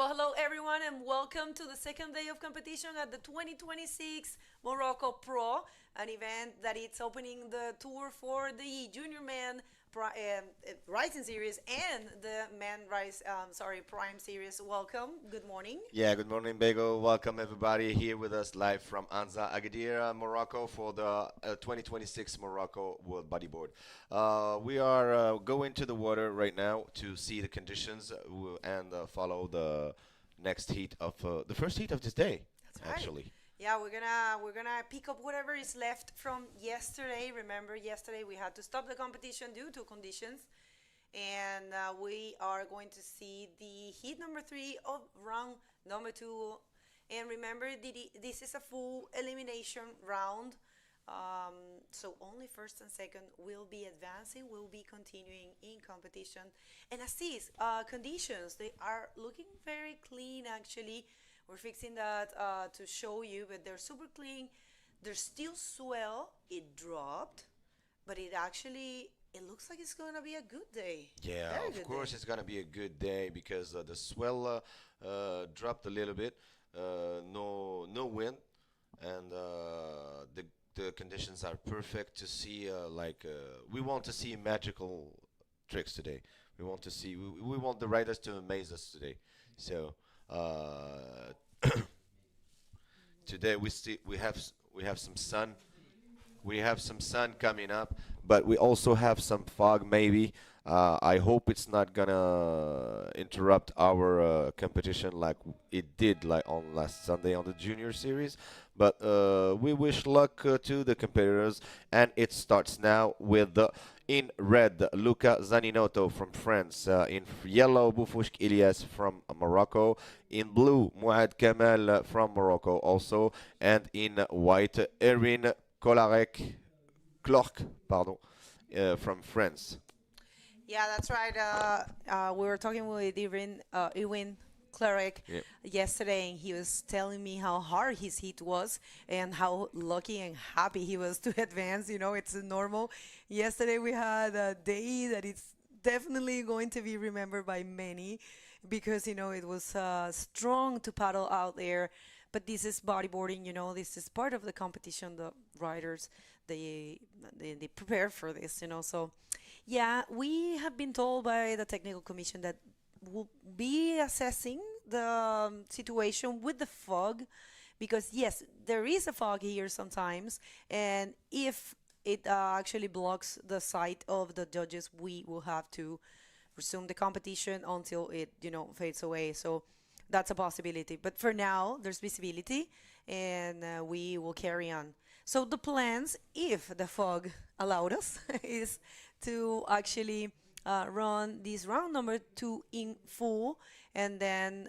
Well, hello everyone, and welcome to the second day of competition at the 2026 Morocco Pro, an event that it's opening the tour for the Junior Man Rising Series and the Man Prime Series. Welcome. Good morning. Yeah, good morning, Bego. Welcome everybody here with us live from Anza, Agadir, Morocco for the 2026 Morocco World Bodyboard. We are going to the water right now to see the conditions and follow the next heat of the first heat of this day, That's right. actually. Yeah, we're gonna pick up whatever is left from yesterday. Remember, yesterday we had to stop the competition due to conditions, and we are going to see the heat number three of round number two. And remember, this is a full elimination round. So only first and second will be advancing, will be continuing in competition. And as these conditions, they are looking very clean actually. We're fixing that to show you, but they're super clean. There's still swell. It dropped, but it looks like it's gonna be a good day. Yeah, Very of good day. course it's gonna be a good day because the swell dropped a little bit. No wind, and the conditions are perfect to see. We want to see magical tricks today. We want the riders to amaze us today. So uh, today we have some sun. We have some sun coming up, but we also have some fog maybe. I hope it's not gonna interrupt our competition like it did like on last Sunday on the junior series. But we wish luck to the competitors, and it starts now with the in red Luca Zaninotto from France, yellow Boufushk Ilyas from Morocco, in blue Mouad Kamal from Morocco also, and in white Erin Clark, pardon, from France. Yeah, that's right. We were talking with Irwin Cleric Yeah. yesterday, and he was telling me how hard his heat was and how lucky and happy he was to advance. It's normal. Yesterday we had a day that it's definitely going to be remembered by many because it was strong to paddle out there. But this is bodyboarding. This is part of the competition. The riders they prepare for this. So yeah, we have been told by the technical commission that we'll be assessing the situation with the fog because yes, there is a fog here sometimes, and if it actually blocks the sight of the judges, we will have to resume the competition until it fades away. So that's a possibility. But for now, there's visibility, and we will carry on. So the plans, if the fog allowed us, is to actually run this round number two in full, and then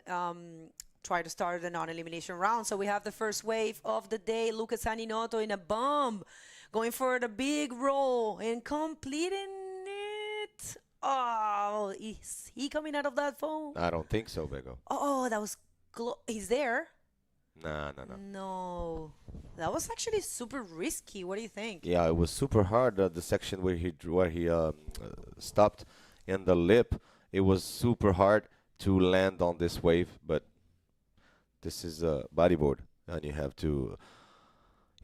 try to start the non-elimination round. So we have the first wave of the day. Lucas Saninotto in a bomb, going for the big roll and completing it. Oh, is he coming out of that phone? I don't think so, Bego. Oh, that was he's there. No, no, no. No, that was actually super risky. What do you think? Yeah, it was super hard. The section where he stopped in the lip, it was super hard to land on this wave. But this is a bodyboard, and you have to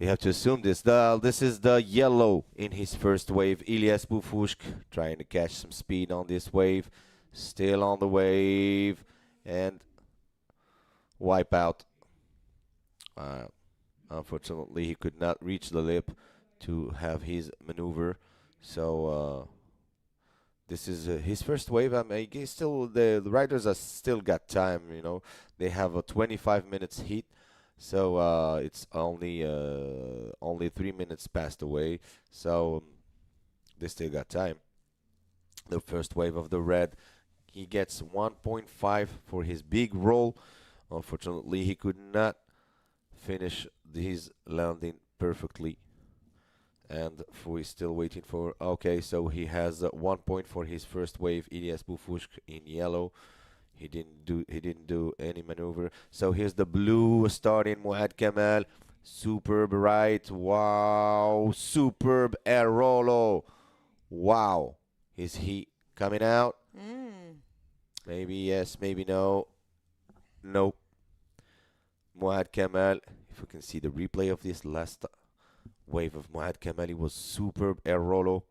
assume this. This is the yellow in his first wave. Ilyas Boufushk trying to catch some speed on this wave, still on the wave, and wipe out. Uh, Unfortunately, he could not reach the lip to have his maneuver. So this is his first wave. I mean, the riders are still got time. They have a 25 minutes heat, so it's only 3 minutes passed away. So they still got time. The first wave of the red, he gets 1.5 for his big roll. Unfortunately, he could not finish his landing perfectly, and we're still waiting for. Okay, so he has 1 point for his first wave. Ilyas Boufushk in yellow. He didn't do any maneuver. So here's the blue starting Muad Kamal. Superb right. Wow. Superb air rollo. Wow. Is he coming out? Mm. Maybe yes, maybe no. No, Muad Kamal. If we can see the replay of this last wave of Muad Kamal, he was superb. Air Rolo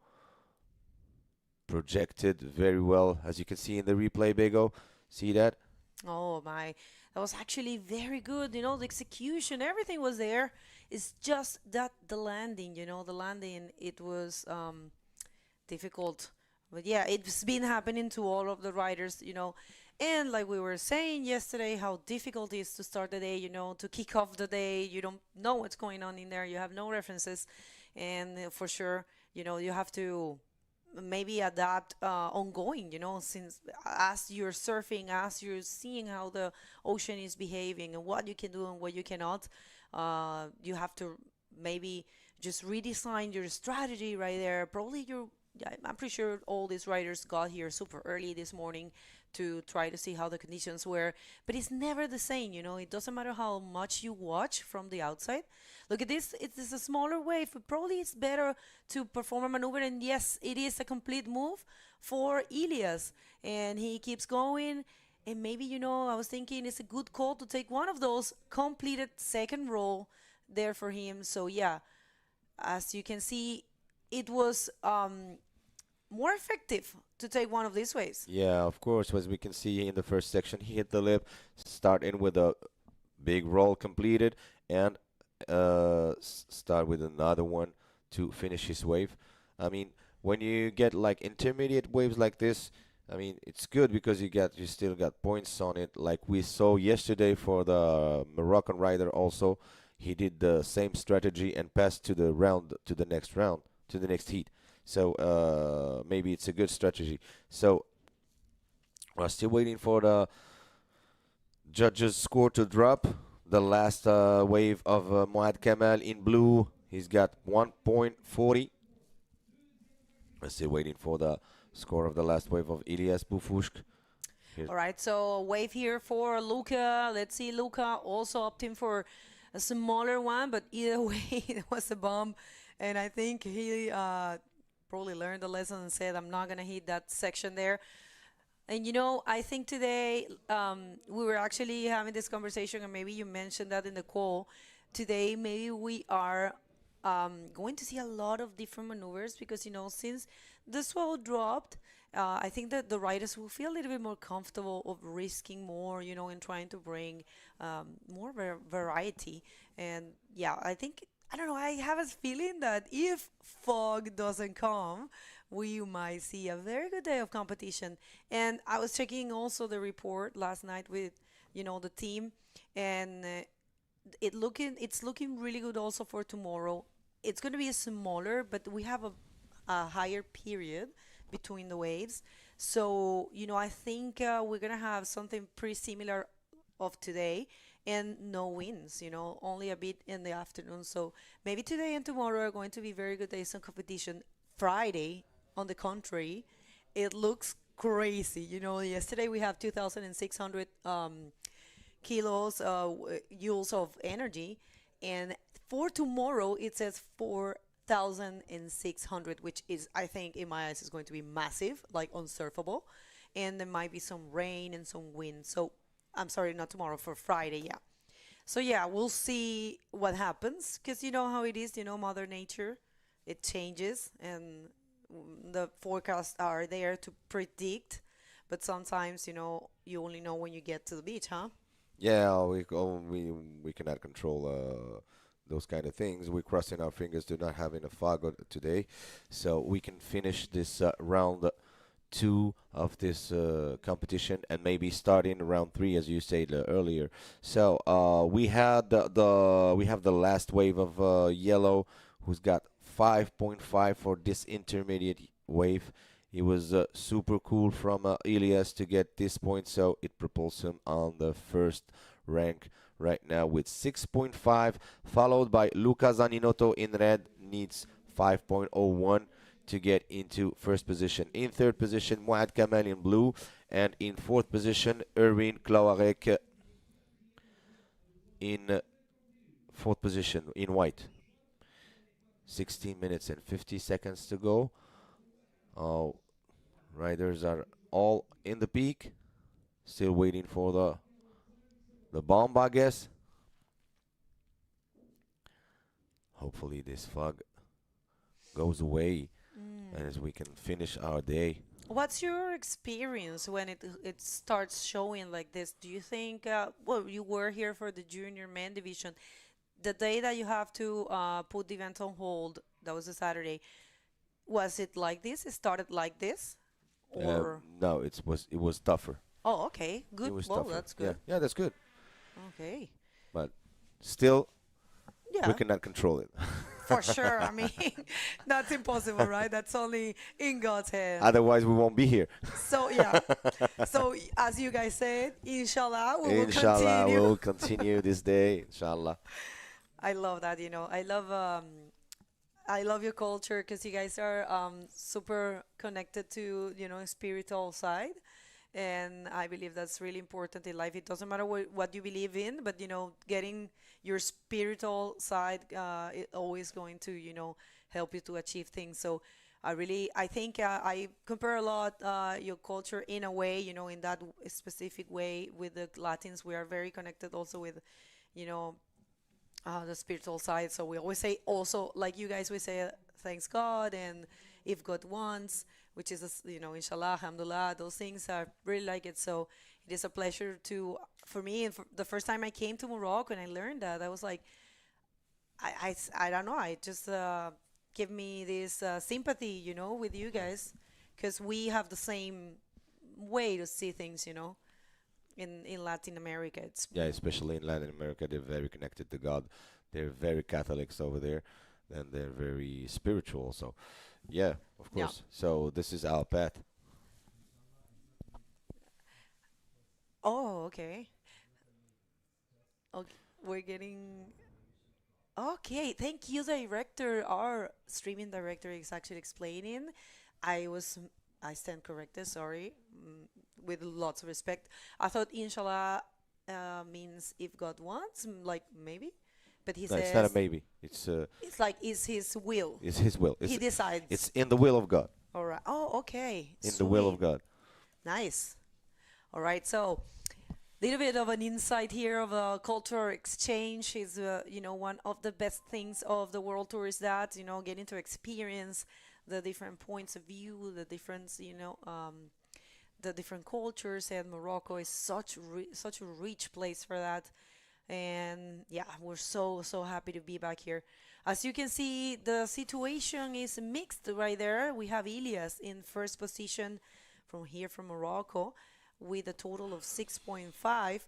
projected very well, as you can see in the replay, Bego. See that? Oh my, that was actually very good. The execution, everything was there. It's just that the landing, the landing, it was difficult. But yeah, it's been happening to all of the riders. And like we were saying yesterday, how difficult it is to start the day, to kick off the day. You don't know what's going on in there. You have no references. And for sure, you have to maybe adapt ongoing, since as you're surfing, as you're seeing how the ocean is behaving and what you can do and what you cannot, you have to maybe just redesign your strategy right there. Probably yeah, I'm pretty sure all these riders got here super early this morning to try to see how the conditions were. But it's never the same, It doesn't matter how much you watch from the outside. Look at this. It's a smaller wave, but probably it's better to perform a maneuver. And yes, it is a complete move for Ilias. And he keeps going. And maybe, I was thinking it's a good call to take one of those completed second roll there for him. So, yeah, as you can see, it was more effective to take one of these waves. Yeah, of course. As we can see in the first section, he hit the lip, start in with a big roll completed, and start with another one to finish his wave. I mean, when you get like intermediate waves like this, I mean, it's good because you still got points on it. Like we saw yesterday for the Moroccan rider also, he did the same strategy and passed to the next round, to the next heat. So maybe it's a good strategy. So we're still waiting for the judges' score to drop. The last wave of Moad Kamal in blue, he's got 1.40. We're still waiting for the score of the last wave of Ilyas Bufushk. All right, so wave here for Luca. Let's see, Luca also opting for a smaller one, but either way, it was a bomb. And I think he probably learned the lesson and said, I'm not going to hit that section there. And I think today we were actually having this conversation, and maybe you mentioned that in the call. Today, maybe we are going to see a lot of different maneuvers because, since the swell dropped, I think that the riders will feel a little bit more comfortable of risking more, and trying to bring more variety. And yeah, I don't know, I have a feeling that if fog doesn't come, we might see a very good day of competition. And I was checking also the report last night with, the team, and it's looking really good also for tomorrow. It's going to be smaller, but we have a higher period between the waves. So, I think we're going to have something pretty similar of today and no winds, only a bit in the afternoon. So maybe today and tomorrow are going to be very good days of competition. Friday, on the contrary, it looks crazy. Yesterday we have 2,600 kilos, joules of energy, and for tomorrow it says 4,600, which is, I think, in my eyes, is going to be massive, like unsurfable, and there might be some rain and some wind. So I'm sorry, not tomorrow, for Friday, yeah. So yeah, we'll see what happens, because you know how it is, Mother Nature, it changes, and the forecasts are there to predict, but sometimes, you only know when you get to the beach, huh? Yeah, we cannot control those kind of things. We're crossing our fingers to not having a fog today, so we can finish this round two of this competition and maybe starting round three, as you said earlier. So we had we have the last wave of yellow, who's got 5.5 for this intermediate wave. It was super cool from Ilias to get this point, so it propels him on the first rank right now with 6.5, followed by Luca Zaninotto in red, needs 5.01 to get into first position. In third position, Mouad Kamal in blue, and in fourth position, Erwin Klauarek in fourth position in white. 16 minutes and 50 seconds to go. Riders are all in the peak, still waiting for the the bomb, I guess. Hopefully this fog goes away and Mm. as we can finish our day. What's your experience when it starts showing like this? Do you think, well, you were here for the junior men division. The day that you have to put the event on hold, that was a Saturday, was it like this? It started like this? Or, No, it was tougher. oh, okay, It good. was Well, tougher. that's Yeah, good. yeah, that's good. Okay. But still, we Yeah, cannot control it. for sure. I mean, that's impossible, right? That's only in God's hand. Otherwise, we won't be here. So, yeah. So, as you guys said, inshallah, we will Inshallah, continue. we'll continue this day. Inshallah. I love that, I love your culture because you guys are super connected to, spiritual side. And I believe that's really important in life. It doesn't matter what you believe in, but, getting your spiritual side is always going to, help you to achieve things. So I think I compare a lot your culture in a way, in that specific way with the Latins. We are very connected also with, you know, the spiritual side. So we always say also, like you guys, we say thanks God and if God wants, which is, inshallah, alhamdulillah, those things. I really like it. So it is a pleasure for me, and for the first time I came to Morocco and I learned that, I was like, I don't know, I just give me this sympathy, with you guys, because we have the same way to see things, in Latin America. It's Yeah, especially in Latin America, they're very connected to God. They're very Catholics over there, and they're very spiritual. So, yeah, of yeah. course. So this is our path. Oh, okay. Okay, we're getting. Okay, thank you, director. Our streaming director is actually explaining. I was, I stand corrected, sorry, with lots of respect. I thought inshallah means if God wants, like maybe, but he No, it's not a says maybe. it's like is his will. It's His will. He It's decides. in the will of God. All right. Oh, okay. In the will of Sweet. God. Nice. All right. So little bit of an insight here of a cultural exchange is one of the best things of the world tour is that getting to experience the different points of view, the difference, the different cultures, and Morocco is such a rich place for that. And yeah, we're so happy to be back here. As you can see, the situation is mixed right there. We have Ilias in first position from here from Morocco with a total of 6.5,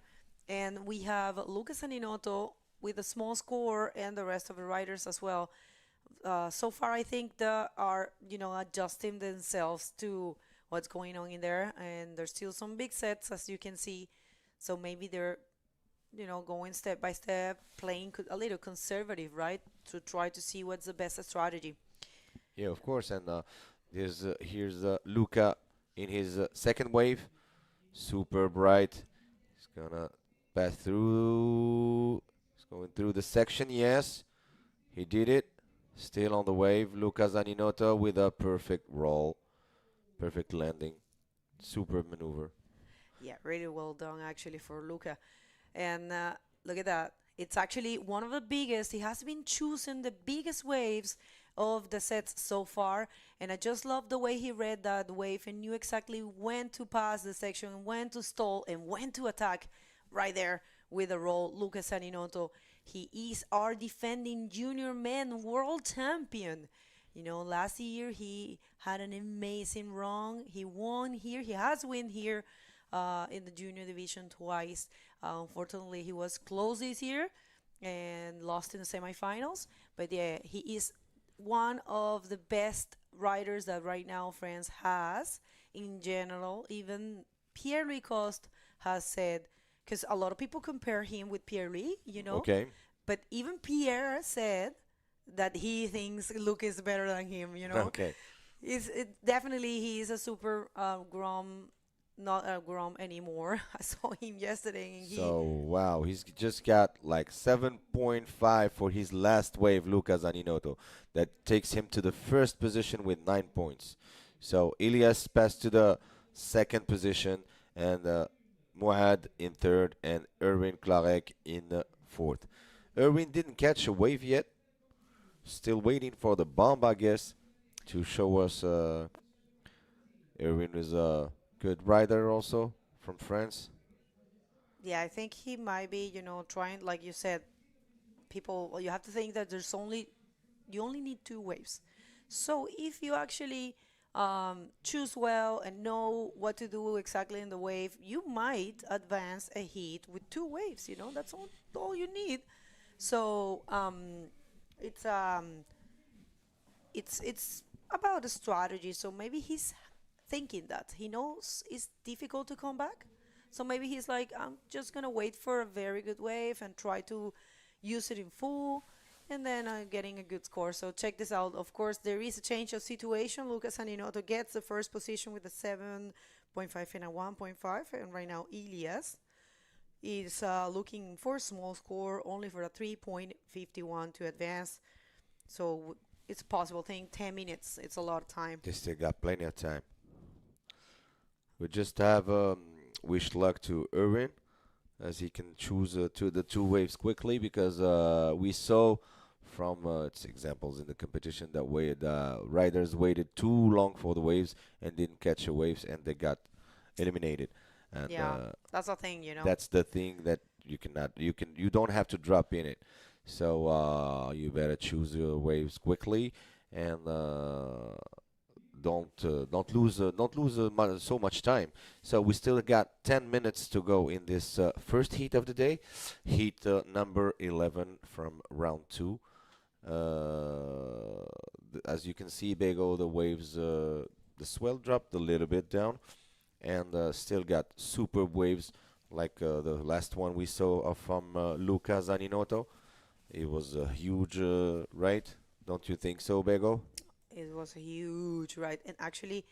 and we have Lucas Aninoto with a small score and the rest of the riders as well. So far, I think they are adjusting themselves to what's going on in there, and there's still some big sets as you can see. So maybe they're going step by step, playing a little conservative, right? To try to see what's the best strategy. Yeah, of course. And here's Luca in his second wave. Super bright. He's gonna pass through. He's going through the section. Yes, he did it. Still on the wave. Luca Zaninotto with a perfect roll, perfect landing, super maneuver. Yeah, really well done actually for Luca. And look at that. It's actually one of the biggest. He has been choosing the biggest waves of the sets so far. And I just love the way he read that wave and knew exactly when to pass the section, when to stall, and when to attack right there with a roll. Lucas Saninoto, he is our defending junior men world champion. Last year he had an amazing run. He won here. He has won here in the junior division twice. Unfortunately, he was close this year and lost in the semifinals. But yeah, he is one of the best riders that right now France has in general. Even Pierre Ricoste has said, because a lot of people compare him with Pierre Lee. Okay. But even Pierre said that he thinks Luke is better than him. Okay. Definitely he is a super Grom, not a Grom anymore. I saw him yesterday and he So wow, he's just got like 7.5 for his last wave, Luca Zaninotto. That takes him to the first position with 9 points. So Ilias passed to the second position, and Muad in third, and Erwin Clarek in fourth. Erwin didn't catch a wave yet. Still waiting for the bomb, I guess, to show us. Erwin is a good rider also from France. Yeah, I think he might be, trying, like you said, people, well, you have to think that you only need two waves. So if you actually choose well and know what to do exactly in the wave, you might advance a heat with two waves. That's all you need. So it's it's about a strategy. So maybe he's thinking that he knows it's difficult to come back. So maybe he's like, I'm just gonna wait for a very good wave and try to use it in full, and then getting a good score. So check this out. Of course, there is a change of situation. Lucas Saninoto gets the first position with a 7.5 and a 1.5, and right now Ilias is looking for a small score, only for a 3.51 to advance. So it's a possible thing. 10 minutes, it's a lot of time. They still got plenty of time. We just have wish luck to Erwin as he can choose the two waves quickly because we saw from its examples in the competition that riders waited too long for the waves and didn't catch the waves and they got eliminated. And Yeah, that's the thing. that's the thing that you don't have to drop in it. So you better choose your waves quickly and don't lose so much time. So we still got 10 minutes to go in this first heat of the day, heat number 11 from round two. As you can see, Bego, the waves, the swell dropped a little bit down, and still got super waves like the last one we saw from Luca Zaninotto. It was a huge, right? Don't you think so, Bego? It was a huge, right? And actually,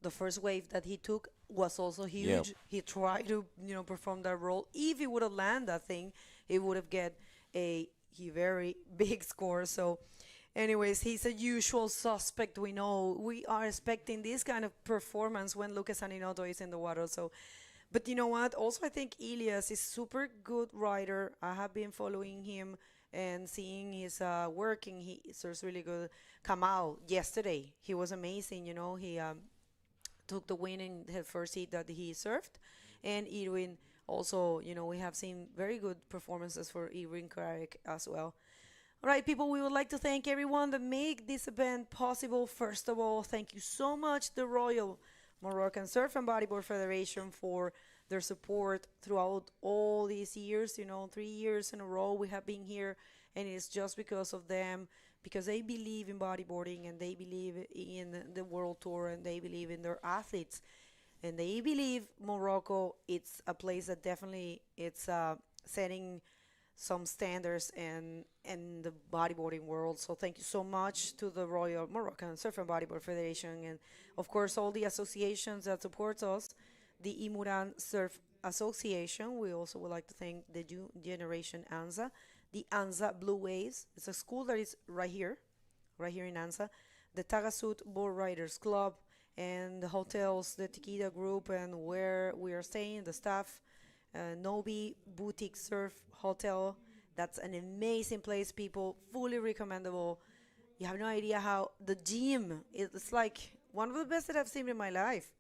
the first wave that he took was also Yeah. huge. He tried to, perform that role. If he would have landed that thing, he would have get a very big score. So, anyways, he's a usual suspect. We know we are expecting this kind of performance when Lucas Aninoto is in the water. So, but you know what? Also, I think Ilias is super good rider. I have been following him and seeing his working. He serves really good. Kamau yesterday, he was amazing. He took the win in the first heat that he served, and Irwin also. We have seen very good performances for Irwin Karek as well. All right, people, we would like to thank everyone that make this event possible. First of all, thank you so much, the Royal Moroccan Surf and Bodyboard Federation, for their support throughout all these years. 3 years in a row we have been here, and it's just because of them, because they believe in bodyboarding and they believe in the World Tour and they believe in their athletes and they believe Morocco. It's a place that definitely it's setting some standards in the bodyboarding world. So thank you so much to the Royal Moroccan Surf and Bodyboard Federation, and of course all the associations that support us. The Imouran Surf Association. We also would like to thank the new generation Anza, the Anza Blue Waves. It's a school that is right here in Anza. The Taghazout Boardriders Club, and the hotels, the Tikida Group, and where we are staying, the staff. Nobi Boutique Surf Hotel. That's an amazing place, people. Fully recommendable. You have no idea how the gym, it's like one of the best that I've seen in my life.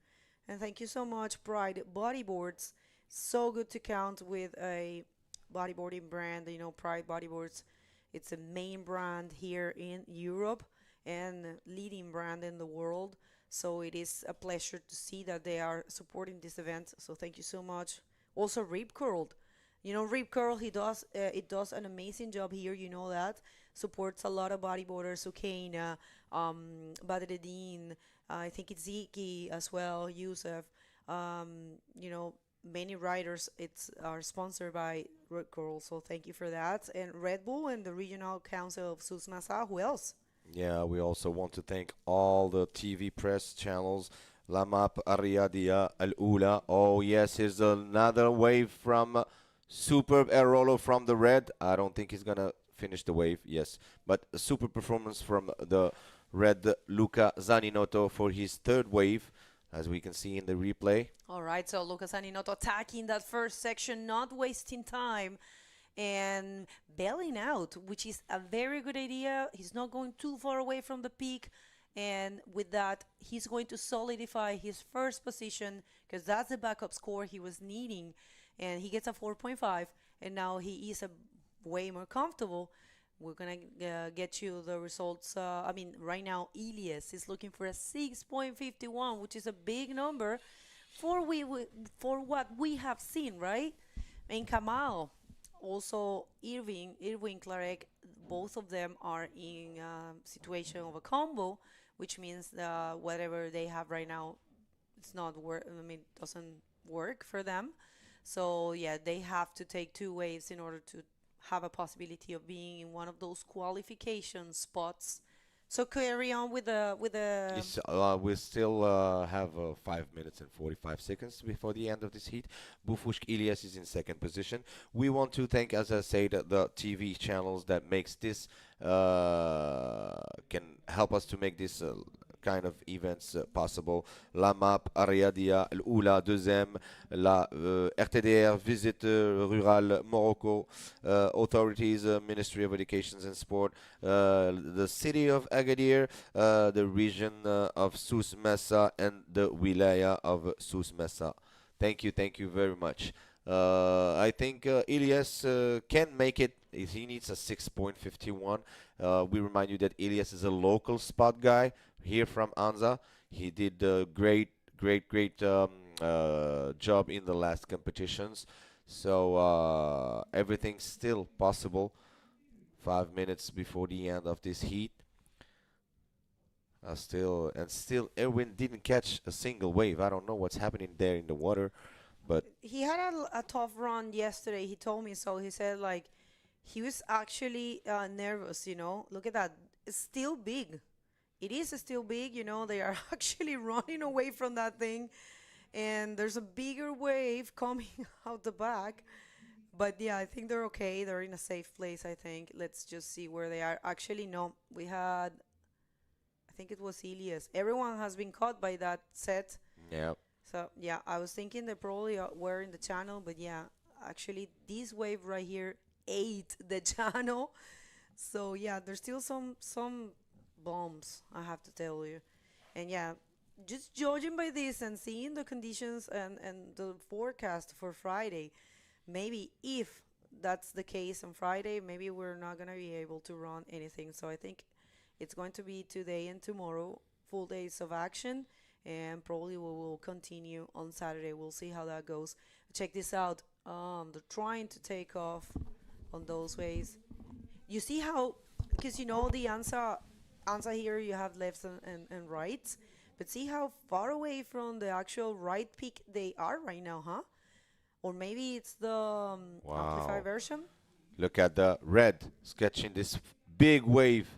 And thank you so much, Pride Bodyboards. So good to count with a bodyboarding brand. Pride Bodyboards. It's a main brand here in Europe and leading brand in the world. So it is a pleasure to see that they are supporting this event. So thank you so much. Also, Rip Curled. Rip Curl, it does an amazing job here. You know that supports a lot of bodyboarders. Sukaina, Badreddin, I think it's Ziki as well. Yusuf, many riders. It's are sponsored by Rip Curl. So thank you for that. And Red Bull and the Regional Council of Souss Massa. Who else? Yeah, we also want to thank all the TV press channels. La Map, Arryadia, Al Oula. Oh, yes, here's another wave from Superb Airolo from the red. I don't think he's going to finish the wave, yes. But a super performance from the red Luca Zaninotto for his third wave. as we can see in the replay. All right, so Lucas Aninotto attacking that first section, not wasting time and bailing out, which is a very good idea. He's not going too far away from the peak. And with that, he's going to solidify his first position because that's the backup score he was needing. And he gets a 4.5, and now he is a way more comfortable. We're going to get you the results. I mean, right now, Elias is looking for a 6.51, which is a big number for what we have seen, right? And Kamal, also Irving Clarek, both of them are in a situation of a combo, which means whatever they have right now, it's not work. I mean, doesn't work for them. So yeah, they have to take two waves in order to have a possibility of being in one of those qualification spots. So carry on with the. We still have 5 minutes and 45 seconds before the end of this heat. Bufushk Ilyas is in second position. We want to thank, as I said, the TV channels that makes this can help us to make this kind of events possible. La MAP, Arryadia, Oula, deuxième, la RTDR, Visite Rurale Morocco, authorities, Ministry of Education and Sport, the city of Agadir, the region of Souss Massa, and the Wilaya of Souss Massa. Thank you very much. I think Elias can make it. He needs a 6.51. We remind you that Elias is a local spot guy here from Anza. He did a great job in the last competitions. So everything's still possible. 5 minutes before the end of this heat. Still Erwin didn't catch a single wave. I don't know what's happening there in the water, but he had a tough run yesterday. He told me so. He said like he was actually nervous. Look at that. It's still big. It is still big. They are actually running away from that thing, and there's a bigger wave coming out the back. But yeah, I think they're okay. They're in a safe place, I think. Let's just see where they are. Actually, no. We had, I think it was Elias. Everyone has been caught by that set. yeah. So, yeah, I was thinking they probably were in the channel. But yeah, actually, this wave right here ate the channel. So, yeah, there's still some bombs, I have to tell you. And yeah, just judging by this and seeing the conditions and the forecast for Friday, maybe if that's the case on Friday, maybe we're not going to be able to run anything. So I think it's going to be today and tomorrow, full days of action, and probably we will continue on Saturday. We'll see how that goes. Check this out. They're trying to take off on those ways. You see how, because the Anza here, you have lefts and rights, but see how far away from the actual right peak they are right now, huh? Or maybe it's the amplified version. Look at the red sketching this big wave.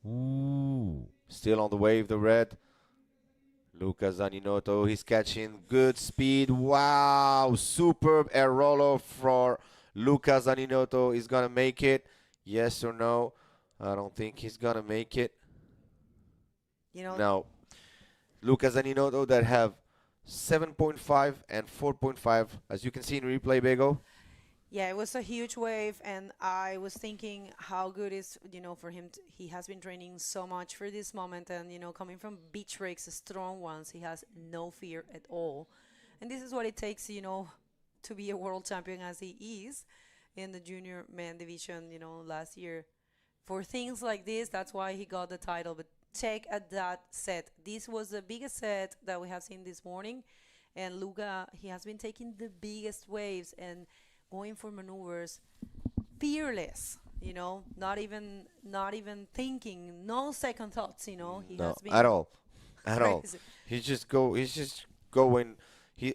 Ooh. Still on the wave, the red. Lucas Aninotto, he's catching good speed. Wow, superb air roller for Lucas Aninotto. He's going to make it. Yes or no? I don't think he's going to make it. No. Lucas Aninotto that have 7.5 and 4.5, as you can see in replay, Bego. Yeah, it was a huge wave, and I was thinking how good is, for him. He has been training so much for this moment, and, coming from beach breaks, strong ones, he has no fear at all. And this is what it takes, to be a world champion as he is in the junior men division, last year. For things like this, that's why he got the title. But check at that set. This was the biggest set that we have seen this morning. And Luca, he has been taking the biggest waves and going for maneuvers, fearless, not even thinking, no second thoughts, he No, has been at all. crazy. He's just going.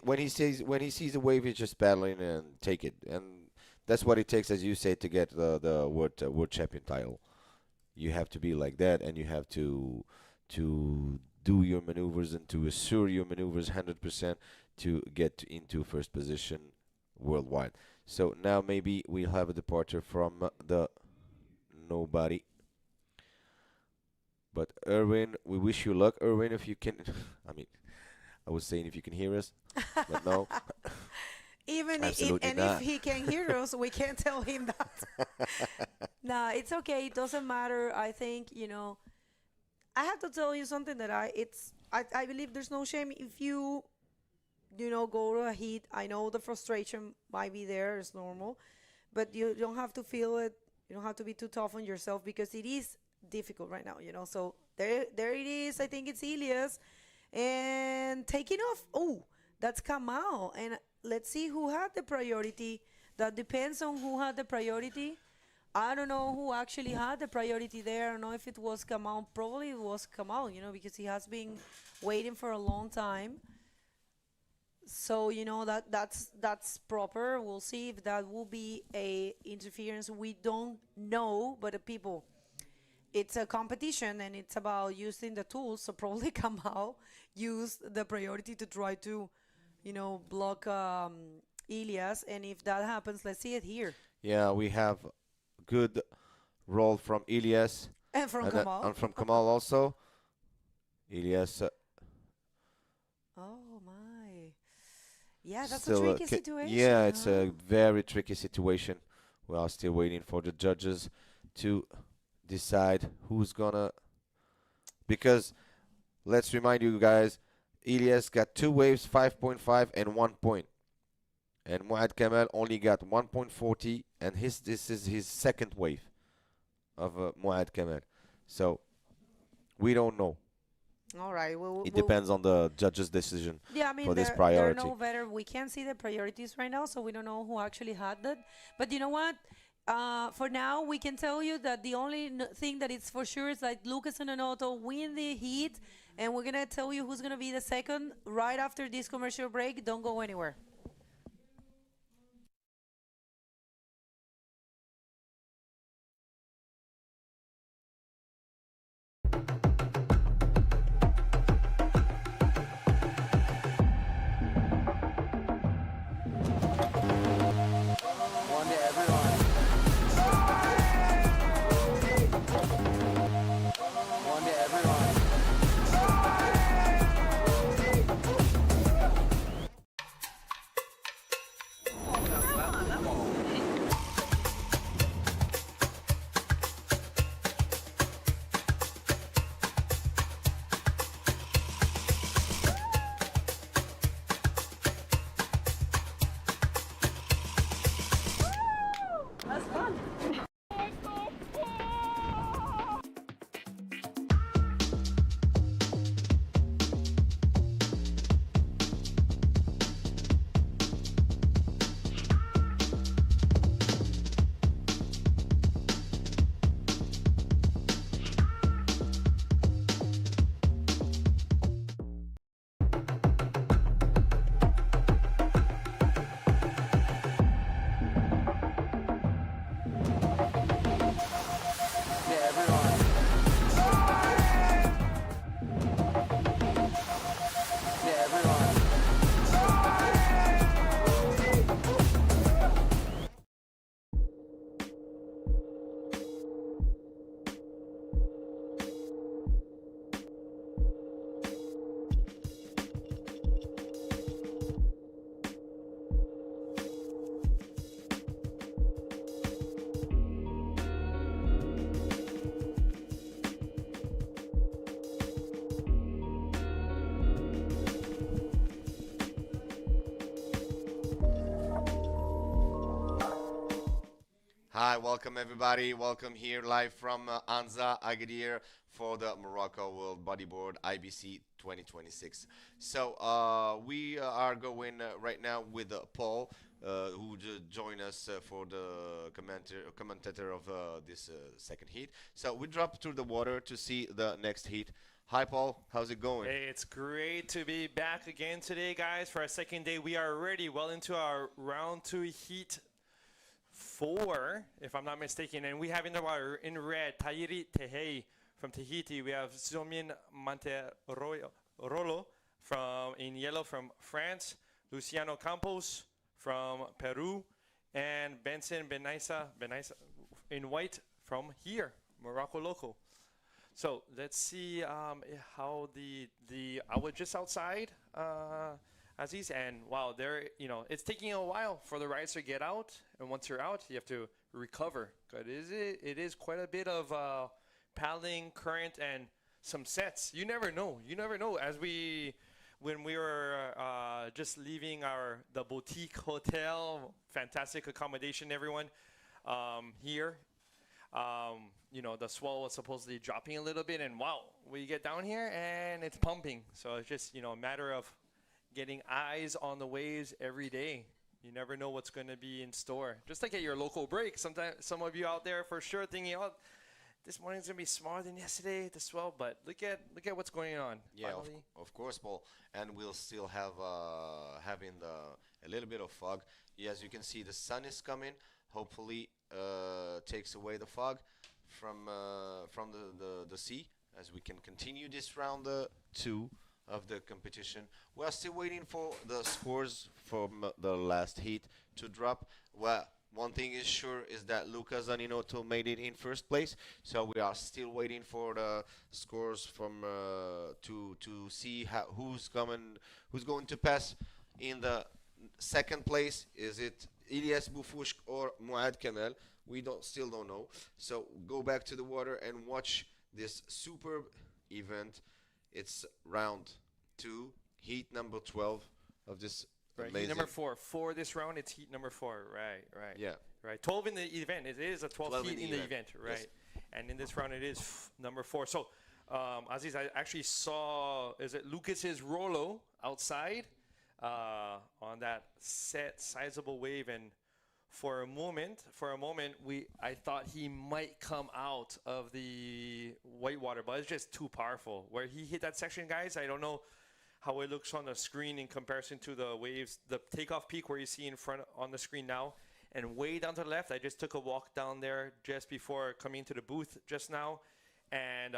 When he sees a wave, he's just paddling and take it. And that's what it takes, as you say, to get the world champion title. You have to be like that, and you have to do your maneuvers and to assure your maneuvers 100% to get into first position worldwide. So now maybe we'll have a departure from the nobody. But Erwin, we wish you luck, Erwin, if you can. I mean, I was saying if you can hear us, but no, Even if absolutely and if not. he can hear us, we can't tell him that. Nah, it's okay. It doesn't matter. I think, I have to tell you something that I believe there's no shame if you go to a heat. I know the frustration might be there, it's normal, but you don't have to feel it. You don't have to be too tough on yourself because it is difficult right now. So there it is. I think it's Elias and taking off. Oh, that's Kamal. And let's see who had the priority. That depends on who had the priority. I don't know who actually had the priority there. I don't know if it was Kamal. Probably it was Kamal, because he has been waiting for a long time. So that's proper. We'll see if that will be a interference. We don't know, but the people, it's a competition and it's about using the tools. So probably Kamal used the priority to try to, block Ilias. And if that happens, let's see it here. Yeah, we have good roll from Elias And from Kamal. and from Kamal also. Elias Oh my. Yeah, that's a still, tricky situation, yeah, it's huh? a very tricky situation. We are still waiting for the judges to decide who's gonna. Because let's remind you guys, Elias got two waves, 5.5 and 1 point, and Muad Kamal only got 1.40, and this is his second wave of Muad Kamal. So we don't know. All right. It depends on the judge's decision Yeah, I mean for this they're priority. no better. We can't see the priorities right now, so we don't know who actually had that. But you know what? For now, we can tell you that the only thing that is for sure is that Lucas and Anoto win the heat, and we're gonna tell you who's gonna be the second right after this commercial break. Don't go anywhere. One to everyone. One to everyone. Yeah, everyone. Yeah, everyone. Hi, welcome everybody. Welcome here live from Anza, Agadir for the Morocco World Bodyboard IBC 2026. So we are going right now with Paul, who joined us for the commentator of this second heat. So we dropped through the water to see the next heat. Hi, Paul. How's it going? Hey, it's great to be back again today, guys. For our second day, we are already well into our round two heat 4, if I'm not mistaken. And we have in the water in red Tahiri Tehei from Tahiti. We have Zomin Manterolo from in yellow from France, Luciano Campos from Peru, and Benson Benaisa in white from here, Morocco local. So let's see how I was just outside, Aziz, and wow, it's taking a while for the riders to get out, and once you're out, you have to recover. But it is quite a bit of paddling, current, and some sets. You never know. You never know. When we were just leaving the boutique hotel, fantastic accommodation, everyone here. The swell was supposedly dropping a little bit, and wow, we get down here and it's pumping. So it's just, a matter of getting eyes on the waves every day. You never know what's going to be in store. Just like at your local break, sometimes some of you out there for sure thinking, oh, this morning's going to be smaller than yesterday, the swell, but look at what's going on. Yeah, of course, Paul. And we'll still have having a little bit of fog. As you can see, the sun is coming. Hopefully takes away the fog from the sea, as we can continue this round 2 of the competition. We are still waiting for the scores from the last heat to drop. Well, one thing is sure is that Luca Zaninotto made it in first place, so we are still waiting for the scores from to see who's going to pass in the second place. Is it Ilyas Boufouchk or Mouad Kamel? We still don't know. So go back to the water and watch this superb event. It's round 2, heat number 12 of this amazing. Heat number 4. For this round, it's heat number 4. Right. Yeah. Right. 12 in the event. It is a 12th heat in the event. Right. Yes. And in this round, it is number 4. So, Aziz, I actually saw, is it Lucas's Rollo outside on that set sizable wave, and for a moment, I thought he might come out of the whitewater, but it's just too powerful. Where he hit that section, guys, I don't know how it looks on the screen in comparison to the waves, the takeoff peak where you see in front on the screen now, and way down to the left. I just took a walk down there just before coming to the booth just now, and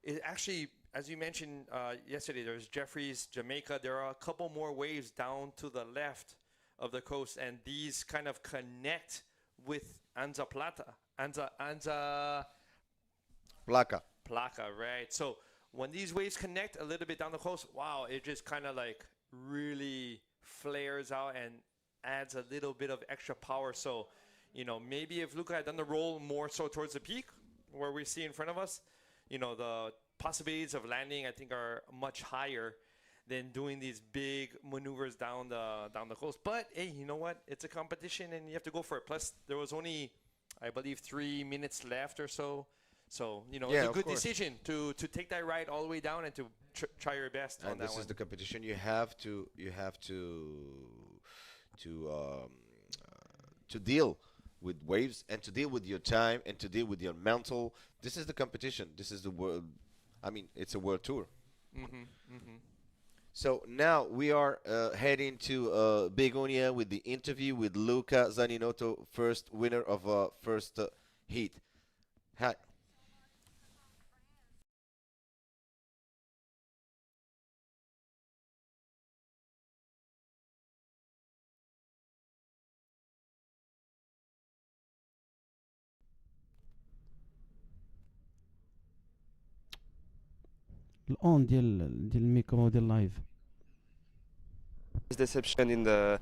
it actually, as you mentioned yesterday, there's Jeffries, Jamaica. There are a couple more waves down to the left of the coast, and these kind of connect with Anza Placa, right? So when these waves connect a little bit down the coast, wow, it just kind of like really flares out and adds a little bit of extra power. So, maybe if Luca had done the roll more so towards the peak, where we see in front of us, the possibilities of landing, I think, are much higher than doing these big maneuvers down the coast. But hey, you know what? It's a competition, and you have to go for it. Plus, there was only, I believe, 3 minutes left or so. So it's a good decision to take that ride all the way down and to try your best on that one. And this is the competition. You have to deal with waves, and to deal with your time, and to deal with your mental. This is the competition. This is the world. I mean, it's a world tour. So now we are heading to Begonia with the interview with Luca Zaninotto, first winner of first heat. Hi. الاون ديال الميكرو ديال اللايف deception in the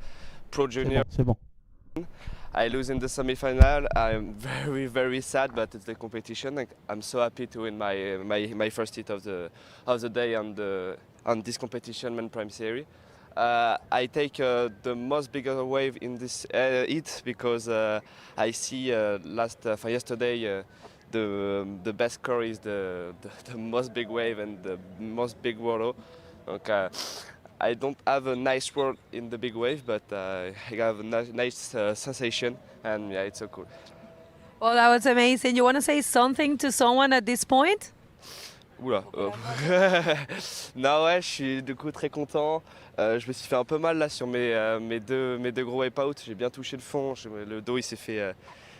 Pro Junior. سي بون I lose in the semi-final. I'm very, very sad, but it's the competition. Like, I'm so happy to win my first hit of the day on this competition, Man Prime Series. I take the most bigger wave in this hit because I see yesterday the best score is the most big wave and the most big whirl. Okay. I don't have a nice whirl in the big wave, but I have a nice sensation, and yeah, it's so cool. Well, that was amazing. You want to say something to someone at this point? Oula. Non, ouais, je suis du coup très content. Je me suis fait un peu mal là sur mes deux gros wipeouts. J'ai bien touché le fond. Le dos il s'est fait.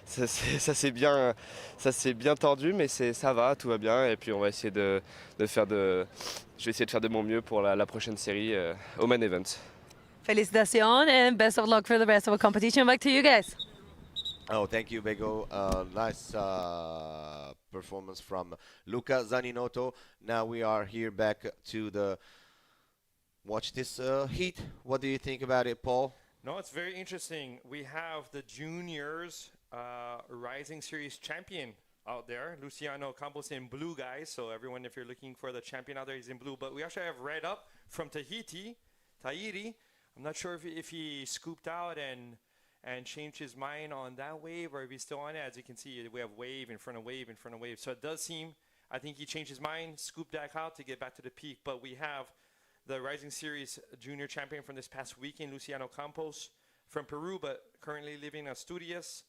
Ça s'est bien tordu, mais ça va, tout va bien. Et puis on va essayer je vais essayer de faire de mon mieux pour la prochaine série au main event. Félicitations and best of luck for the rest of the competition. Back to you guys. Oh, thank you, Bego. Nice performance from Luca Zaninotto. Now we are here back to the watch this heat. What do you think about it, Paul? No, it's very interesting. We have the juniors Rising Series champion out there, Luciano Campos in blue, guys. So everyone, if you're looking for the champion out there, he's in blue. But we actually have red up from Tahiri. I'm not sure if he scooped out and changed his mind on that wave, or if he's still on it. As you can see, we have wave in front of wave in front of wave. So it does seem, I think he changed his mind, scooped back out to get back to the peak. But we have the Rising Series junior champion from this past weekend, Luciano Campos from Peru, but currently living in Asturias.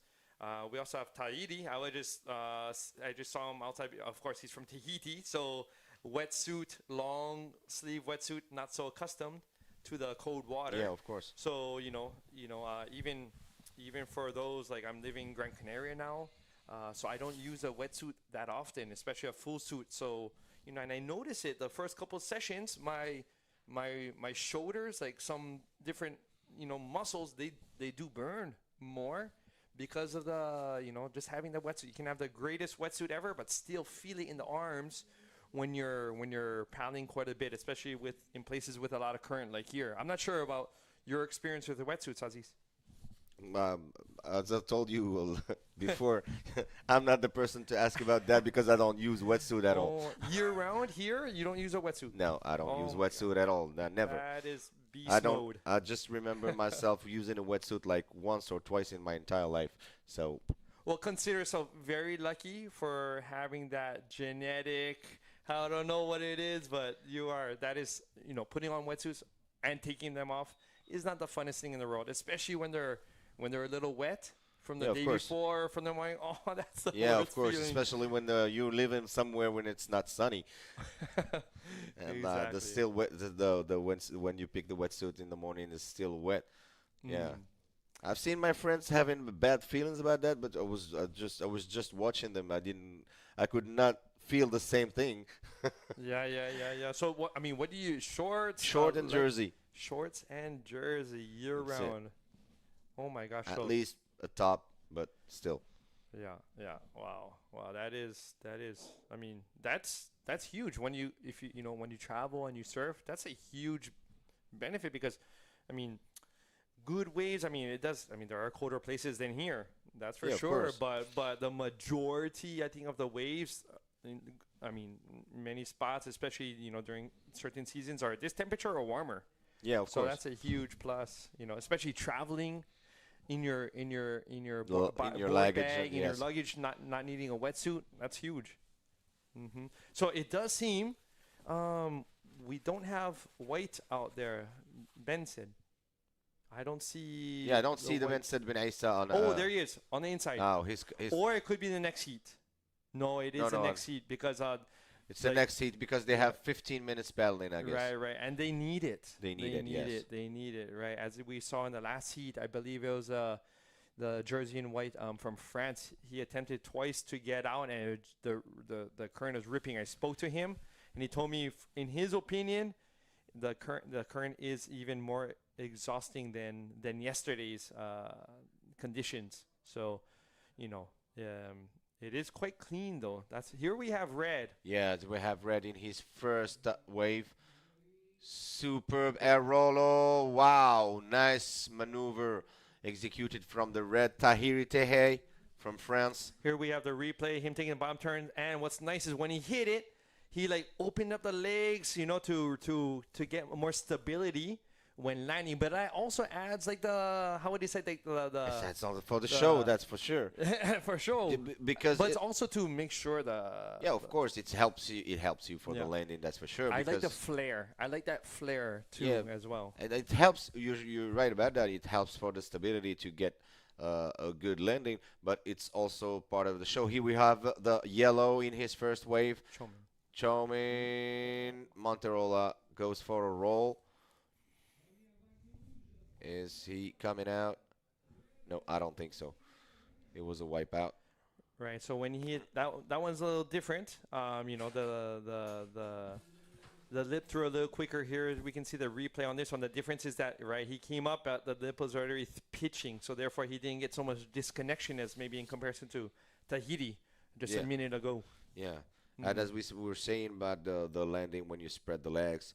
We also have Tahiti. I just saw him outside. Of course, he's from Tahiti, so wetsuit, long sleeve wetsuit, not so accustomed to the cold water. Yeah, of course. So even for those, like, I'm living in Gran Canaria now, so I don't use a wetsuit that often, especially a full suit. So and I notice it the first couple of sessions, my shoulders, like some different muscles, they do burn more because of the just having the wetsuit. You can have the greatest wetsuit ever, but still feel it in the arms when you're paddling quite a bit, especially in places with a lot of current like here. I'm not sure about your experience with the wetsuits, Aziz. As I told you before, I'm not the person to ask about that because I don't use wetsuit at all. Year round here, you don't use a wetsuit? No, I don't use wetsuit at all. Never. That is beast mode. I just remember myself using a wetsuit like once or twice in my entire life. So. Well, consider yourself very lucky for having that genetic. I don't know what it is, but you are. That is, putting on wetsuits and taking them off is not the funnest thing in the world, especially when they're a little wet from the day before, from the morning. Oh, that's the yeah, worst of course, feeling. especially when you live in somewhere when it's not sunny. And Exactly. the still wet. When you pick the wetsuit in the morning, it's still wet. Yeah, I've seen my friends having bad feelings about that, but I was just watching them. I could not feel the same thing. Yeah. So what do you shorts? Short and jersey. Shorts and jersey year That's it. round. Oh my gosh. At least a top, but still. Yeah. Wow. That is. That's huge. When you travel and you surf, that's a huge benefit because, good waves. It does. There are colder places than here. That's for sure. But the majority, I think, of the waves, many spots, especially during certain seasons, are this temperature or warmer. Yeah, of So course. that's a huge plus. Especially traveling in your Your board luggage, bag, in your yes. luggage, not needing a wetsuit. That's huge. So it does seem we don't have white out there. Ben said, I don't see. Yeah, I don't see the white. Vincent Ben Issa on. Oh, there he is on the inside. Oh, his Or it could be the next heat. No, it is the no, next heat because it's the next heat because they have 15 minutes paddling, I guess. right, and they need it. They need it. They need it, right? As we saw in the last heat, I believe it was the jersey in white from France. He attempted twice to get out, and the current was ripping. I spoke to him, and he told me, in his opinion, the current is even more exhausting than yesterday's conditions. So, it is quite clean though. Here we have red. Yeah, we have red in his first wave. Superb air rollo. Wow, nice maneuver executed from the red Tahiri Tehe from France. Here we have the replay, him taking the bottom turn, and what's nice is when he hit it, he opened up the legs, to get more stability when landing. But that also adds how would you say That's all for the show, that's for sure. for sure. Because But it's also to make sure yeah, of course, it helps you. It helps you for the landing, that's for sure. I like the flare. I like that flare too as well. And it helps. You're right about that. It helps for the stability to get a good landing, but it's also part of the show. Here we have the yellow in his first wave. Chomin Monterola goes for a roll. Is he coming out? No, I don't think so. It was a wipeout. Right. So when he hit that one's a little different. The lip through a little quicker here. We can see the replay on this one. The difference is that he came up at the lip was already pitching, so therefore he didn't get so much disconnection as maybe in comparison to Tahiti. just Yeah. a minute ago. Yeah. And as we were saying about the landing when you spread the legs,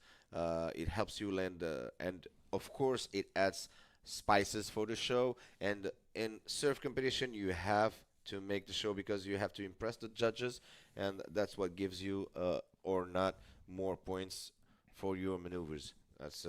it helps you land, and of course it adds spices for the show. And in surf competition, you have to make the show because you have to impress the judges, and that's what gives you or not more points for your maneuvers. That's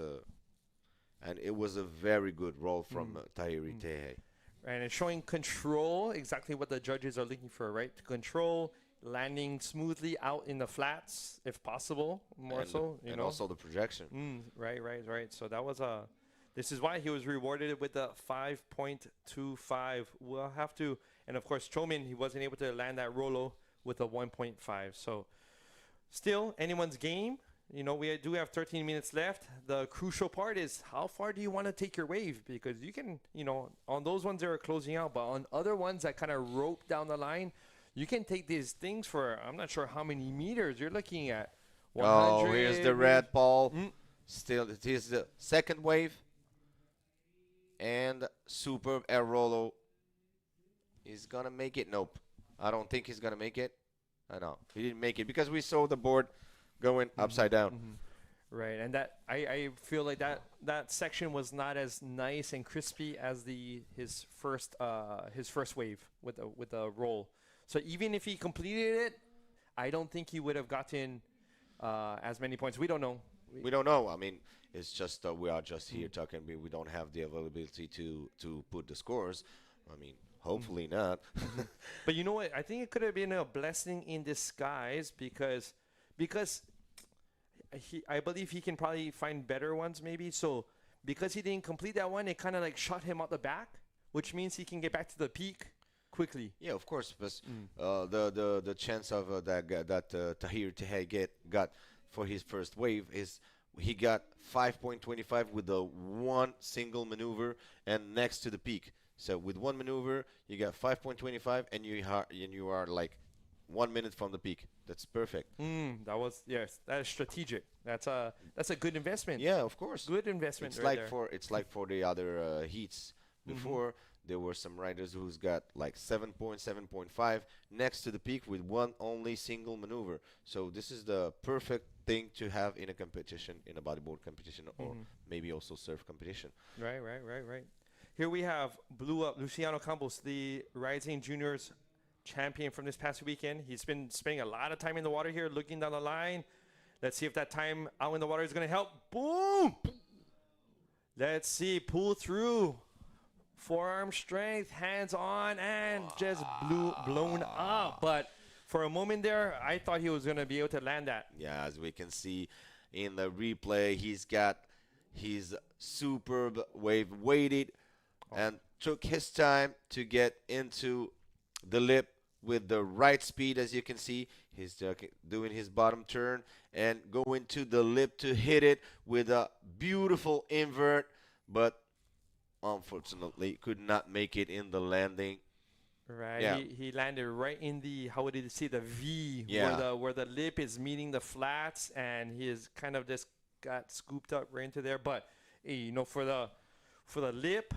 and it was a very good roll from Tahiri Tehe. And it's showing control, exactly what the judges are looking for, right? Control, landing smoothly out in the flats, if possible, more And, so, you and know. also the projection. Right. So that was a. This is why he was rewarded with the 5.25. We'll have to, and of course, Chomin, he wasn't able to land that Rolo with a 1.5. So, still, anyone's game. You know, we do have 13 minutes left. The crucial part is how far do you want to take your wave? Because you can, you know, on those ones that are closing out, but on other ones that kind of rope down the line, you can take these things for, I'm not sure how many meters you're looking at. Oh, here's the 100 red ball. Still, it is the second wave. And superb air Rolo. He's going to make it. Nope. I don't think he's going to make it. I know. He didn't make it because we saw the board going upside down. Right, and that I feel like that section was not as nice and crispy as his first wave with the roll. So even if he completed it, I don't think he would have gotten as many points. We don't know. We don't know. I mean, it's just we are just here talking. We don't have the availability to put the scores. I mean, hopefully not. But you know what? I think it could have been a blessing in disguise because I believe he can probably find better ones maybe. So because he didn't complete that one, it kind of like shot him out the back, which means he can get back to the peak quickly. Yeah, of course. But the chance of that Tahir Tehe got for his first wave is he got 5.25 with the one single maneuver and next to the peak. So with one maneuver, you got 5.25, and you are like 1 minute from the peak. That's perfect. That is strategic. That's a good investment. Yeah, of course. Good investment. It's right like there. it's like for the other heats. Before there were some riders who's got like 7.5 next to the peak with one only single maneuver. So this is the perfect thing to have in a competition, in a bodyboard competition, or maybe also surf competition. Right. Here we have blew up Luciano Campos, the rising juniors champion from this past weekend. He's been spending a lot of time in the water here, looking down the line. Let's see if that time out in the water is going to help. Boom! Let's see, pull through. Forearm strength, hands on, and just blown up. But for a moment there, I thought he was going to be able to land that. Yeah, as we can see in the replay, he's got his superb wave weighted and took his time to get into the lip with the right speed. As you can see, he's doing his bottom turn and going to the lip to hit it with a beautiful invert, but unfortunately could not make it in the landing. Right, Yeah. he landed right in the, how would you say, the V, Yeah. where the lip is meeting the flats, and he is kind of just got scooped up right into there. But you know, for the lip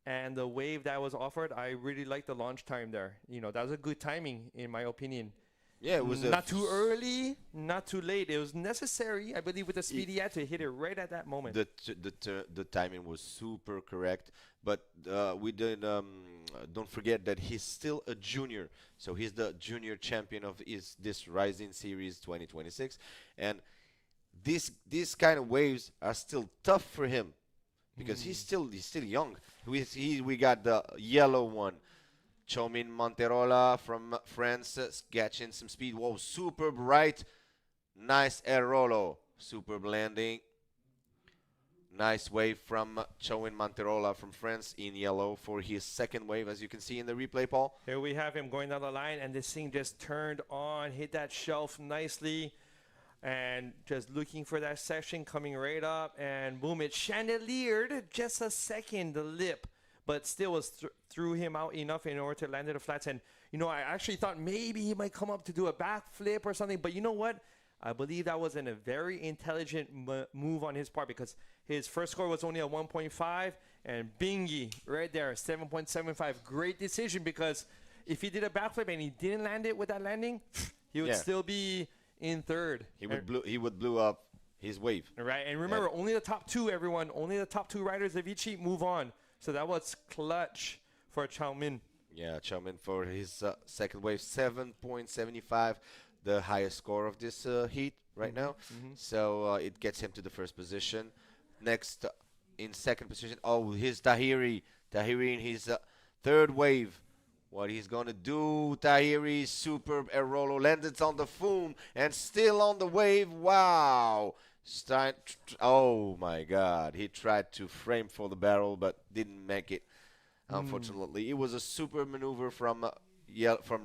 and the wave that was offered, I really like the launch time there. You know, that was a good timing in my opinion. Yeah, it was Not too early, not too late. It was necessary, I believe, with the speed he had to hit it right at that moment. The timing was super correct, but we did don't forget that he's still a junior, so he's the junior champion of this Rising Series 2026, and these kind of waves are still tough for him because he's still young. We got the yellow one. Chomin Monterola from France catching some speed. Whoa, superb right. Nice air Rolo. Superb landing. Nice wave from Chomin Monterola from France in yellow for his second wave, as you can see in the replay, Paul. Here we have him going down the line, and this thing just turned on, hit that shelf nicely, and just looking for that section coming right up, and boom, it chandeliered just a second, the lip, but still was threw him out enough in order to land at the flats. And, you know, I actually thought maybe he might come up to do a backflip or something, but you know what? I believe that was a very intelligent move on his part, because his first score was only a 1.5, and bingy right there, 7.75. Great decision, because if he did a backflip and he didn't land it with that landing, he would Yeah. still be in third. He would blew up his wave. Right, and remember, only the top two, everyone, only the top two riders of each heat move on. So that was clutch for Chao Min. Yeah, Chowmin for his second wave, 7.75, the highest score of this heat right now. So it gets him to the first position. Next, in second position, here's Tahiri. Tahiri in his third wave. What he's going to do, Tahiri, superb air-rollo, landed on the foam and still on the wave. Wow. Oh, my God. He tried to frame for the barrel, but didn't make it, unfortunately. It was a super maneuver from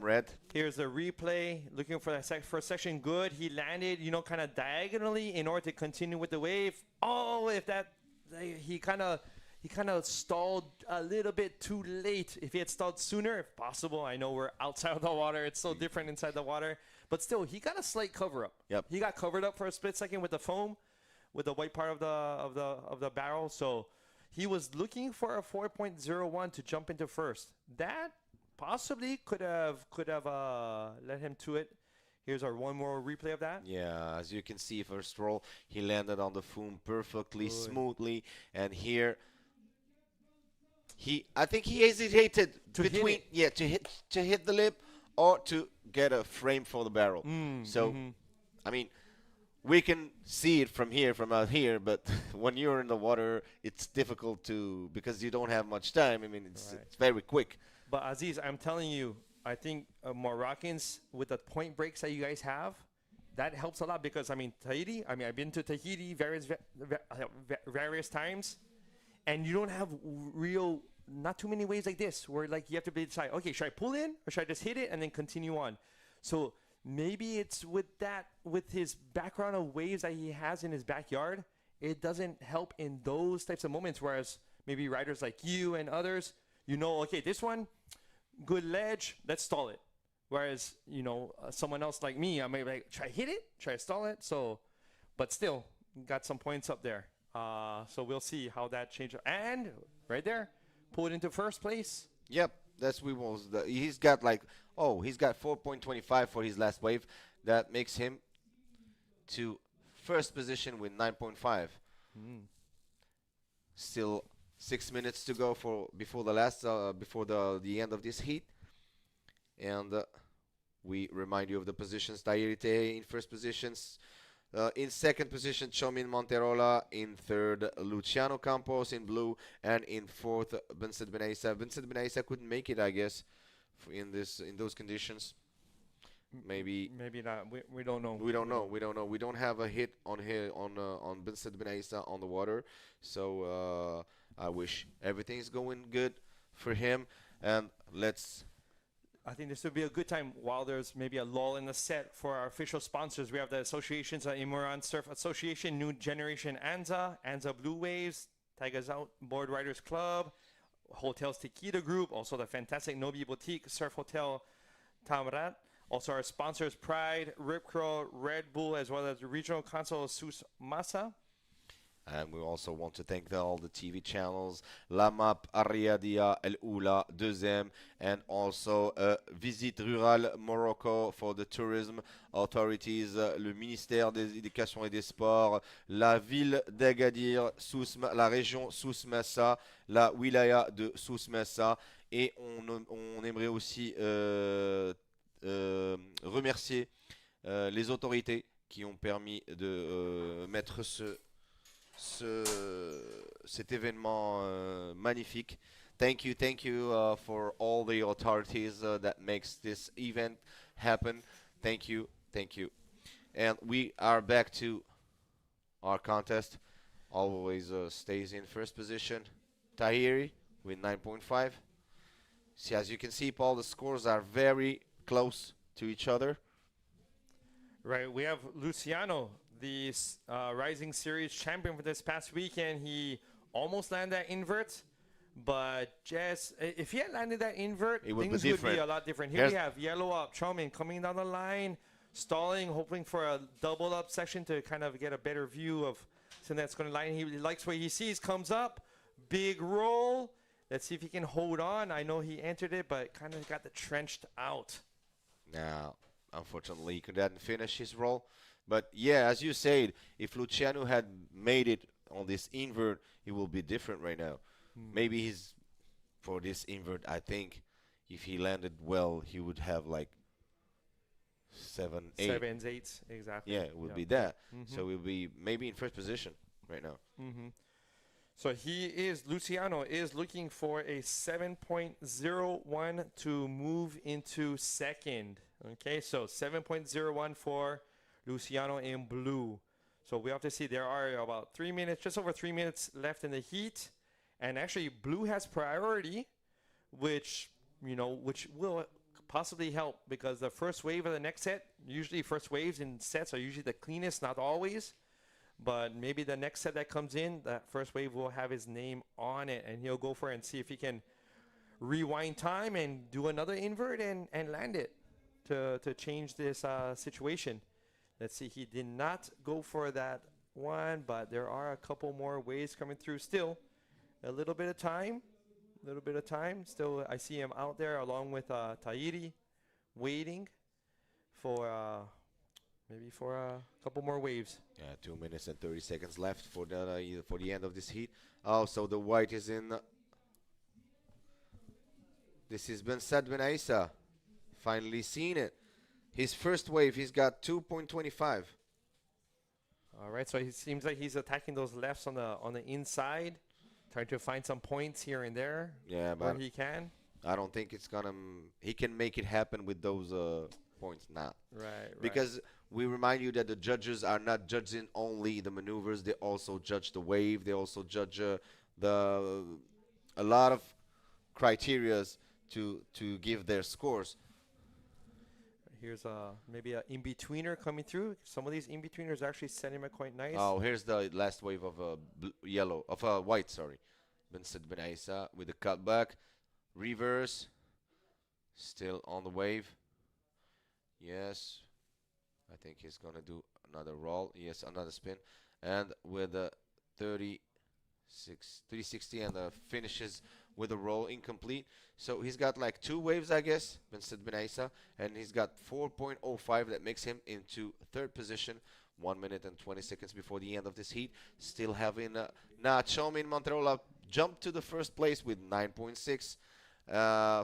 Red. Here's the replay. Looking for that first section. Good. He landed, kind of diagonally in order to continue with the wave. Oh, he kind of stalled a little bit too late. If he had stalled sooner, if possible, I know we're outside of the water. It's so different inside the water. But still, he got a slight cover up. Yep. He got covered up for a split second with the foam, with the white part of the barrel. So he was looking for a 4.01 to jump into first. That possibly could have led him to it. Here's our one more replay of that. Yeah, as you can see, first roll, he landed on the foam perfectly, smoothly. And here, I think he hesitated to hit the lip or to get a frame for the barrel. I mean, we can see it from out here, but when you're in the water, it's difficult because you don't have much time. I mean, it's very quick. But Aziz, I'm telling you, I think Moroccans, with the point breaks that you guys have, that helps a lot because, Tahiti, I've been to Tahiti various times, and you don't have not too many waves like this where you have to decide, okay, should I pull in or should I just hit it and then continue on? So maybe it's with his background of waves that he has in his backyard, it doesn't help in those types of moments, whereas maybe riders like you and others, okay, this one, good ledge, let's stall it. Whereas, someone else like me, I may be like, should I hit it? Should I stall it? So, but still, got some points up there. So we'll see how that changes. And right there, pull it into first place. Yep, that's he's got 4.25 for his last wave. That makes him to first position with 9.5. Still 6 minutes to go before the end of this heat. And we remind you of the positions. Tahiri in first positions. In second position, Chomin Monterola. In third, Luciano Campos in blue. And in fourth, Vincent Benaissa. Vincent Benaissa couldn't make it, I guess, in those conditions. Maybe not. We don't know. We don't know. We don't have a hit on Vincent Benaissa on the water. So I wish everything's going good for him. And I think this would be a good time while there's maybe a lull in the set for our official sponsors. We have the associations, Imouran Surf Association, New Generation Anza, Anza Blue Waves, Taghazout Boardriders Club, Hotels Tikida Group, also the fantastic Nobi Boutique Surf Hotel Tamrat. Also our sponsors, Pride, Rip Curl, Red Bull, as well as the regional council Souss Massa. And we also want to thank all the TV channels, La Map, Arryadia, El Oula, Deuxième, and also Visite Rurale Morocco for the tourism authorities, le ministère des Éducation et des Sports, la ville d'Agadir, la région Souss Massa, la Wilaya de Souss Massa, et on aimerait aussi remercier les autorités qui ont permis de mettre cet événement magnifique. Thank you for all the authorities that makes this event happen. Thank you. And we are back to our contest. Always stays in first position. Tahiri with 9.5. See, as you can see, Paul, the scores are very close to each other. Right, we have Luciano, the Rising Series champion for this past weekend. He almost landed that invert, but just if he had landed that invert, things would be a lot different. Here we have Yellow Up, Chomin coming down the line, stalling, hoping for a double up section to kind of get a better view of something that's going to line. He likes what he sees, comes up, big roll, Let's see if he can hold on. I know he entered it, but kind of got the trenched out. Now, unfortunately, he couldn't finish his roll. But yeah, as you said, if Luciano had made it on this invert, it will be different right now. Maybe he's for this invert. I think if he landed well, he would have like 7, 8. 7s, 8s, exactly. Yeah, it would be that. So we'll be maybe in first position right now. So Luciano is looking for a 7.01 to move into second. Okay, so 7.01 for Luciano in blue. So we have to see there are about 3 minutes, just over 3 minutes left in the heat. And actually blue has priority, which will possibly help because the first wave of the next set, usually first waves in sets are usually the cleanest, not always. But maybe the next set that comes in, that first wave will have his name on it, and he'll go for it and see if he can rewind time and do another invert and land it to change this situation. Let's see, he did not go for that one, but there are a couple more waves coming through still. A little bit of time, Still, I see him out there along with Tahiri, waiting for maybe for a couple more waves. Yeah, 2 minutes and 30 seconds left for the end of this heat. Oh, so the white is in. This is Ben Saad Ben Aissa. Finally seen it. His first wave, he's got 2.25. All right, so it seems like he's attacking those lefts on the inside, trying to find some points here and there. Yeah, where but he can. I don't think it's gonna. He can make it happen with those points now. Right. Because we remind you that the judges are not judging only the maneuvers; they also judge the wave. They also judge a lot of criterias to give their scores. Here's maybe an in-betweener coming through. Some of these in-betweeners actually setting it quite nice. Oh, here's the last wave of white. Sorry, Ben Saad Ben Aissa with the cutback, reverse, still on the wave. Yes, I think he's gonna do another roll. Yes, another spin, and with the 360 and finishes with a roll incomplete. So he's got like 2 waves, I guess, Ben Saad Ben Aissa, and he's got 4.05 that makes him into third position. 1 minute and 20 seconds before the end of this heat. Still having Chomin Monterola jump to the first place with 9.6,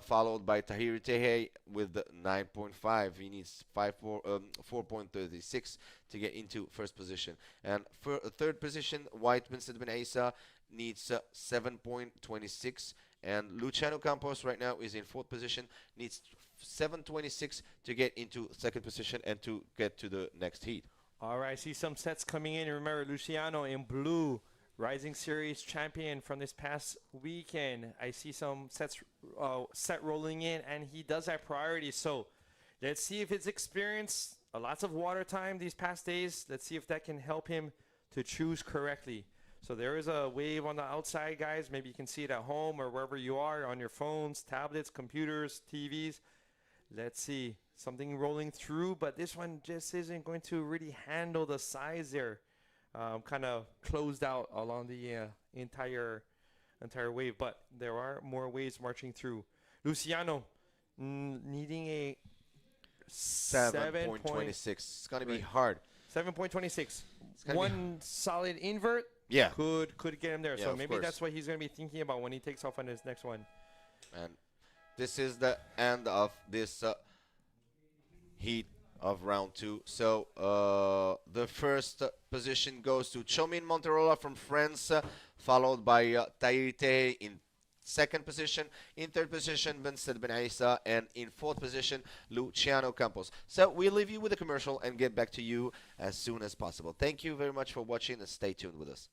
followed by Tahiri Tehe with 9.5. He needs 4.36 to get into first position. And for third position, white Ben Saad Ben Aissa needs 7.26, and Luciano Campos right now is in fourth position, needs 7.26 to get into second position and to get to the next heat. All right, I see some sets coming in. Remember, Luciano in blue, Rising Series champion from this past weekend. I see some set rolling in, and he does have priority. So let's see if his experience, lots of water time these past days, let's see if that can help him to choose correctly. So there is a wave on the outside, guys. Maybe you can see it at home or wherever you are on your phones, tablets, computers, TVs. Let's see. Something rolling through, but this one just isn't going to really handle the size there. Kind of closed out along the entire wave, but there are more waves marching through. Luciano needing a 7.26. It's going to be hard. 7.26. One solid invert. Yeah. Could get him there. Yeah, So of maybe course. that's what he's going to be thinking about when he takes off on his next one. And this is the end of this heat of round 2. So the first position goes to Chomin Monterola from France, followed by Tahiri Tehe in second position. In third position, Ben Saad Ben Aissa, and in fourth position, Luciano Campos. So we'll leave you with a commercial and get back to you as soon as possible. Thank you very much for watching, and stay tuned with us.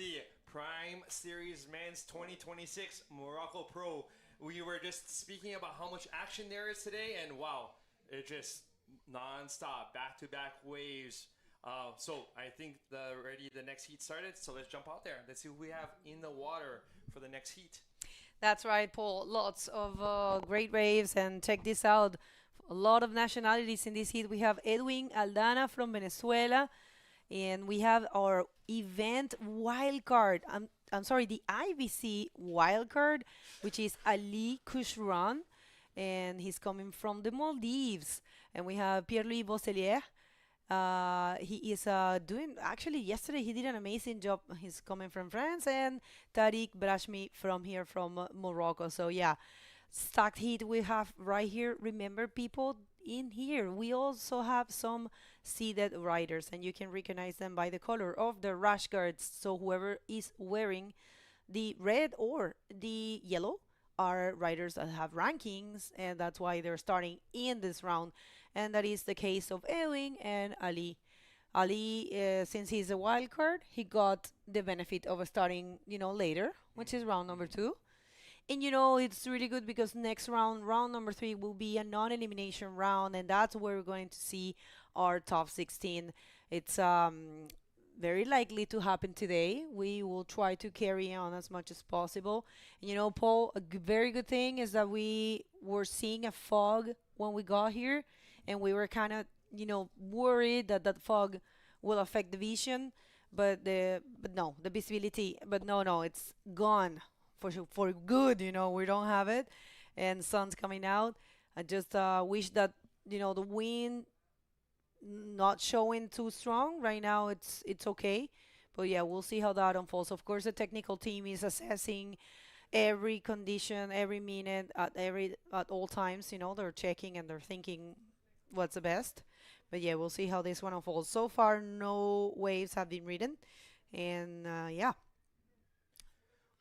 the Prime Series Men's 2026 Morocco Pro. We were just speaking about how much action there is today, and wow, it just non-stop, back-to-back waves. So I think already the next heat started, so let's jump out there. Let's see who we have in the water for the next heat. That's right, Paul. Lots of great waves, and check this out. A lot of nationalities in this heat. We have Edwin Aldana from Venezuela, and we have our event wildcard. I'm sorry, the IBC wildcard, which is Ali Kushran, and he's coming from the Maldives. And we have Pierre-Louis Bosselier. He is doing, actually, yesterday he did an amazing job. He's coming from France, and Tariq Brashmi from here, from Morocco. So, yeah, stacked heat we have right here. Remember, people, in here we also have some seeded riders, and you can recognize them by the color of the rash guards. So whoever is wearing the red or the yellow are riders that have rankings, and that's why they're starting in this round. And that is the case of Ewing and Ali. Ali, since he's a wild card, he got the benefit of starting, later, which is round number 2. And it's really good because next round, round number 3, will be a non-elimination round, and that's where we're going to see our top 16. It's very likely to happen today. We will try to carry on as much as possible. And Paul, a very good thing is that we were seeing a fog when we got here, and we were kind of, worried that that fog will affect the vision, but no, the visibility. But no, it's gone for good. We don't have it, and sun's coming out. I just wish that the wind not showing too strong right now. It's okay, but yeah, we'll see how that unfolds. Of course, the technical team is assessing every condition, every minute, at all times. They're checking and they're thinking what's the best. But yeah, we'll see how this one unfolds. So far, no waves have been ridden, and yeah.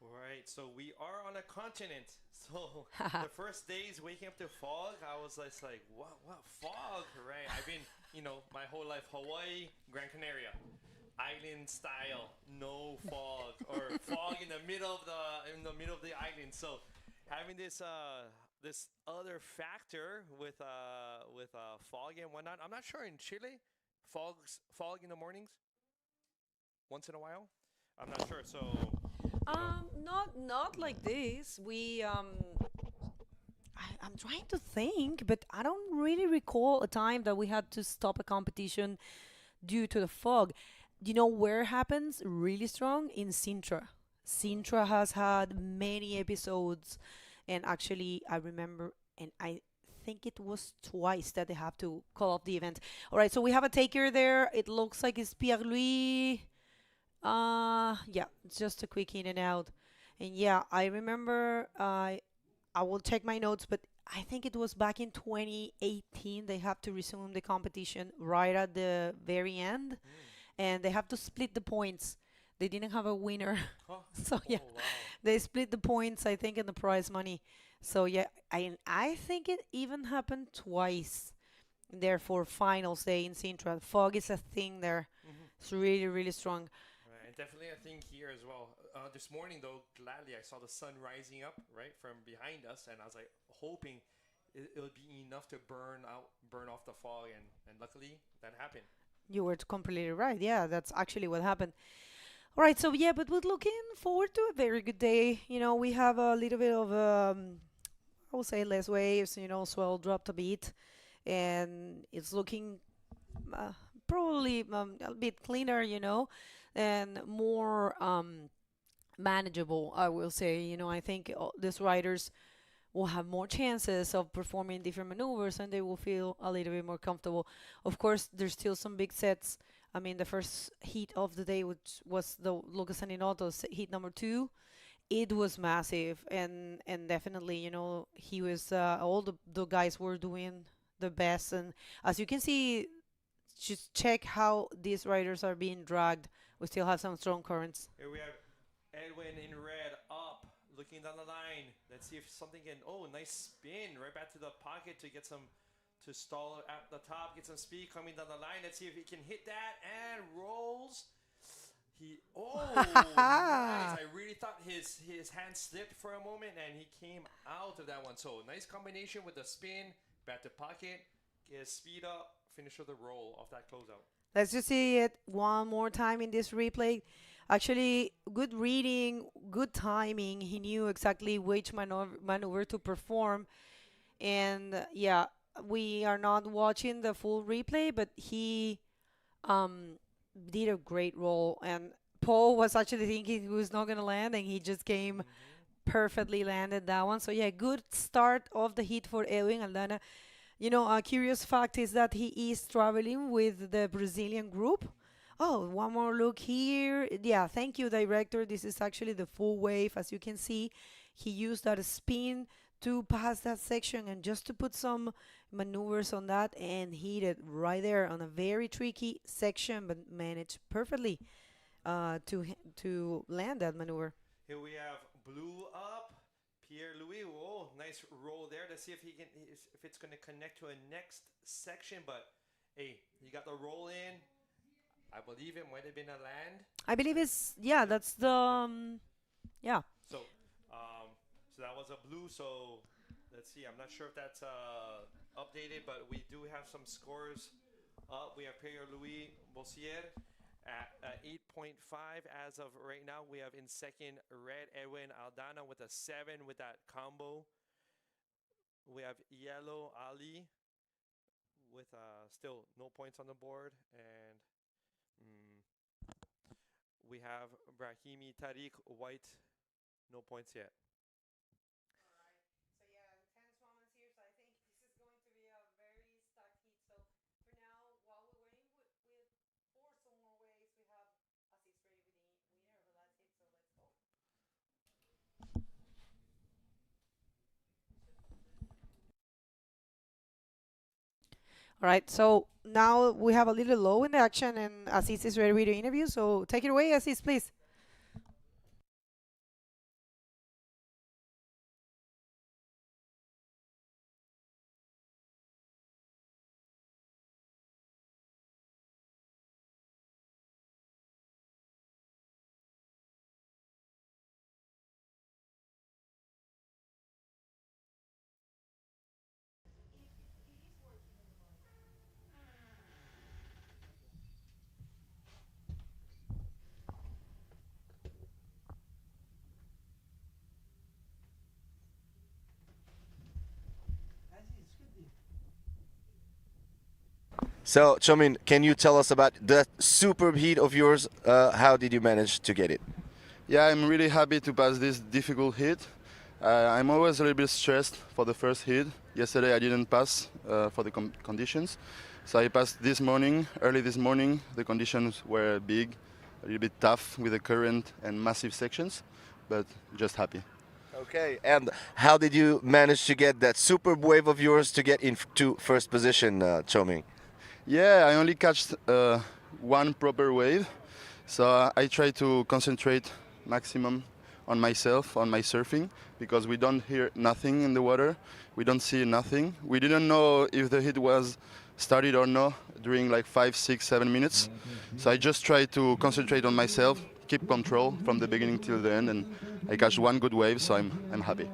All right, so we are on a continent. So the first days waking up to fog, I was just like, what fog, right? I've been, my whole life, Hawaii, Gran Canaria, island style, no fog, or fog in the middle of the island. So having this this other factor with fog and whatnot. I'm not sure in Chile, fog in the mornings, once in a while. I'm not sure. So not like this. I'm trying to think, but I don't really recall a time that we had to stop a competition due to the fog. Where it happens really strong? In Sintra. Sintra has had many episodes, and actually I remember, and I think it was twice that they have to call off the event. All right, so we have a taker there. It looks like it's Pierre-Louis. Yeah, it's just a quick in and out. And yeah, I remember, I will check my notes, but I think it was back in 2018 they have to resume the competition right at the very end, and they have to split the points. They didn't have a winner. So yeah, wow. they split the points, I think, in the prize money. So yeah, I think it even happened twice. Therefore, finals day in Sintra. Fog is a thing there. It's really, really strong. Right, and definitely a thing here as well. This morning, though, gladly I saw the sun rising up right from behind us, and I was like hoping it would be enough to burn off the fog, and luckily that happened. You were completely right. Yeah, that's actually what happened. All right, so yeah, but we're looking forward to a very good day. We have a little bit of, I would say, less waves. Swell dropped a bit, and it's looking probably a bit cleaner, and more manageable, I will say. I think these riders will have more chances of performing different maneuvers, and they will feel a little bit more comfortable. Of course, there's still some big sets. I mean, the first heat of the day, which was the Lucas Aninotto's heat number 2, it was massive, and definitely, he was all the guys were doing the best. And as you can see, just check how these riders are being dragged. We still have some strong currents. Here we have Edwin in red up, looking down the line. Let's see if something can. Oh, nice spin right back to the pocket to get some, to stall at the top, get some speed coming down the line. Let's see if he can hit that, and rolls. Nice. I really thought his hand slipped for a moment and he came out of that one. So nice combination with the spin, back to pocket, get speed up, finish with the roll off that closeout. Let's just see it one more time in this replay. Actually, good reading, good timing. He knew exactly which maneuver to perform. And yeah, we are not watching the full replay, but he um, did a great roll. And Paul was actually thinking he was not going to land, and he just came perfectly landed that one. So yeah, good start of the heat for Edwin Aldana. You know, a curious fact is that he is traveling with the Brazilian group. Oh, one more look here. Yeah, thank you, director. This is actually the full wave. As you can see, he used that spin to pass that section and just to put some maneuvers on that and hit it right there on a very tricky section, but managed perfectly to land that maneuver. Here we have blue up. Pierre Louis, whoa, nice roll there. Let's see if if it's going to connect to a next section. But hey, you got the roll in. I believe it might have been a land. I believe it's, yeah, that's the, yeah. So that was a blue. So let's see. I'm not sure if that's updated, but we do have some scores up. We have Pierre Louis Bossier at 8.5 as of right now. We have in second red Edwin Aldana with a 7 with that combo. We have yellow Ali with still no points on the board, and we have Brahimi Tariq white, no points yet. All right, so now we have a little low in the action, and Aziz is ready to interview. So take it away, Aziz, please. So, Chomin, can you tell us about that superb heat of yours? How did you manage to get it? Yeah, I'm really happy to pass this difficult heat. I'm always a little bit stressed for the first heat. Yesterday I didn't pass for the conditions. So I passed this morning, early this morning. The conditions were big, a little bit tough with the current and massive sections, but just happy. Okay, and how did you manage to get that superb wave of yours to get into first position, Choming? Yeah, I only catched one proper wave, so I try to concentrate maximum on myself, on my surfing, because we don't hear nothing in the water, we don't see nothing. We didn't know if the hit was started or not during like 5, 6, 7 minutes. So I just try to concentrate on myself, keep control from the beginning till the end, and I catch one good wave, so I'm happy.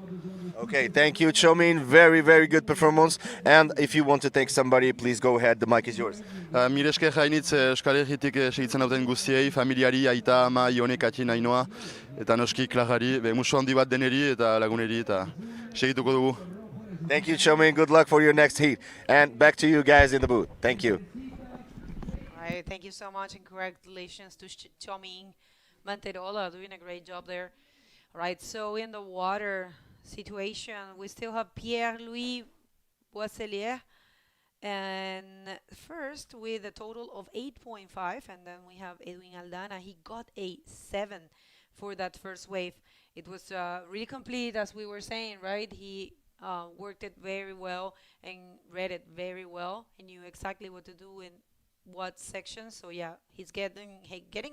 Okay, thank you, Chomin. Very, very good performance. And if you want to thank somebody, please go ahead. The mic is yours. Mire esker jainitz Euskal Herritik segitzen dauten guztiei, familiari, aita, ama, Ione, Kati, Nainoa, eta noski Klajari, musu handi bat deneri eta laguneri, eta segituko dugu. Thank you, Chomin. Good luck for your next heat. And back to you guys in the booth. Thank you. All right, thank you so much, and congratulations to Chomin Manterola, doing a great job there. All right, so in the water situation, we still have Pierre-Louis Boisselier, and first with a total of 8.5, and then we have Edwin Aldana. He got a 7 for that first wave. It was really complete, as we were saying, right? He worked it very well and read it very well. He knew exactly what to do in what section. So yeah, he's getting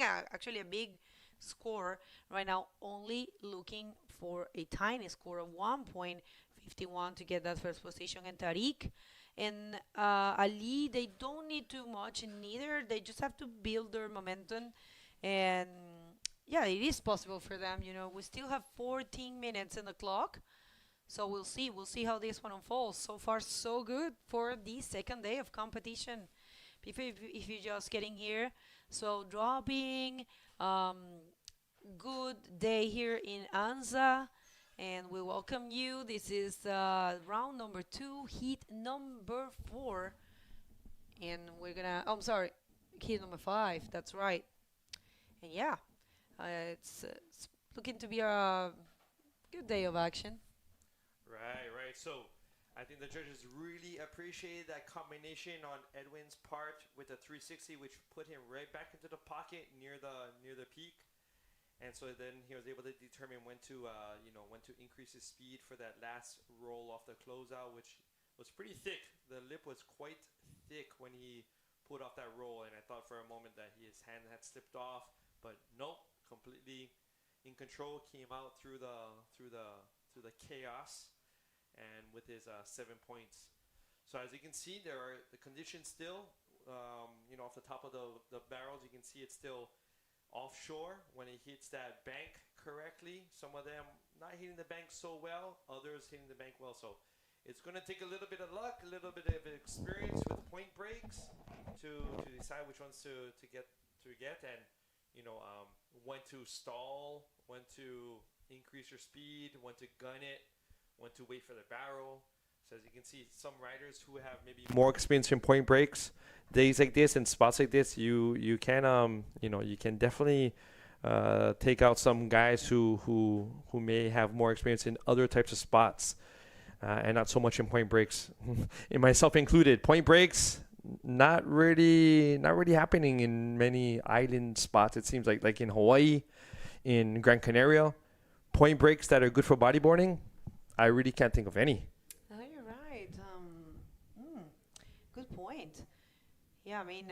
actually a big score right now, only looking for a tiny score of 1.51 to get that first position. And Tariq and Ali, they don't need too much, and neither they just have to build their momentum And yeah, it is possible for them. We still have 14 minutes in the clock. So we'll see. We'll see how this one unfolds. So far, so good for the second day of competition. If you're just getting here, so dropping, good day here in Anza, and we welcome you. This is round number 2, heat number 4, and we're gonna. Oh, I'm sorry, heat number 5. That's right. And yeah, it's looking to be a good day of action. Right. So I think the judges really appreciated that combination on Edwin's part with the 360, which put him right back into the pocket near the peak. And so then he was able to determine when to increase his speed for that last roll off the closeout, which was pretty thick. The lip was quite thick when he pulled off that roll, and I thought for a moment that his hand had slipped off, but nope, completely in control. Came out through the chaos, and with his 7 points. So as you can see, there are the conditions still, off the top of the barrels, you can see it's still offshore when it hits that bank correctly. Some of them not hitting the bank so well, others hitting the bank well. So it's going to take a little bit of luck, a little bit of experience with point breaks to decide which ones to get, and when to stall, when to increase your speed, when to gun it, when to wait for the barrel. So as you can see, some riders who have maybe more experience in point breaks, days like this and spots like this, you can you can definitely take out some guys who may have more experience in other types of spots, and not so much in point breaks. In myself included, point breaks not really happening in many island spots. It seems like in Hawaii, in Gran Canaria, point breaks that are good for bodyboarding, I really can't think of any. Oh, you're right. Good point. Yeah, I mean,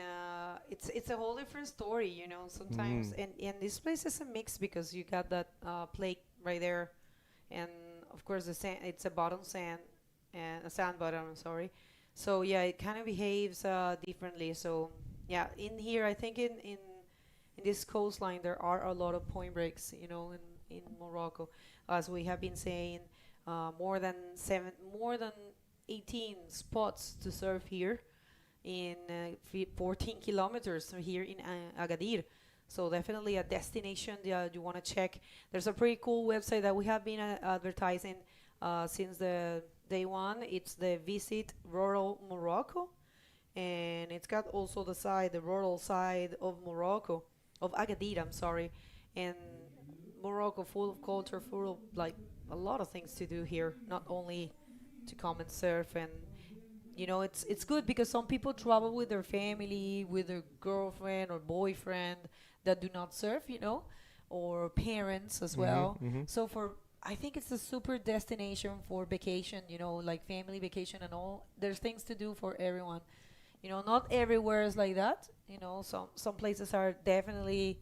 it's a whole different story, sometimes. And this place is a mix because you got that plate right there. And, of course, the sand, it's a bottom sand, and a sand bottom, I'm sorry. So, yeah, it kind of behaves differently. So, yeah, in here, I think in this coastline, there are a lot of point breaks, in Morocco. As we have been saying, more than 18 spots to surf here in 14 kilometers here in Agadir. So definitely a destination that you want to check. There's a pretty cool website that we have been advertising since the day one. It's the Visit Rural Morocco, and it's got also the rural side of Morocco, of Agadir, I'm sorry. And Morocco, full of culture, full of a lot of things to do here, not only to come and surf. And it's good because some people travel with their family, with their girlfriend or boyfriend that do not surf, or parents as well. So I think it's a super destination for vacation, like family vacation and all. There's things to do for everyone. Not everywhere is like that. Some places are definitely,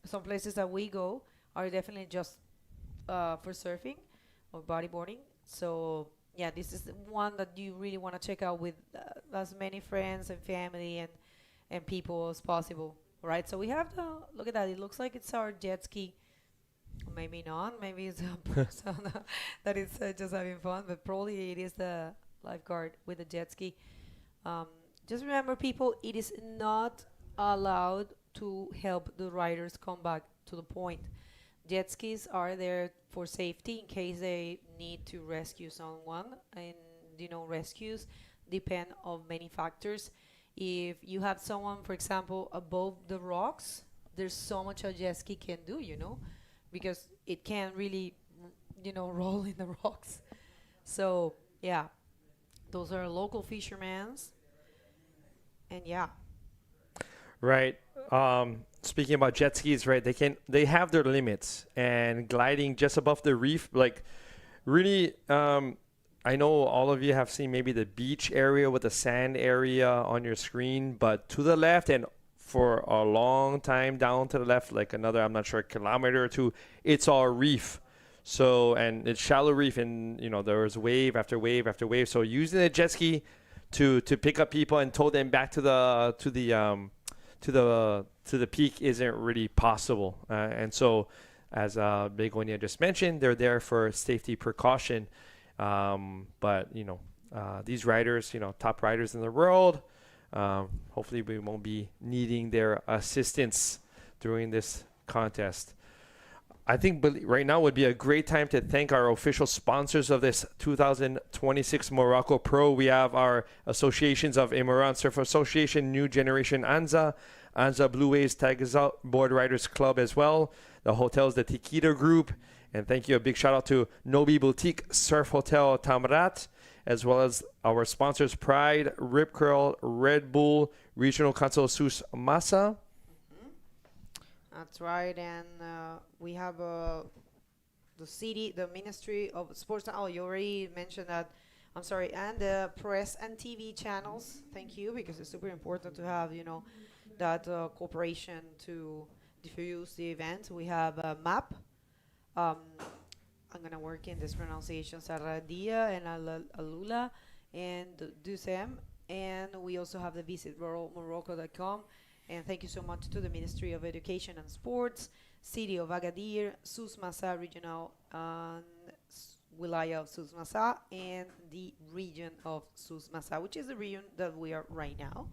some places that we go are definitely just for surfing or bodyboarding. So yeah, this is one that you really want to check out with as many friends and family and people as possible, right? So we have look at that. It looks like it's our jet ski. Maybe not. Maybe it's a person that is just having fun, but probably it is the lifeguard with the jet ski. Just remember, people, it is not allowed to help the riders come back to the point. Jet skis are there for safety in case they need to rescue someone, and rescues depend on many factors. If you have someone, for example, above the rocks, there's so much a jet ski can do, because it can't really, roll in the rocks. So yeah, those are local fishermen's, and yeah. Right. Speaking about jet skis, right? They have their limits, and gliding just above the reef, really. I know all of you have seen maybe the beach area with the sand area on your screen, but to the left and for a long time down to the left, like another, I'm not sure, kilometer or two, it's all reef. So, and it's shallow reef, and there's wave after wave after wave. So using a jet ski to pick up people and tow them back to the to the peak isn't really possible. And so, as Begonia just mentioned, they're there for safety precaution. But these riders, top riders in the world, hopefully we won't be needing their assistance during this contest. I think right now would be a great time to thank our official sponsors of this 2026 Morocco Pro. We have our associations of Imouran Surf Association, New Generation Anza, Anza Blue Waves, Taghazout, Boardriders Club as well. The hotels, the Tikida Group. And thank you, a big shout out to Nobi Boutique, Surf Hotel Tamrat, as well as our sponsors Pride, Rip Curl, Red Bull, Regional Council Souss, Massa. That's right, and we have the city, the Ministry of Sports. Oh, you already mentioned that. I'm sorry, and the press and TV channels. Thank you, because it's super important to have that cooperation to diffuse the event. We have a map. I'm gonna work in this pronunciations, Arryadia and Oula and Dusem, and we also have the visit Morocco.com. And thank you so much to the Ministry of Education and Sports, City of Agadir, Souss Massa Regional, and Wilaya of Souss Massa, and the region of Souss Massa, which is the region that we are right now.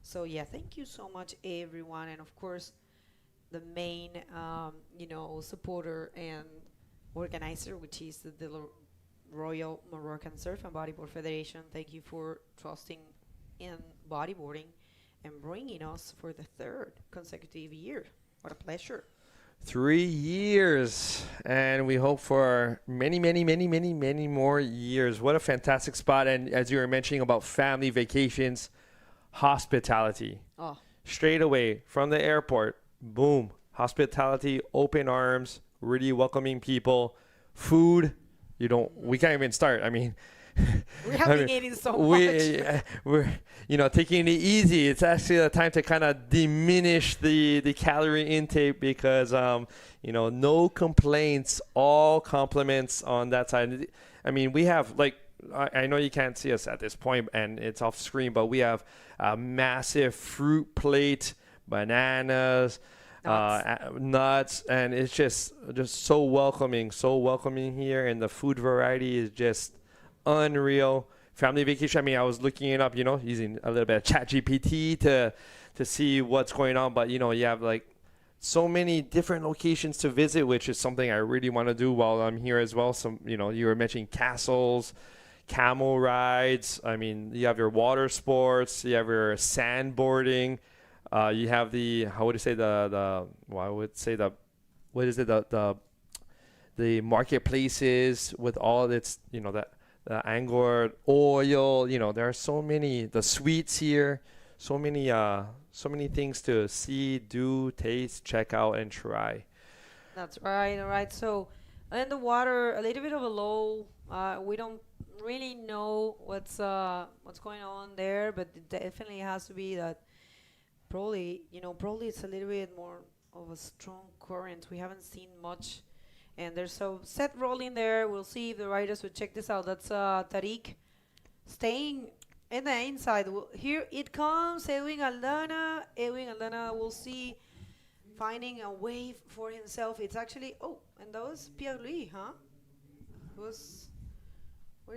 So yeah, thank you so much, everyone, and of course, the main, supporter and organizer, which is the Royal Moroccan Surf and Bodyboard Federation. Thank you for trusting in bodyboarding and bringing us for the third consecutive year. What a pleasure. 3 years, and we hope for many, many, many, many, many more years. What a fantastic spot. And as you were mentioning about family vacations, hospitality. Oh. Straight away from the airport, boom, hospitality, open arms, really welcoming people. Food, we can't even start. I mean, we have been eating so much. We're taking it easy. It's actually a time to kind of diminish the calorie intake because no complaints, all compliments on that side. I mean, we have I know you can't see us at this point and it's off screen, but we have a massive fruit plate, bananas, nuts, and it's just so welcoming here, and the food variety is just unreal. Family vacation. I mean, I was looking it up, using a little bit of ChatGPT to see what's going on. But, you have so many different locations to visit, which is something I really want to do while I'm here as well. Some, you were mentioning castles, camel rides. I mean, you have your water sports, you have your sandboarding. You have the marketplaces with all its, the Angor oil, there are so many, the sweets here, so many things to see, do, taste, check out, and try. That's right. All right. So in the water, a little bit of a low. We don't really know what's going on there, but it definitely has to be that probably it's a little bit more of a strong current. We haven't seen much. And there's a set rolling there. We'll see if the riders will check this out. That's Tariq staying in the inside. Here it comes, Edwin Aldana. We'll see, finding a wave for himself. It's actually, and that was Pierre-Louis, huh? Where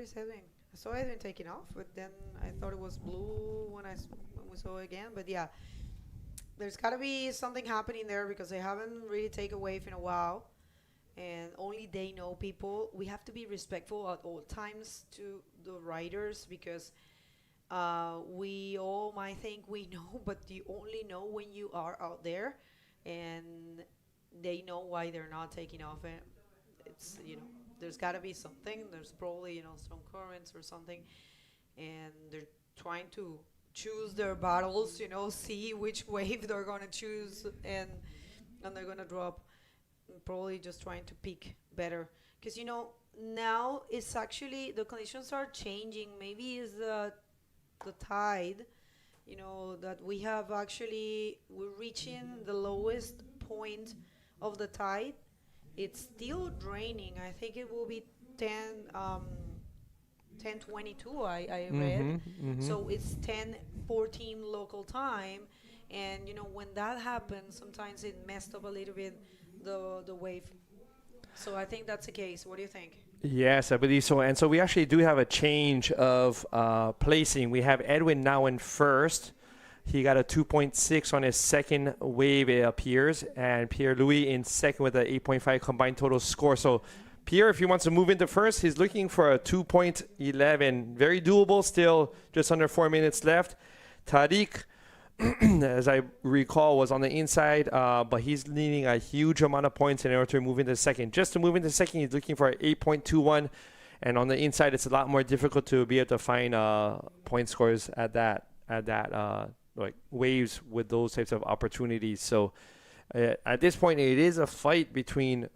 is Edwin? I saw Edwin taking off, but then I thought it was blue when we saw it again. But yeah, there's got to be something happening there because they haven't really taken a wave in a while. And only they know people. We have to be respectful at all times to the riders because we all might think we know, but you only know when you are out there, and they know why they're not taking off. And it's there's got to be something. There's probably some currents or something, and they're trying to choose their battles. See which wave they're gonna choose, and they're gonna drop. Probably just trying to peak better because now it's actually the conditions are changing. Maybe it's the tide, that we have we're reaching the lowest point of the tide. It's still draining. I think it will be 10:22 I read. So it's 10:14 local time, And when that happens, sometimes it messed up a little bit the wave. So I think that's the case. What do you think? Yes, I believe so. And so we actually do have a change of placing. We have Edwin now in first. He got a 2.6 on his second wave, it appears. And Pierre-Louis in second with an 8.5 combined total score. So Pierre, if he wants to move into first, he's looking for a 2.11. Very doable still, just under 4 minutes left. Tariq, as I recall, was on the inside, but he's needing a huge amount of points in order to move into second. Just to move into second, he's looking for an 8.21. And on the inside, it's a lot more difficult to be able to find point scores at that like waves with those types of opportunities. So at this point, it is a fight between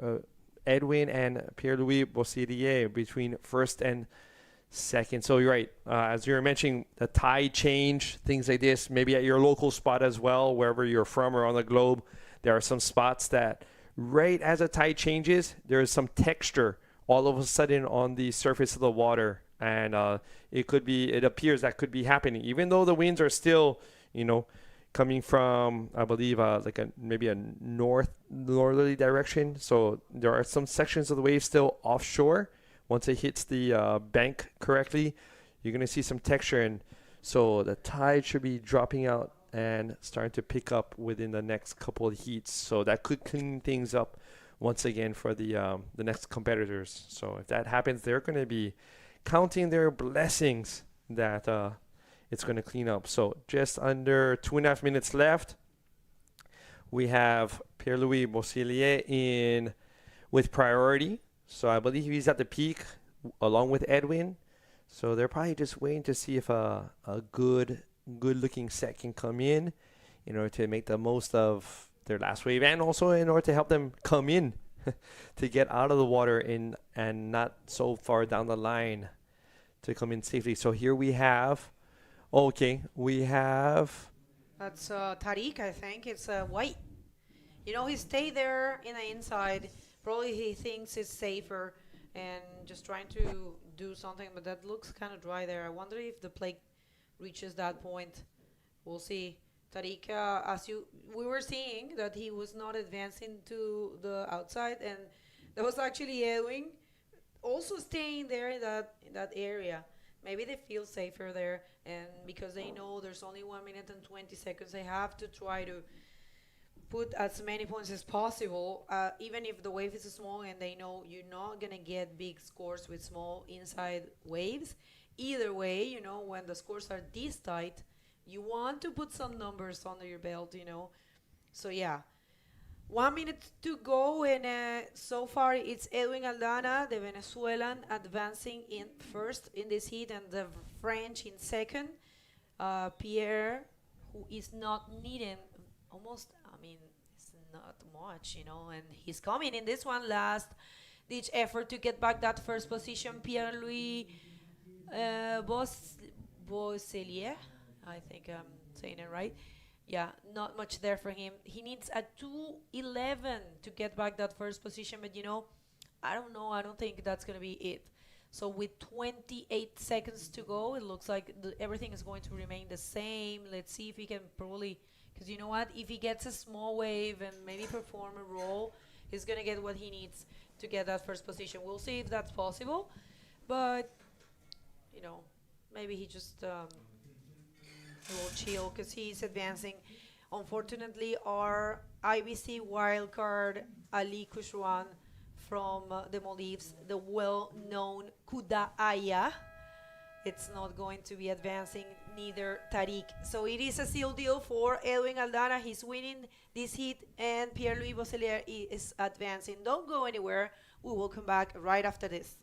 Edwin and Pierre-Louis Bosselier, between first and second. So you're right. As you were mentioning, the tide change, things like this, maybe at your local spot as well, wherever you're from or on the globe, there are some spots that right as the tide changes, there is some texture all of a sudden on the surface of the water. And it appears that could be happening, even though the winds are still, coming from, I believe, maybe a northerly direction. So there are some sections of the wave still offshore. Once it hits the bank correctly, you're going to see some texture. And so the tide should be dropping out and starting to pick up within the next couple of heats. So that could clean things up once again for the next competitors. So if that happens, they're going to be counting their blessings that it's going to clean up. So just under 2.5 minutes left. We have Pierre-Louis Bosselier in with priority. So I believe he's at the peak along with Edwin. So they're probably just waiting to see if a good looking set can come in order to make the most of their last wave, and also in order to help them come in to get out of the water and not so far down the line to come in safely. So here we have, That's Tariq, I think. It's white. He stayed there in the inside. Probably he thinks it's safer and just trying to do something, but that looks kind of dry there. I wonder if the plate reaches that point. We'll see. Tariq, we were seeing that he was not advancing to the outside, and there was actually Edwin also staying there in that area. Maybe they feel safer there, and because they know there's only 1 minute and 20 seconds, they have to try to put as many points as possible, even if the wave is small and they know you're not going to get big scores with small inside waves. Either way, when the scores are this tight, you want to put some numbers under your belt, So, yeah. 1 minute to go, and so far it's Edwin Aldana, the Venezuelan, advancing in first in this heat, and the French in second. Pierre, who is not needing almost, it's not much, and he's coming in this one last-ditch effort to get back that first position. Pierre-Louis Bosselier, I think I'm saying it right. Yeah, not much there for him. He needs a 2:11 to get back that first position, but I don't know. I don't think that's going to be it. So with 28 seconds to go, it looks like everything is going to remain the same. Let's see if he can probably, because you know what? If he gets a small wave and maybe perform a roll, he's going to get what he needs to get that first position. We'll see if that's possible. But, maybe he just will chill because he's advancing. Unfortunately, our IBC wildcard Ali Kushwan from the Maldives, the well-known Kuda Aya, it's not going to be advancing, neither Tariq. So it is a sealed deal for Edwin Aldana. He's winning this heat, and Pierre-Louis Bosselier is advancing. Don't go anywhere. We will come back right after this.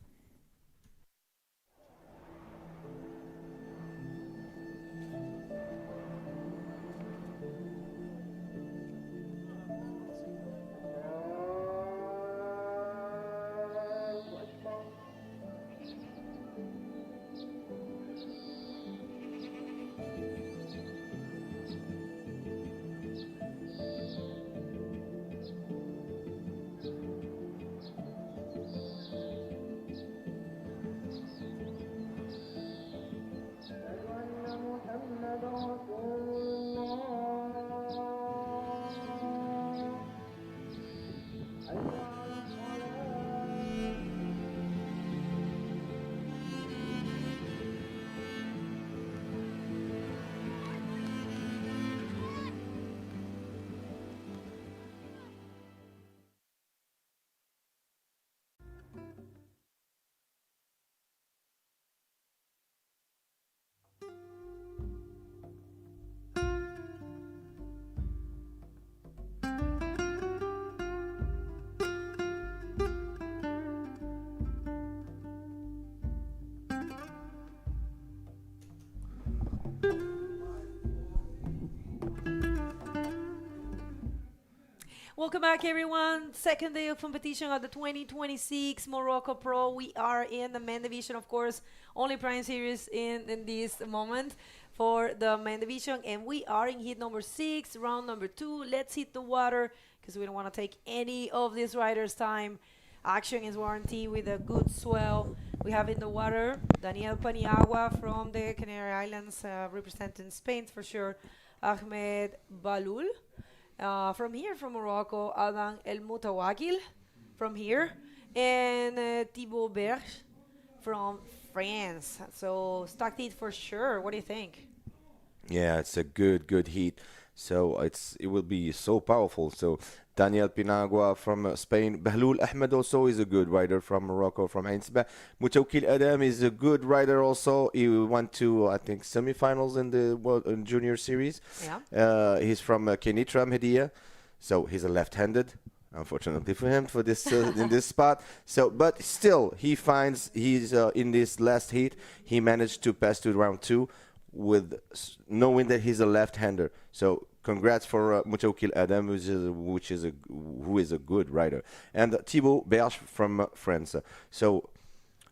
Welcome back, everyone. Second day of competition at the 2026 Morocco Pro. We are in the men division, of course, only prime series in this moment for the men division, and we are in heat number 6, round number 2. Let's hit the water because we don't want to take any of these riders' time. Action is warranted with a good swell. We have in the water Daniel Paniagua from the Canary Islands, representing Spain for sure. Ahmed Baloul. From here, from Morocco, Adam El Moutawakil from here, and Thibaut Berge from France. So stacked heat for sure. What do you think? Yeah, it's a good heat. So it will be so powerful. So Daniel Pinagua from Spain. Bahloul Ahmed also is a good rider from Morocco, from Ain Sebaa. Moutawakil Adam is a good rider also. He went to, I think, semifinals in the World Junior Series. Yeah. He's from Kenitra Mehdia. So he's a left-handed. Unfortunately for him, for this in this spot. So, but still, he's in this last heat. He managed to pass to round 2 with knowing that he's a left-hander. So congrats for Moutawakil Adam, who is a good rider, and Thibaut Berge from France. So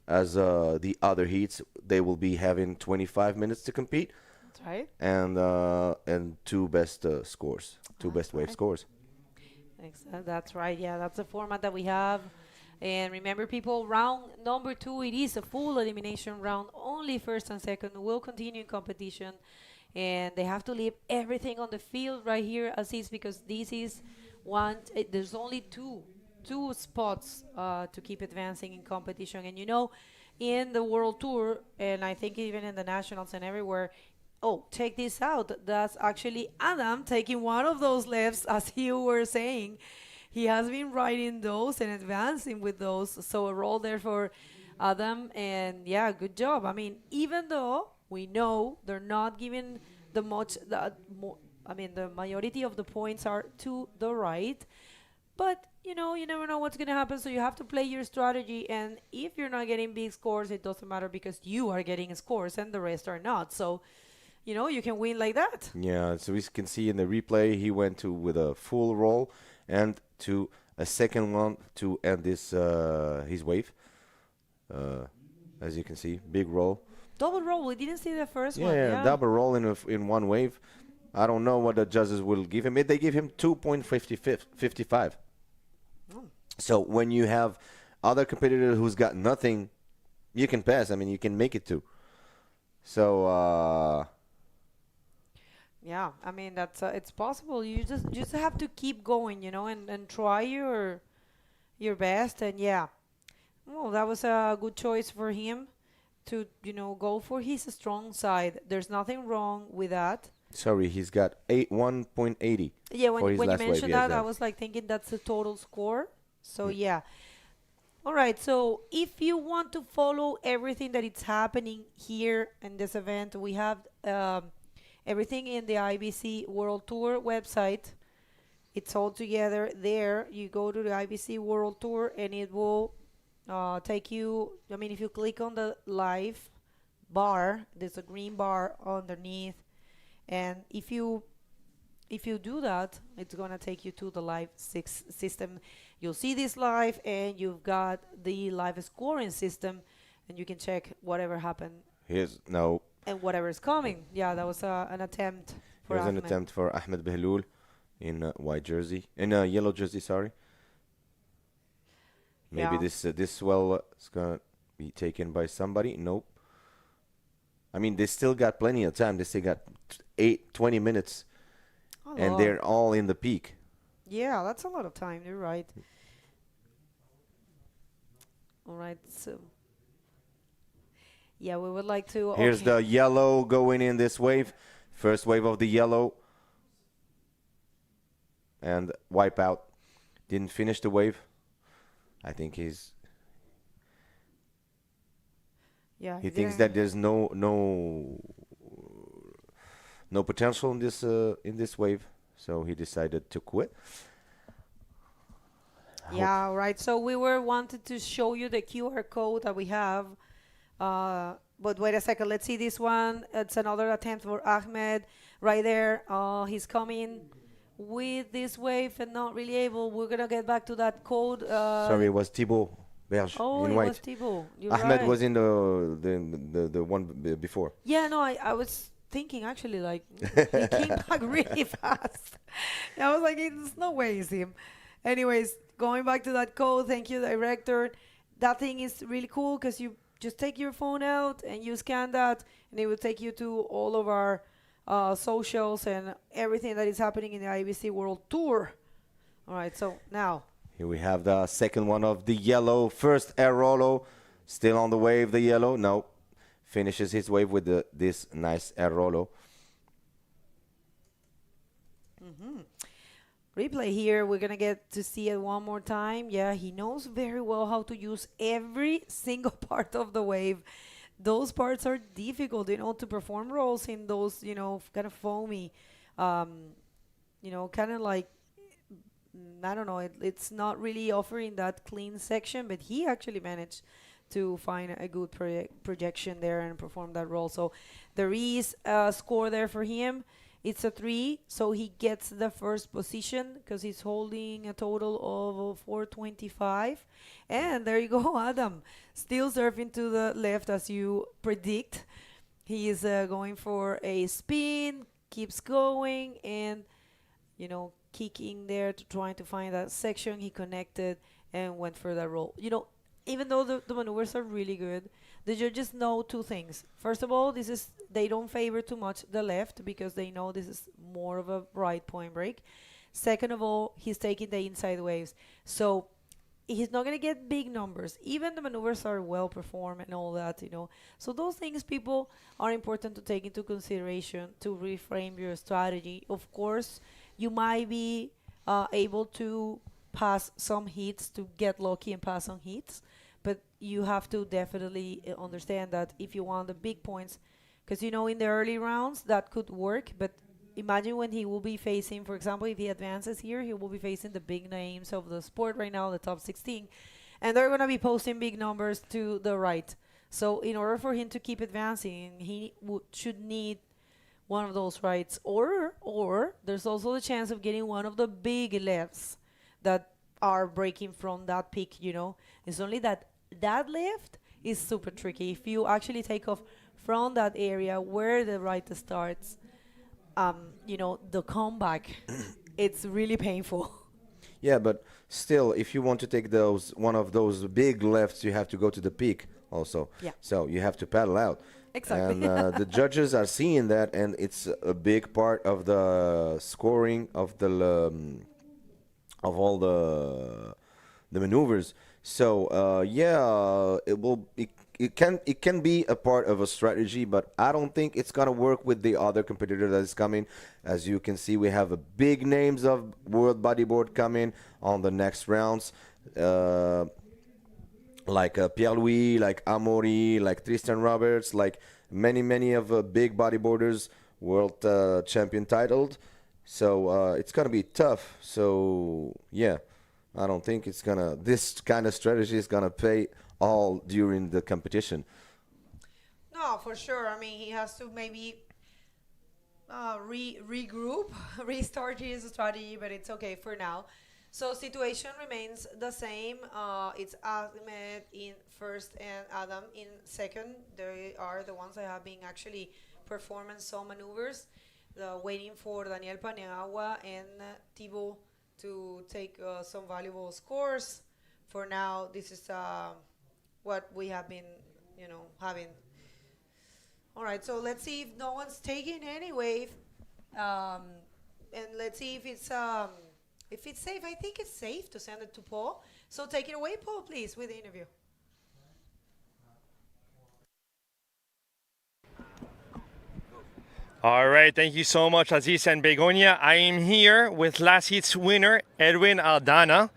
as the other heats, they will be having 25 minutes to compete. That's right. And two best scores, two best wave scores. That's right. Yeah, that's the format that we have. And remember, people, round number 2, it is a full elimination round. Only first and second will continue in competition. And they have to leave everything on the field right here, Aziz, because this is there's only two spots to keep advancing in competition. And you know, in the World Tour, and I think even in the Nationals and everywhere, check this out. That's actually Adam taking one of those lefts, as you were saying. He has been riding those and advancing with those. So a roll there for Adam. And yeah, good job. I mean, even though we know they're not giving the majority of the points are to the right. But, you know, you never know what's going to happen. So you have to play your strategy. And if you're not getting big scores, it doesn't matter because you are getting scores and the rest are not. So, you know, you can win like that. Yeah, so we can see in the replay, he went with a full roll and to a second one to end this his wave. As you can see, big roll. Double roll. We didn't see the first one. Yeah, double roll in one wave. I don't know what the judges will give him. They give him 2.55. So when you have other competitor who's got nothing, you can pass. I mean, you can make it too. So yeah, I mean that's it's possible. You just have to keep going, you know, and try your best. And yeah, well, that was a good choice for him to, you know, go for his strong side. There's nothing wrong with that. Sorry, he's got 1.80. Yeah, when you mentioned wave, that, I was like thinking that's the total score. So yeah. All right, so if you want to follow everything that is happening here in this event, we have everything in the IBC World Tour website. It's all together there. You go to the IBC World Tour and it will take you, I mean, if you click on the live bar, there's a green bar underneath. And if you do that, it's going to take you to the live system. You'll see this live and you've got the live scoring system and you can check whatever happened. And whatever is coming. Yeah, that was an attempt for Ahmed. An attempt for Ahmed Bahloul in white jersey. In a yellow jersey, sorry. Maybe this swell is going to be taken by somebody. Nope. I mean, they still got plenty of time. They still got 20 minutes. And they're all in the peak. Yeah, that's a lot of time. You're right. All right, so yeah, we would like to. Here's the yellow going in this wave. First wave of the yellow. And wipe out. Didn't finish the wave. I think he's. Yeah. He thinks that there's no potential in this wave, so he decided to quit. Yeah, right. So we wanted to show you the QR code that we have. But wait a second. Let's see this one. It's another attempt for Ahmed right there. He's coming with this wave and not really able. We're gonna get back to that code. Sorry, it was Thibaut Berge Oh, in it white. was Thibaut. You're Ahmed right. was in the one before. Yeah, no, I was thinking actually like he came back really fast. I was like, there's no way it's him. Anyways, going back to that code, thank you, director. That thing is really cool because you just take your phone out and you scan that, and it will take you to all of our socials and everything that is happening in the IBC World Tour. All right, so now. Here we have the second one of the yellow. First air rollo, still on the wave, the yellow. No, finishes his wave with this nice air rollo. Replay here, we're gonna get to see it one more time. Yeah, he knows very well how to use every single part of the wave. Those parts are difficult, to perform rolls in those, kind of foamy, kind of like, I don't know, it's not really offering that clean section, but he actually managed to find a good projection there and perform that roll. So there is a score there for him. It's a 3, so he gets the first position because he's holding a total of 425. And there you go, Adam. Still surfing to the left as you predict. He is going for a spin, keeps going, and, kicking there to trying to find that section. He connected and went for that roll. Even though the maneuvers are really good, the judges know 2 things. First of all, they don't favor too much the left because they know this is more of a right point break. Second of all, he's taking the inside waves. So he's not going to get big numbers. Even the maneuvers are well performed and all that, So those things, people, are important to take into consideration to reframe your strategy. Of course, you might be able to pass some hits, to get lucky and pass some hits. But you have to definitely understand that if you want the big points, because in the early rounds that could work, but imagine when he will be facing, for example, if he advances here, he will be facing the big names of the sport right now, the top 16, and they're going to be posting big numbers to the right. So in order for him to keep advancing, he should need one of those rights, or there's also the chance of getting one of the big lefts that are breaking from that peak. It's only that left is super tricky. If you actually take off from that area where the right starts, the comeback, it's really painful. Yeah, but still, if you want to take one of those big lefts, you have to go to the peak also. Yeah. So you have to paddle out. Exactly. And the judges are seeing that, and it's a big part of the scoring of of all the maneuvers. So it can be a part of a strategy, but I don't think it's gonna work with the other competitor that is coming. As you can see, we have a big names of world bodyboard coming on the next rounds, like Pierre-Louis, like Amaury, like Tristan Roberts, like many of big bodyboarders, world champion titled. So it's gonna be tough. So yeah, I don't think this kind of strategy is gonna pay all during the competition. No, for sure. I mean, he has to maybe regroup, restart his strategy, but it's okay for now. So situation remains the same. It's Ahmed in first and Adam in second. They are the ones that have been actually performing some maneuvers, waiting for Daniel Paniagua and Thibaut to take some valuable scores. For now, this is what we have been, having. All right, so let's see if no one's taking any wave, and let's see if it's safe. I think it's safe to send it to Paul. So take it away, Paul, please, with the interview. All right, thank you so much, Aziz and Begonia. I am here with last heat's winner, Edwin Aldana,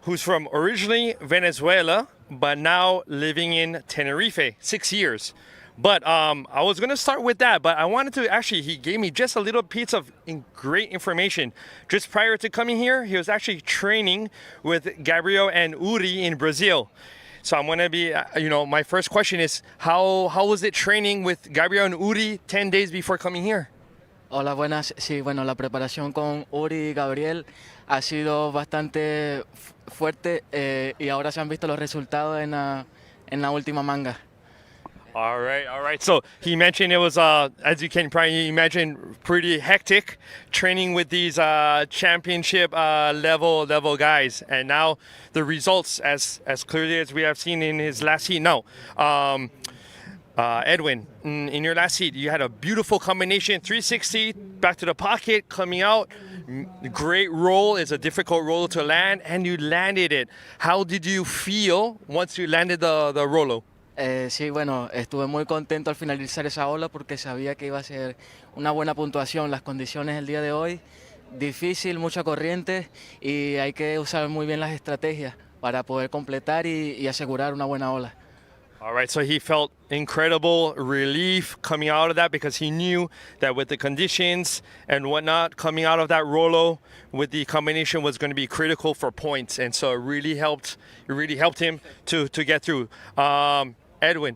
who's from originally Venezuela, but now living in Tenerife, 6 years. But I was going to start with that, but I wanted to he gave me just a little piece of great information. Just prior to coming here, he was actually training with Gabriel and Uri in Brazil. So I'm going to be, my first question is, how was it training with Gabriel and Uri 10 days before coming here? Hola, buenas. Sí, bueno, la preparación con Uri y Gabriel ha sido bastante fuerte y ahora se han visto los resultados en la última manga. All right, all right. So he mentioned it was, as you can probably imagine, pretty hectic training with these championship level guys, and now the results as clearly as we have seen in his last heat. Now, Edwin, in your last heat, you had a beautiful combination, 360 back to the pocket, coming out. Great roll. It's a difficult roll to land, and you landed it. How did you feel once you landed the rolo? Sí, bueno, estuve muy contento al finalizar esa ola porque sabía que iba a ser una buena puntuación. Las condiciones del día de hoy, difícil, mucha corriente y hay que usar muy bien las estrategias para poder completar y asegurar una buena ola. All right, so he felt incredible relief coming out of that because he knew that with the conditions and whatnot, coming out of that rolo with the combination was going to be critical for points, and so it really helped him to get through. Edwin,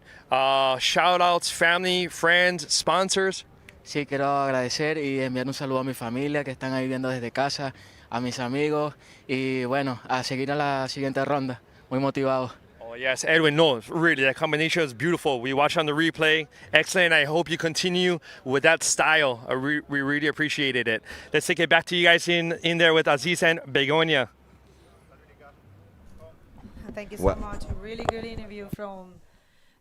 shout outs, family, friends, sponsors. Sí, quiero agradecer y enviar un saludo a mi familia que están ahí viendo desde casa, a mis amigos y bueno, a seguir a la siguiente ronda. Muy motivado. Oh yes, Edwin, no, really, that combination is beautiful. We watched on the replay. Excellent. I hope you continue with that style. We really appreciated it. Let's take it back to you guys in there with Aziz and Begonia. Thank you so much. A really good interview from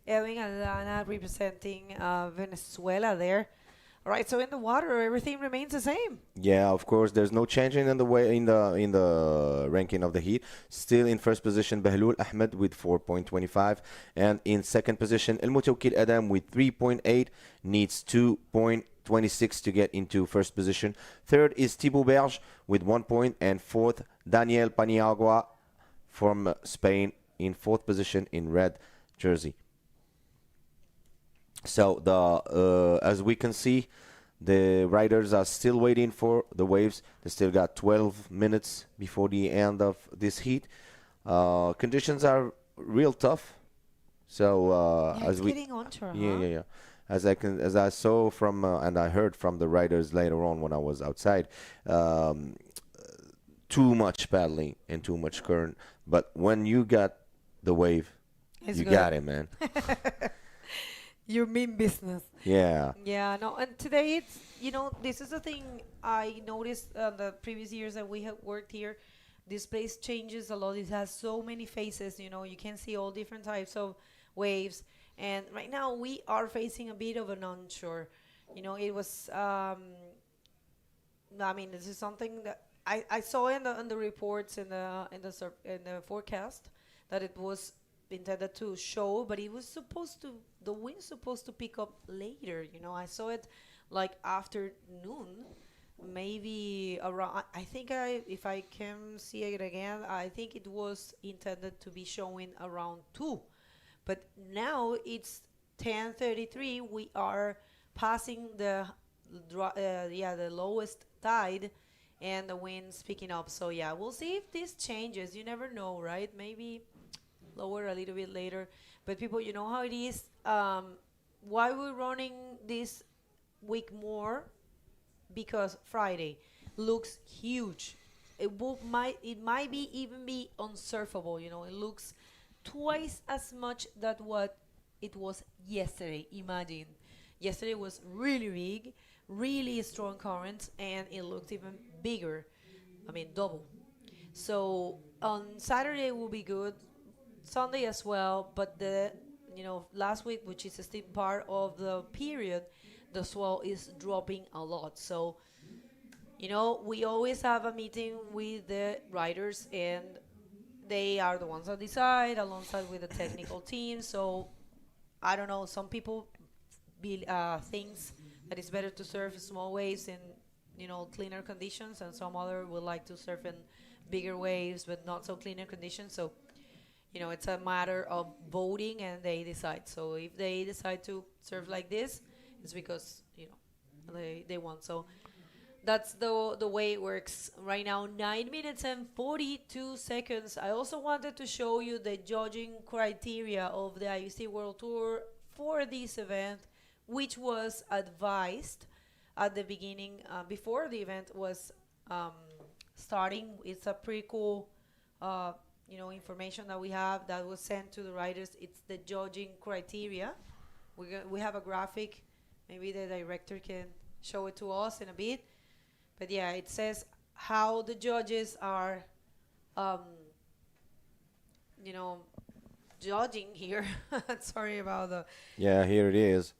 Edwin and Lana representing Venezuela there. All right, so in the water, everything remains the same. Yeah, of course. There's no changing in the ranking of the heat. Still in first position, Behlul Ahmed with 4.25, and in second position, El Mutawkil Adam with 3.8, needs 2.26 to get into first position. Third is Thibaut Berge with 1 point, and fourth, Daniel Paniagua from Spain in fourth position in red jersey. So as we can see, the riders are still waiting for the waves. They still got 12 minutes before the end of this heat. Conditions are real tough. So as we getting onto her, yeah. As I saw from and I heard from the riders later on when I was outside, too much paddling and too much current. But when you got the wave, It's you good. got it, man. You mean business. Yeah. Yeah, no, and today it's, this is the thing I noticed the previous years that we have worked here. This place changes a lot. It has so many faces, you can see all different types of waves. And right now we are facing a bit of an onshore. It was, this is something that I saw in the reports in the forecast that it was intended to show, but it was the wind's supposed to pick up later. I saw it like afternoon, maybe around. I think if I can see it again, I think it was intended to be showing around 2, but now it's 10:33. We are passing the lowest tide, and the wind's picking up. So yeah, we'll see if this changes. You never know, right? Maybe lower a little bit later. But people, you know how it is. Why we're running this week more? Because Friday looks huge. It might even be unsurfable. It looks twice as much that what it was yesterday. Imagine, yesterday was really big, really strong currents, and it looked even bigger. Double. So on Saturday will be good. Sunday as well, but last week, which is a steep part of the period, the swell is dropping a lot. So, we always have a meeting with the riders, and they are the ones that decide alongside with the technical team. So, I don't know, some people thinks that it's better to surf small waves in, cleaner conditions, and some other would like to surf in bigger waves, but not so cleaner conditions. So, it's a matter of voting, and they decide. So if they decide to surf like this, it's because, they want. So that's the way it works right now. 9 minutes and 42 seconds. I also wanted to show you the judging criteria of the IBC World Tour for this event, which was advised at the beginning, before the event was um, starting. It's a pretty cool, information that we have that was sent to the riders. It's the judging criteria. We have a graphic. Maybe the director can show it to us in a bit. But yeah, it says how the judges are, um, you know, judging here. Sorry about the. Yeah, here it is.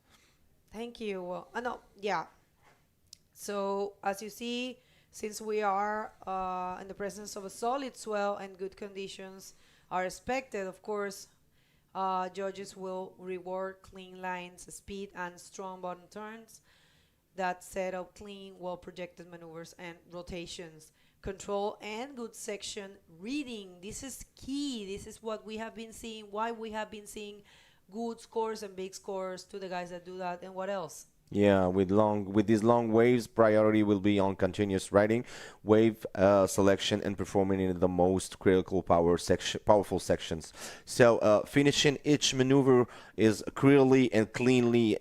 Thank you. Well, no, yeah. So as you see, since we are in the presence of a solid swell and good conditions are expected, of course, judges will reward clean lines, speed, and strong bottom turns that set up clean, well-projected maneuvers and rotations. Control and good section reading. This is key. This is what we have been seeing, why we have been seeing good scores and big scores to the guys that do that. And what else? Yeah, with these long waves, priority will be on continuous riding, wave selection, and performing in the most critical powerful sections. So finishing each maneuver is clearly and cleanly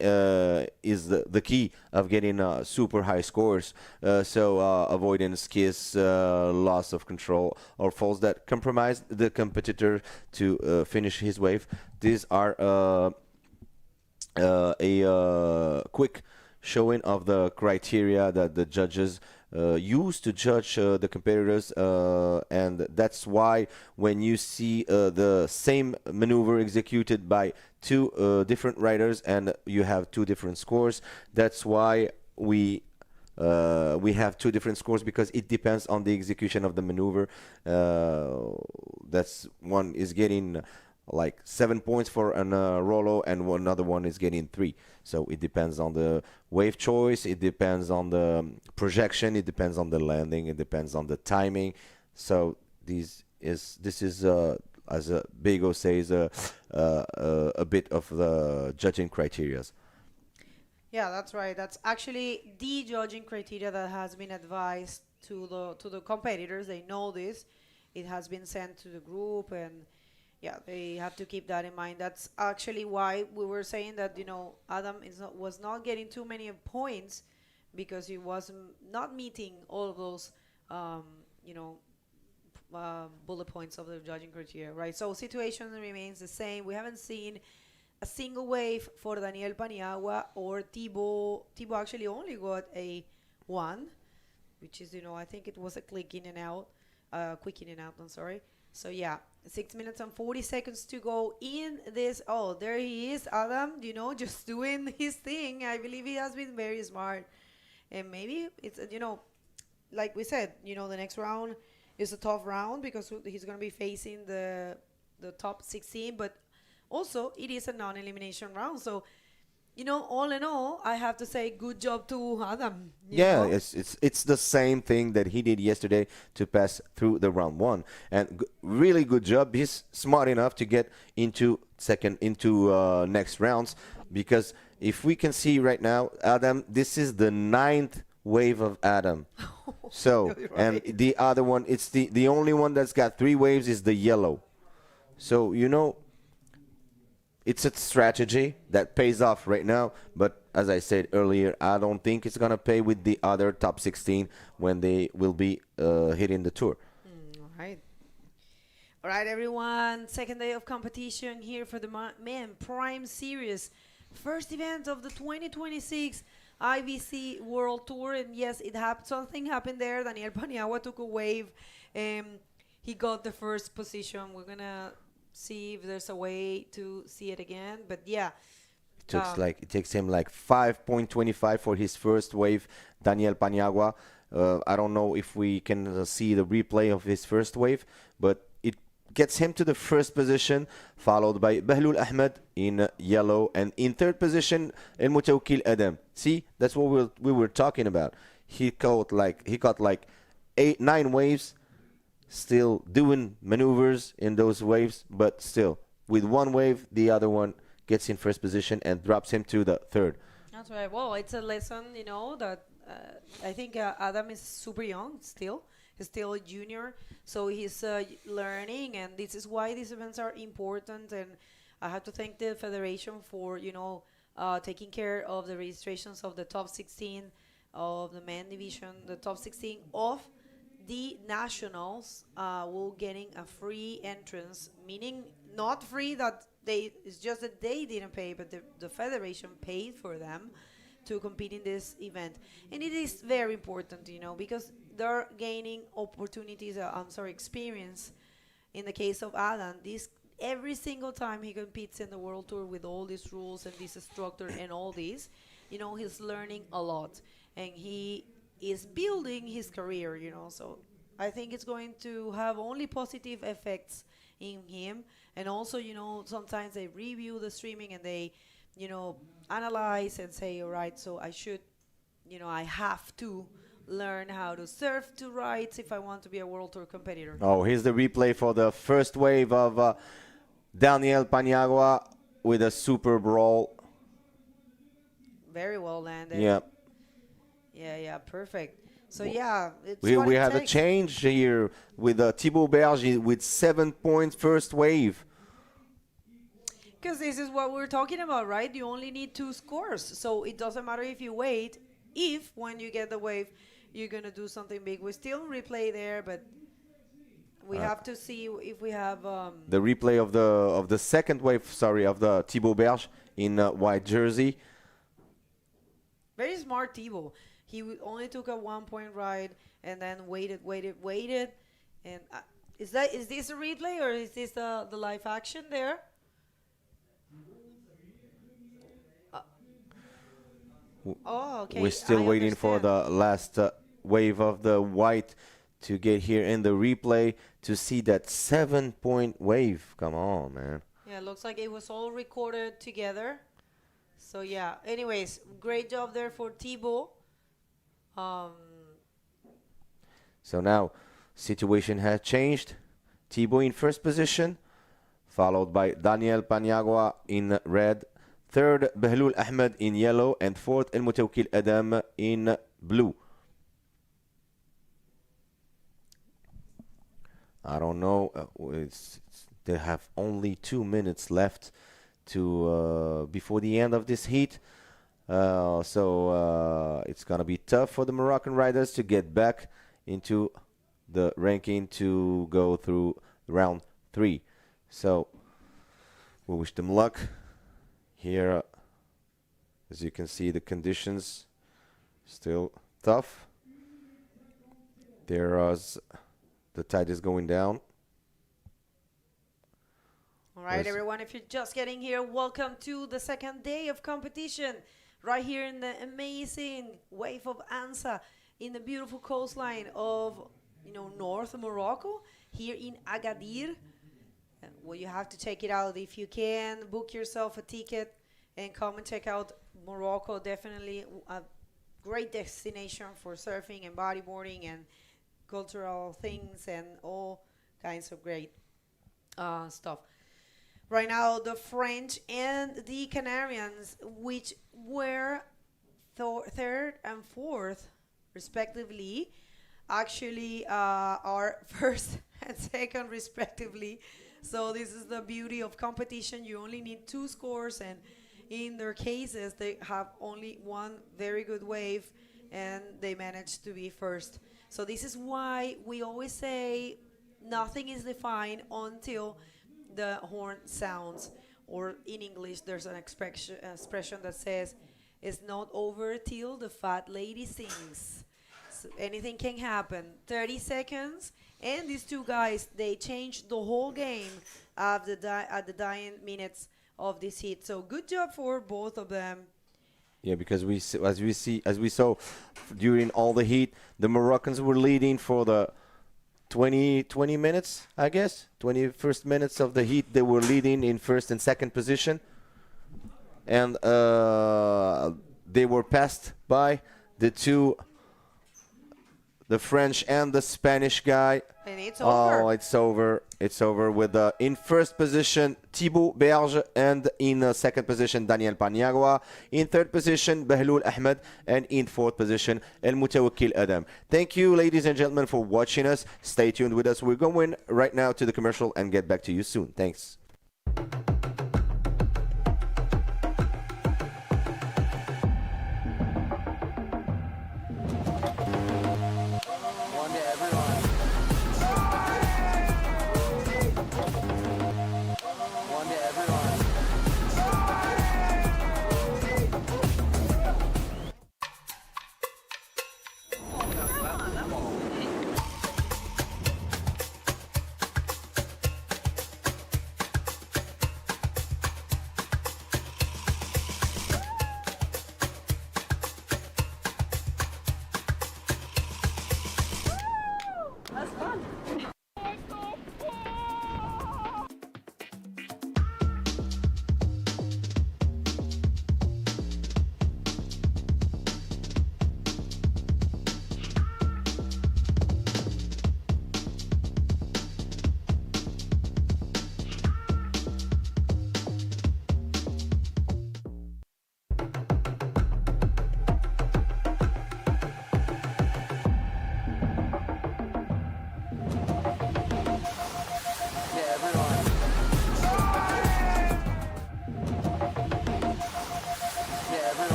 is the key of getting super high scores. So avoiding skids, loss of control, or falls that compromise the competitor to finish his wave. These are a quick showing of the criteria that the judges use to judge the competitors, and that's why when you see the same maneuver executed by two different riders and you have two different scores, that's why we have two different scores, because it depends on the execution of the maneuver. That's one is getting like 7 points for an Rolo, and another one is getting 3. So it depends on the wave choice, it depends on the projection, it depends on the landing, it depends on the timing. So this is as Bego says, a bit of the judging criterias. Yeah, that's right. That's actually the judging criteria that has been advised to the competitors. They know this. It has been sent to the group, and yeah, they have to keep that in mind. That's actually why we were saying that, Adam was not getting too many points, because he was not meeting all of those, bullet points of the judging criteria, right? So situation remains the same. We haven't seen a single wave for Daniel Paniagua or Thibaut. Thibaut actually only got a 1, which is, I think it was a quick in and out, I'm sorry. So yeah, 6 minutes and 40 seconds to go in this. Oh, there he is, Adam, just doing his thing. I believe he has been very smart. And maybe it's, like we said, the next round is a tough round, because he's going to be facing the top 16. But also, it is a non-elimination round. So, all in all, I have to say good job to Adam. Yeah, it's the same thing that he did yesterday to pass through the round 1, and really good job. He's smart enough to get into next rounds, because if we can see right now, Adam, this is the 9th wave of Adam. So Right. and the other one, it's the only one that's got 3 waves is the yellow. So it's a strategy that pays off right now, but as I said earlier, I don't think it's going to pay with the other top 16 when they will be hitting the tour. All right. All right, everyone. Second day of competition here for the Men Prime Series. First event of the 2026 IBC World Tour. And yes, something happened there. Daniel Paniagua took a wave. He got the first position. We're going to see if there's a way to see it again, but yeah, it takes him like 5.25 for his first wave, Daniel Paniagua. I don't know if we can see the replay of his first wave, but it gets him to the first position, followed by Bahlul Ahmed in yellow, and in third position El Mutawkil Adam. See, that's what we were talking about. He caught like 9 waves, still doing maneuvers in those waves, but still with one wave, the other one gets in first position and drops him to the third. that's right. Well, it's a lesson, that I think Adam is super young still. He's still a junior, so he's learning, and this is why these events are important. And I have to thank the federation for taking care of the registrations of the top 16 of the men division, the top 16 of the nationals will getting a free entrance, meaning not free that it's just that they didn't pay, but the federation paid for them to compete in this event. And it is very important, because they're gaining opportunities, experience. In the case of Adam, every single time he competes in the World Tour with all these rules and this structure and all this, he's learning a lot. And he is building his career, So I think it's going to have only positive effects in him. And also, sometimes they review the streaming and they, analyze and say, all right, so I should, I have to learn how to surf to rights if I want to be a World Tour competitor. Oh, here's the replay for the first wave of Daniel Paniagua with a super brawl. Very well landed. Yeah. Yeah, perfect. So yeah, it's We have a change here with Thibaut Berge with 7 points first wave. Because this is what we're talking about, right? You only need 2 scores. So it doesn't matter if you wait, if when you get the wave, you're going to do something big. We still replay there, but we have to see if we have... the replay of the second wave, of the Thibaut Berge in white jersey. Very smart Thibaut. He only took a 1-point ride and then waited. And is this a replay or is this the live action there? Oh, okay. We're still waiting for the last wave of the white to get here in the replay to see that 7-point wave. Come on, man. Yeah, it looks like it was all recorded together. So yeah, anyways, great job there for Thibaut. So now, situation has changed. Thibaut in first position, followed by Daniel Paniagua in red. Third, Behlul Ahmed in yellow. And fourth, El Mutawkil Adam in blue. I don't know. They have only 2 minutes left to before the end of this heat. So it's going to be tough for the Moroccan riders to get back into the ranking to go through round 3. So we wish them luck. Here, as you can see, the conditions still tough. The tide is going down. All right, everyone, if you're just getting here, welcome to the second day of competition right here in the amazing wave of Anza in the beautiful coastline of, North Morocco, here in Agadir. Well, you have to check it out if you can. Book yourself a ticket and come and check out Morocco. Definitely a great destination for surfing and bodyboarding and cultural things and all kinds of great stuff. Right now, the French and the Canarians, which were third and fourth, respectively, actually are first and second, respectively. So this is the beauty of competition. You only need 2 scores, and in their cases, they have only one very good wave, and they managed to be first. So this is why we always say nothing is defined until the horn sounds, or in English, there's an expression that says, it's not over till the fat lady sings. So anything can happen. 30 seconds, and these 2 guys, they changed the whole game at the dying minutes of this heat. So good job for both of them. Yeah, because as we saw during all the heat, the Moroccans were leading for the 20 minutes, I guess. 21st minutes of the heat, they were leading in first and second position. And they were passed by the French and the Spanish guy. And it's over. Oh, it's over. It's over with in first position Thibaut Berge, and in second position Daniel Paniagua, in third position Behlul Ahmed, and in fourth position El Mutawkil Adam. Thank you, ladies and gentlemen, for watching us. Stay tuned with us. We're going right now to the commercial and get back to you soon. Thanks.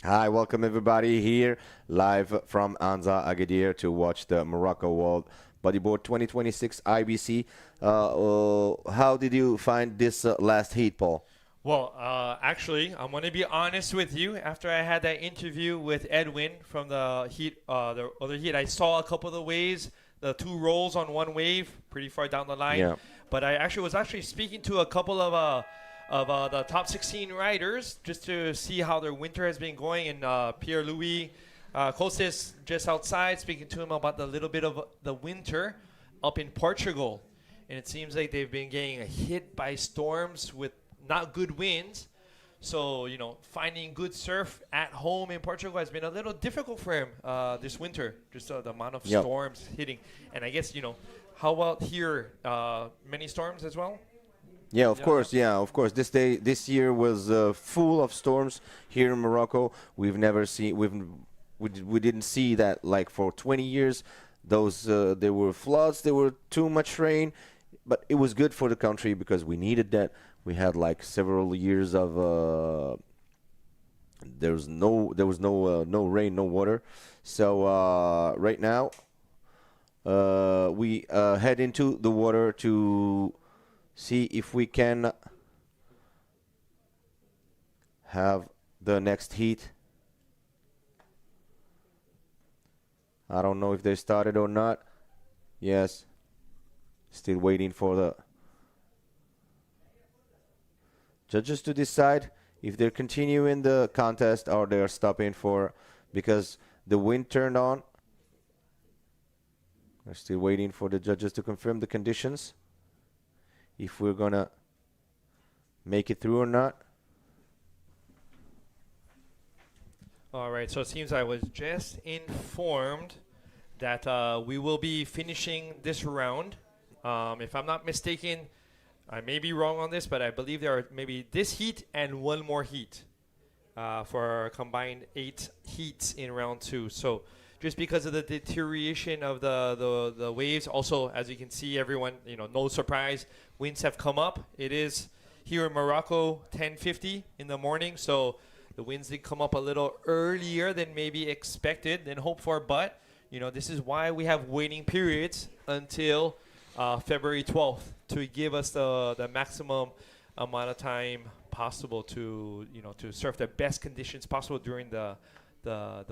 Hi, welcome everybody here live from Anza, Agadir to watch the Morocco World Bodyboard 2026 IBC. How did you find this last heat, Paul? Well, actually, I'm going to be honest with you. After I had that interview with Edwin from the other heat, I saw a couple of the waves, the two rolls on one wave, pretty far down the line. Yeah. But I actually was speaking to a couple of the top 16 riders just to see how their winter has been going. And Pierre-Louis Costes just outside, speaking to him about the little bit of the winter up in Portugal. And it seems like they've been getting hit by storms with not good winds. So, finding good surf at home in Portugal has been a little difficult for him this winter, just the amount of storms hitting. And I guess, how about here? Many storms as well? Yeah, of course. Yeah, of course. This year was full of storms here in Morocco. We've never seen, we didn't see that like for 20 years. There were floods, there were too much rain, but it was good for the country because we needed that. We had like several years of there was no rain, no water. So right now we head into the water to see if we can have the next heat. I don't know if they started or not. Yes. Still waiting for the judges to decide if they're continuing the contest or they're stopping because the wind turned on. We're still waiting for the judges to confirm the conditions, if we're gonna make it through or not. All right, so it seems I was just informed that we will be finishing this round. If I'm not mistaken, I may be wrong on this, but I believe there are maybe this heat and one more heat for a combined 8 heats in round 2. So just because of the deterioration of the waves, also, as you can see, everyone, no surprise, winds have come up. It is here in Morocco 10:50 in the morning, so the winds did come up a little earlier than maybe expected, than hoped for, but this is why we have waiting periods until February 12th to give us the maximum amount of time possible to surf the best conditions possible during the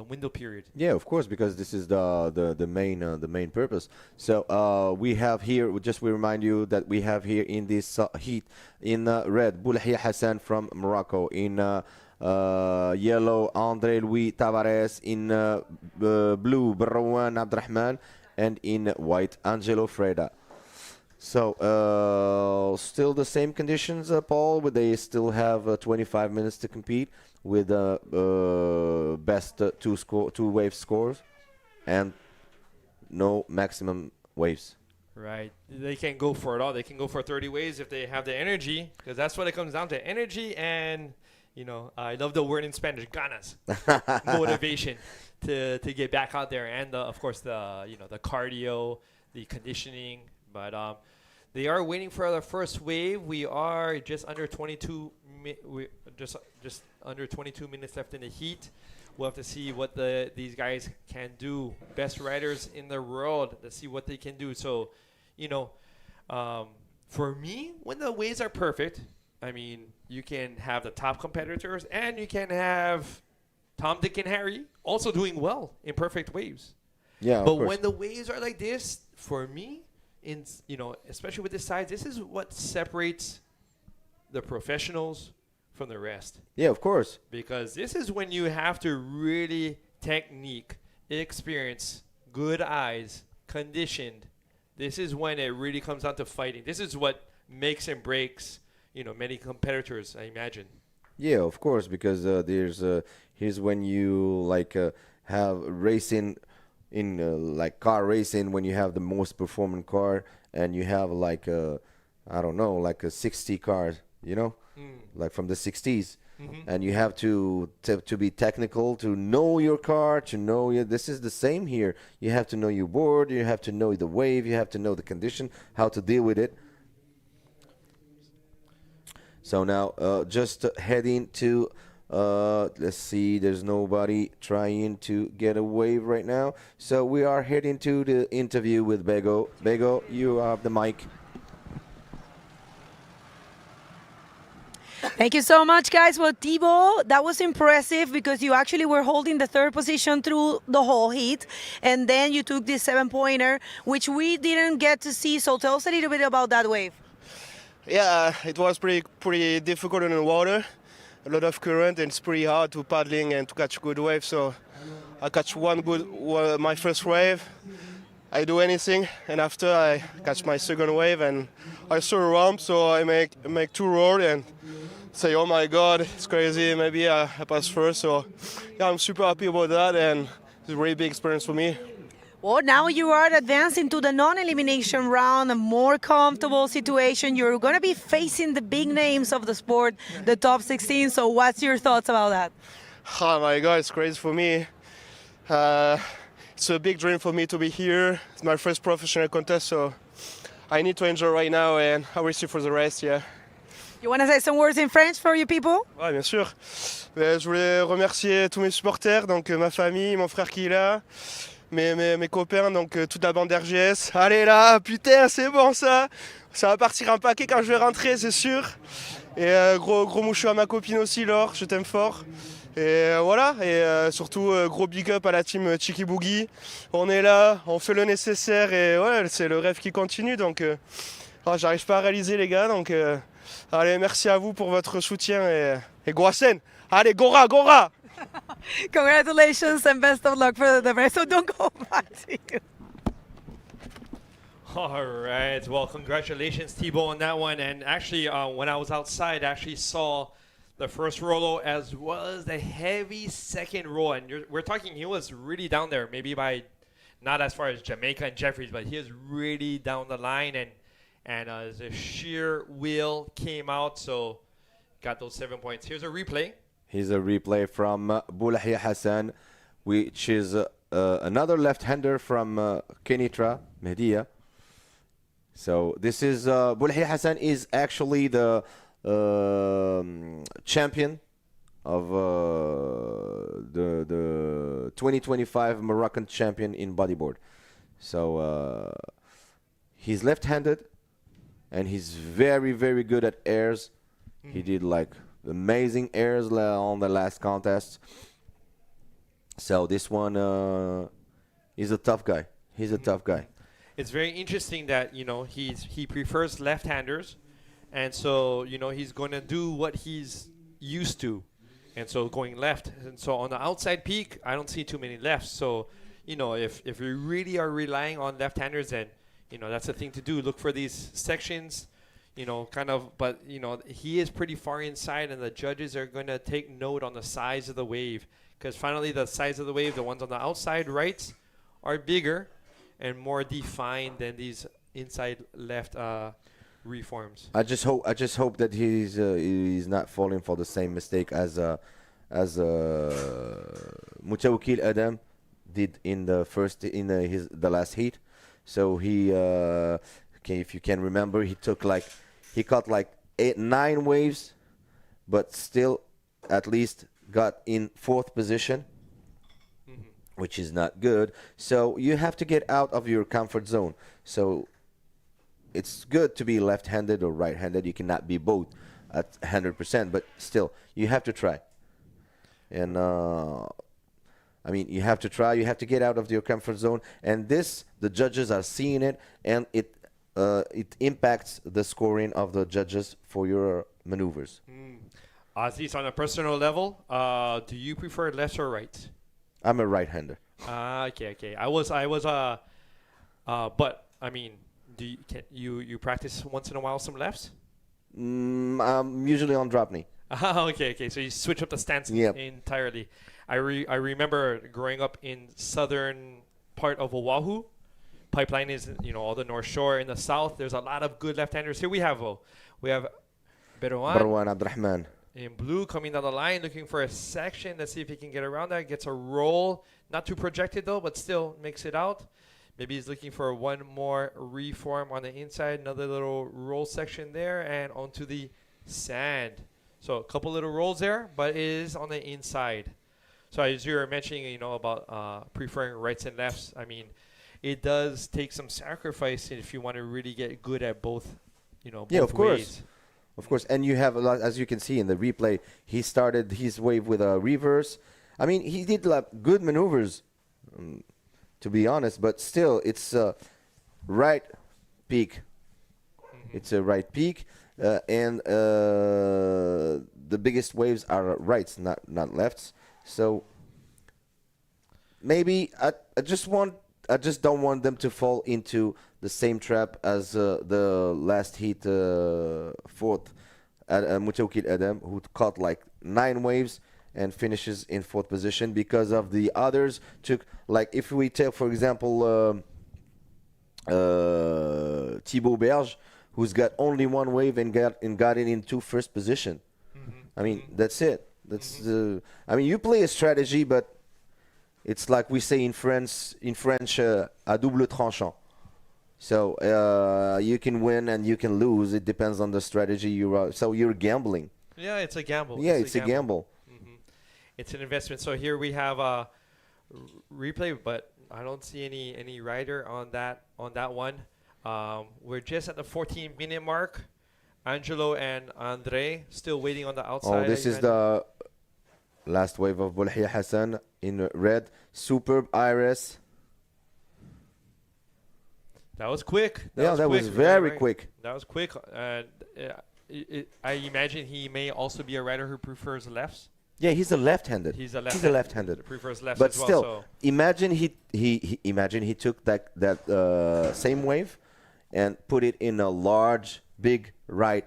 window period. Yeah, of course, because this is the main purpose. So we have here, we remind you that we have here in this heat in red Boulahia Hassan from Morocco, in yellow Andre Louis Tavares, in blue Barwan Abdurrahman, and in white Angelo Freda. So still the same conditions, Paul, but they still have 25 minutes to compete with best two wave scores and no maximum waves. Right. They can't go for it all. They can go for 30 waves if they have the energy, because that's what it comes down to, energy and, I love the word in Spanish, ganas, motivation to get back out there, and of course the cardio, the conditioning. But they are waiting for the first wave. We are just under 22 just under 22 minutes left in the heat. We'll have to see what these guys can do. Best riders in the world. Let's see what they can do. So, for me, when the waves are perfect, I mean, you can have the top competitors and you can have Tom, Dick, and Harry also doing well in perfect waves. Yeah, but when the waves are like this, for me, especially with this size, this is what separates the professionals from the rest. Yeah, of course. Because this is when you have to really technique, experience, good eyes, conditioned. This is when it really comes down to fighting. This is what makes and breaks, many competitors, I imagine. Yeah, of course, because here's when you have racing in car racing, when you have the most performing car and you have a 60 car, like from the 60s. Mm-hmm. And you have to be technical, to know your car, to know this is the same here. You have to know your board, you have to know the wave, you have to know the condition, how to deal with it. So now just heading to Let's see, there's nobody trying to get a wave right now. So we are heading to the interview with Bego. Bego, you have the mic. Thank you so much, guys. Well, Thibaut, that was impressive because you actually were holding the third position through the whole heat, and then you took this 7-pointer, which we didn't get to see. So tell us a little bit about that wave. Yeah, it was pretty difficult in the water. A lot of current, and it's pretty hard to paddling and to catch a good wave. So I catch my first wave. I do anything, and after I catch my second wave, and I saw a ramp, so I make two roll and say, oh my God, it's crazy. Maybe I pass first. So yeah, I'm super happy about that, and it's a really big experience for me. Well, now you are advancing to the non-elimination round, a more comfortable situation. You're going to be facing the big names of the sport, the top 16. So what's your thoughts about that? Oh my God, it's crazy for me. It's a big dream for me to be here. It's my first professional contest, so I need to enjoy right now, and I will see for the rest, yeah. You want to say some words in French for you people? Ouais, bien sûr. Je voulais remercier tous mes supporters, donc ma famille, mon frère qui est là, mes copains, donc toute la bande RGS. Allez là, putain, c'est bon ça. Ça va partir un paquet quand je vais rentrer, c'est sûr. Et gros mouchou à ma copine aussi, Laure, je t'aime fort. Et voilà, et surtout gros big up à la team Chiki Boogie. On est là, on fait le nécessaire, et ouais, c'est le rêve qui continue, donc j'arrive pas à réaliser les gars, donc allez, merci à vous pour votre soutien, et Goasen, allez, Gora, Gora. Congratulations and best of luck for the rest. So don't go back to you. All right. Well, congratulations, Thibaut, on that one. And actually, when I was outside, I actually saw the first rollo as well as the heavy second roll. And we're talking, he was really down there, maybe by not as far as Jamaica and Jeffries, but he was really down the line. And the sheer will came out, so got those 7 points. Here's a replay. Here's a replay from Boulahia Hassan, which is another left-hander from Kenitra, Mehdiya. So this is Boulahia Hassan is actually the champion of the 2025 Moroccan champion in bodyboard. So he's left-handed, and he's very, very good at airs. He did like amazing airs on the last contest. So this one is a tough guy. He's a tough guy. It's very interesting that, you know, he prefers left-handers, and so, you know, he's going to do what he's used to, and so going left. And so on the outside peak, I don't see too many lefts. So, you know, if we really are relying on left-handers, then, you know, that's the thing to do. Look for these sections, you know, kind of, but, you know, he is pretty far inside, and the judges are going to take note on the size of the wave, because finally the size of the wave, the ones on the outside rights, are bigger and more defined than these inside left reforms. I just hope that he's not falling for the same mistake as Mutawakil Adam did in the last heat. So he if you can remember, he caught like 8-9 waves, but still at least got in 4th position, which is not good. So you have to get out of your comfort zone. So it's good to be left-handed or right-handed. You cannot be both at 100%, but still, you have to try. And I mean, you have to try. You have to get out of your comfort zone. And this, the judges are seeing it, and it impacts the scoring of the judges for your maneuvers. Aziz, on a personal level, do you prefer left or right? I'm a right-hander. Okay. I was but I mean, do you practice once in a while some lefts? I'm usually on drop knee. Okay. So you switch up the stance entirely. I remember growing up in southern part of Oahu. Pipeline is, you know, all the North Shore. In the south, there's a lot of good left-handers. Here we have Barwan Abdurrahman in blue coming down the line, looking for a section. Let's see if he can get around that. Gets a roll. Not too projected, though, but still makes it out. Maybe he's looking for one more reform on the inside. Another little roll section there, and onto the sand. So a couple little rolls there, but it is on the inside. So as you were mentioning, you know, about preferring rights and lefts, I mean, it does take some sacrifice if you want to really get good at both, you know, both Yeah, of course. ways. Of course, and you have a lot, as you can see in the replay, he started his wave with a reverse. I mean, he did like good maneuvers, to be honest, but still, it's a right peak. It's a right peak, and the biggest waves are rights, not lefts. So maybe I just don't want them to fall into the same trap as the last heat fourth Mutawkil Adam, who caught like 9 waves and finishes in 4th position because of the others took, like if we take for example Thibaut Berge, who's got only 1 wave and got it into 1st position. I mean, that's it. That's I mean, you play a strategy, but it's like we say in French, à double tranchant. So you can win and you can lose. It depends on the strategy you are. So you're gambling. Yeah, it's a gamble. Yeah, it's a gamble. It's an investment. So here we have a replay, but I don't see any rider on that one. We're just at the 14-minute mark. Angelo and Andre still waiting on the outside. Oh, this is the last wave of Boulahia Hassan in red. Superb iris. That was quick. That was very quick. That was quick. I imagine he may also be a rider who prefers lefts. Yeah, he's a left-handed. He's a left-handed. Prefers lefts But as well. still, So. imagine he took that same wave and put it in a large, big right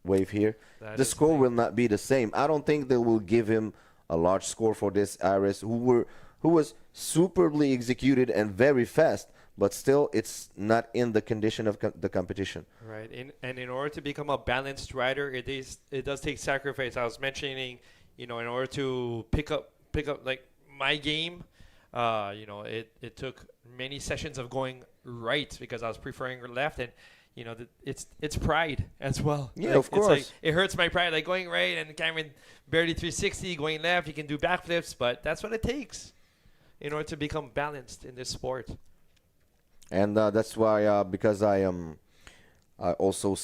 wave here. The score will not be the same. I don't think they will give him a large score for this Iris, who was superbly executed and very fast. But still, it's not in the condition of the competition. Right, and in order to become a balanced rider, it does take sacrifice. I was mentioning, you know, in order to pick up like my game, you know, it took many sessions of going right because I was preferring left, and you know, it's pride as well. Yeah, like, of course. It's like, it hurts my pride, like going right and Cameron barely 360, going left. You can do backflips, but that's what it takes in order to become balanced in this sport. And that's why, because I also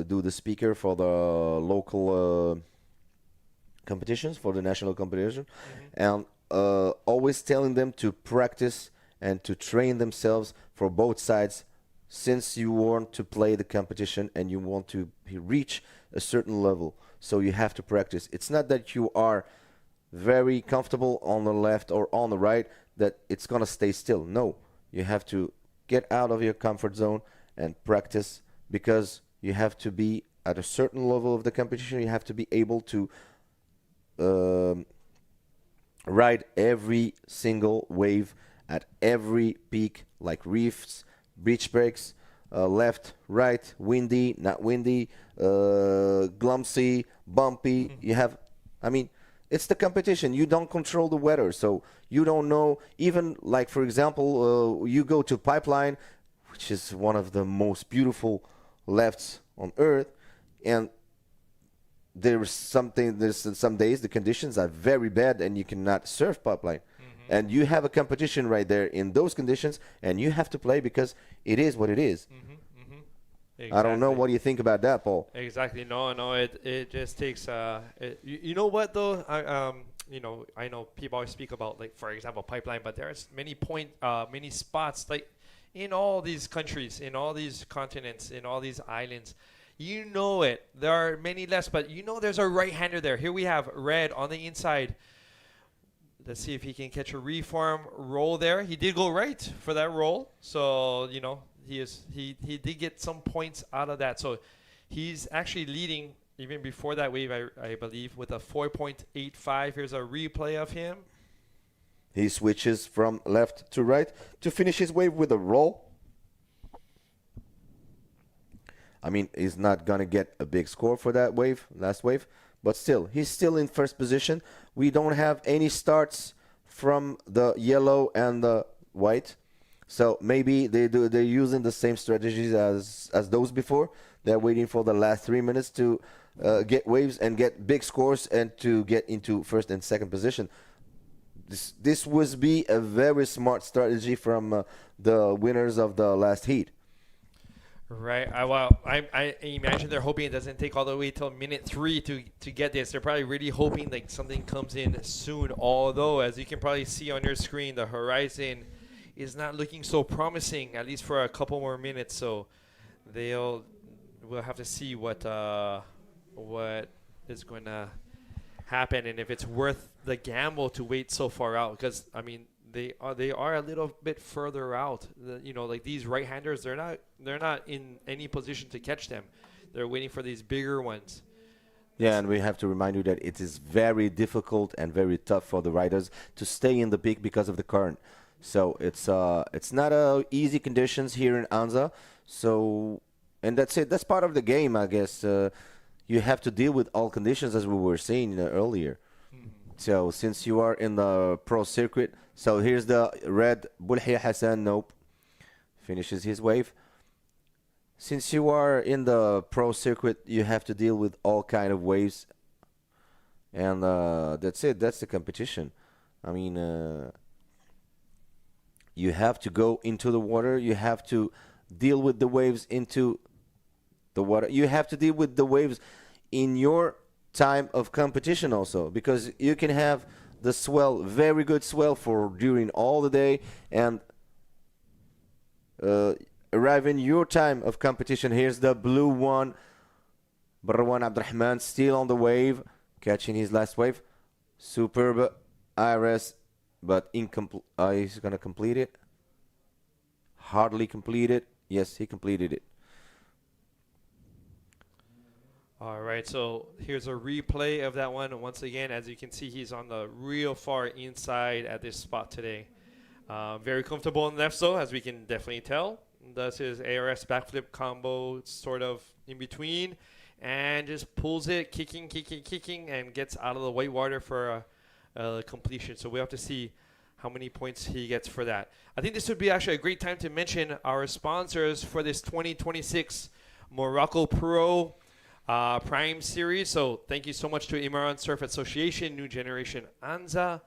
do the speaker for the local competitions, for the national competition, and always telling them to practice and to train themselves for both sides, since you want to play the competition and you want to reach a certain level. So you have to practice. It's not that you are very comfortable on the left or on the right that it's going to stay still. No. You have to get out of your comfort zone and practice, because you have to be at a certain level of the competition. You have to be able to ride every single wave at every peak, like reefs, beach breaks, left, right, windy, not windy, glumsy, bumpy. You have, I mean, it's the competition. You don't control the weather, so you don't know. Even like, for example, you go to Pipeline, which is one of the most beautiful lefts on earth, and there's some days the conditions are very bad and you cannot surf Pipeline. And you have a competition right there in those conditions, and you have to play because it is what it is. Exactly. I don't know. What do you think about that, Paul? Exactly. No. It just takes. You know what though? You know, I know people always speak about, like, for example, Pipeline, but there's many spots, like in all these countries, in all these continents, in all these islands. You know it. There are many less, but you know there's a right-hander there. Here we have Red on the inside. Let's see if he can catch a reform roll there. He did go right for that roll, so you know he did get some points out of that. So he's actually leading even before that wave, I believe, with a 4.85. Here's a replay of him. He switches from left to right to finish his wave with a roll. I mean, he's not gonna get a big score for that wave, last wave, but still, he's still in first position. We don't have any starts from the yellow and the white, so maybe they're using the same strategies as those before. They're waiting for the last 3 minutes to get waves and get big scores and to get into first and second position. This would be a very smart strategy from the winners of the last heat. Right. I imagine they're hoping it doesn't take all the way till minute 3 to get this. They're probably really hoping like something comes in soon. Although, as you can probably see on your screen, the horizon is not looking so promising, at least for a couple more minutes. So we'll have to see what is going to happen and if it's worth the gamble to wait so far out. Because I mean, they are a little bit further out. Like these right-handers, they're not in any position to catch them. They're waiting for these bigger ones. Yeah, and we have to remind you that it is very difficult and very tough for the riders to stay in the peak because of the current. So it's not easy conditions here in Anza. So, and that's it. That's part of the game, I guess. You have to deal with all conditions, as we were saying earlier. So since you are in the pro circuit, so here's the red Boulhia Hassan. Nope, finishes his wave. Since you are in the pro circuit, you have to deal with all kind of waves, and that's it. That's the competition. I mean, you have to go into the water. You have to deal with the waves into the water. You have to deal with the waves in your time of competition also, because you can have the swell, very good swell for during all the day, and arrive in your time of competition. Here's the blue one, Barwan Abdurrahman, still on the wave, catching his last wave. Superb IRS, but incomplete. He's gonna complete it. Hardly completed. Yes, he completed it. All right, so here's a replay of that one. Once again, as you can see, he's on the real far inside at this spot today. Very comfortable on the left, so as we can definitely tell. Does his ARS backflip combo sort of in between and just pulls it, kicking, and gets out of the white water for a completion. So we have to see how many points he gets for that. I think this would be actually a great time to mention our sponsors for this 2026 Morocco Pro Prime Series. So thank you so much to Imouran Surf Association, New Generation Anza,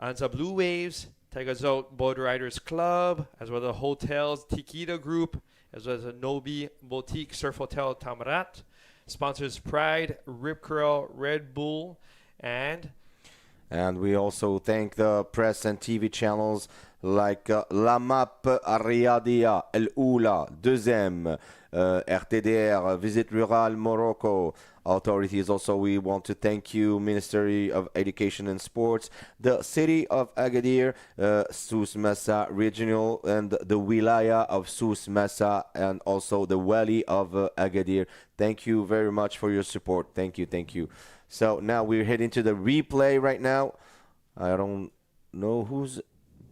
Anza Blue Waves, Taghazout Boardriders Club, as well as the hotels Tikida Group, as well as the Nobi Boutique Surf Hotel Tamrat. Sponsors Pride, Rip Curl, Red Bull, and we also thank the press and TV channels like La Map, Arryadia, El Oula, Deuxième, RDTR, Visit Rural Morocco authorities. Also, we want to thank you, Ministry of Education and Sports, the City of Agadir, Souss Massa Regional, and the Wilaya of Souss Massa, and also the Wali of Agadir. Thank you very much for your support. Thank you. So now we're heading to the replay right now. I don't know who's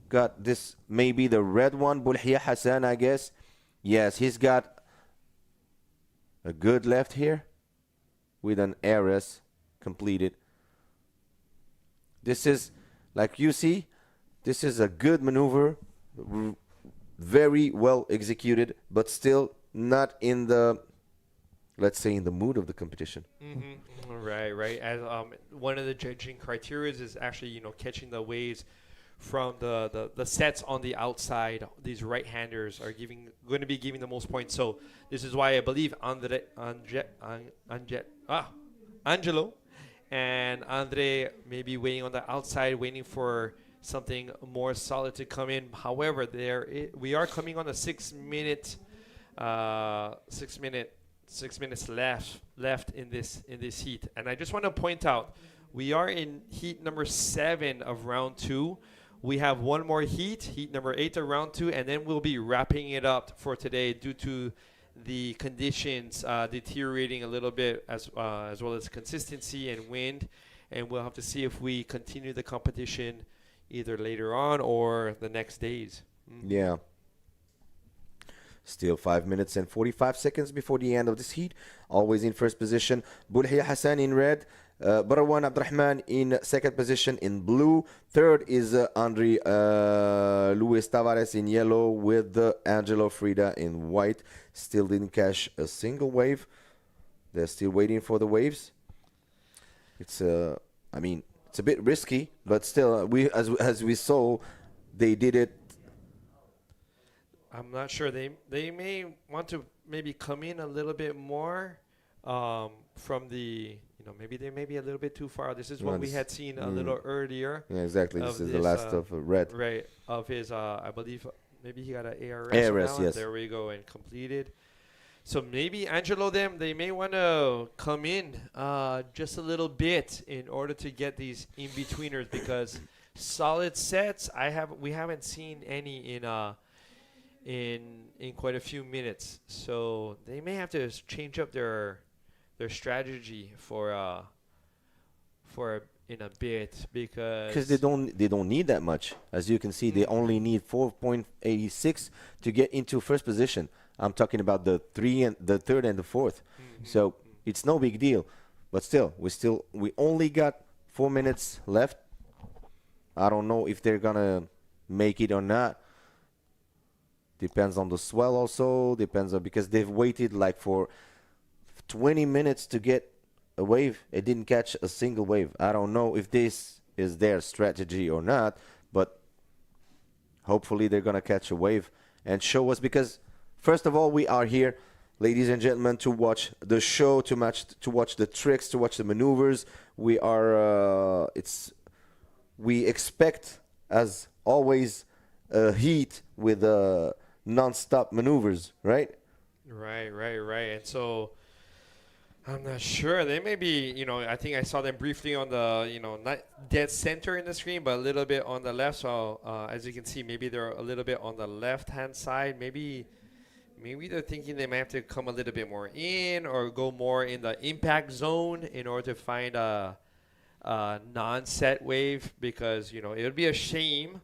got this. Maybe the red one, Boulhia Hassan, I guess. Yes, he's got a good left here with an ARS completed. This is, like you see, this is a good maneuver, very well executed, but still not in the, let's say, in the mood of the competition. Right. As one of the judging criteria is actually, catching the waves from the sets on the outside. These right-handers are going to be giving the most points. So this is why I believe Angelo and Andre may be waiting on the outside, waiting for something more solid to come in. However, we are coming on a 6 minutes left in this heat. And I just want to point out, we are in heat number 7 of round 2. We have one more heat number 8 of round 2, and then we'll be wrapping it up for today due to the conditions deteriorating a little bit, as well as consistency and wind. And we'll have to see if we continue the competition either later on or the next days. Yeah. Still 5 minutes and 45 seconds before the end of this heat. Always in first position, Boulhia Hassan in red. Barwan Abdurrahman in second position in blue. Third is Luis Tavares in yellow with Angelo Frida in white. Still didn't cash a single wave. They're still waiting for the waves. It's I mean, it's a bit risky, but still, as we saw, they did it. I'm not sure. They may want to maybe come in a little bit more from the, maybe they may be a little bit too far. This is what we had seen a little earlier. Yeah, exactly. This is the last of red. Right, of his, I believe, maybe he got an ARS. ARS, yes. There we go, and completed. So maybe Angelo, they may want to come in just a little bit in order to get these in-betweeners, because solid sets, we haven't seen any in quite a few minutes. So they may have to change up their strategy for in a bit, because they don't need that much. As you can see, they only need 4.86 to get into first position. I'm talking about the third and the fourth. So it's no big deal. But still, we only got 4 minutes left. I don't know if they're gonna make it or not. Depends on the swell also. Depends on, because they've waited like for 20 minutes to get a wave. It didn't catch a single wave. I don't know if this is their strategy or not, but hopefully they're gonna catch a wave and show us, because first of all, we are here, ladies and gentlemen, to watch the show, to watch the tricks, to watch the maneuvers. We are we expect, as always, a heat with non-stop maneuvers, right? Right. And so I'm not sure. They may be, I think I saw them briefly on the, not dead center in the screen, but a little bit on the left. So as you can see, maybe they're a little bit on the left-hand side. Maybe they're thinking they might have to come a little bit more in or go more in the impact zone in order to find a non-set wave, because, it would be a shame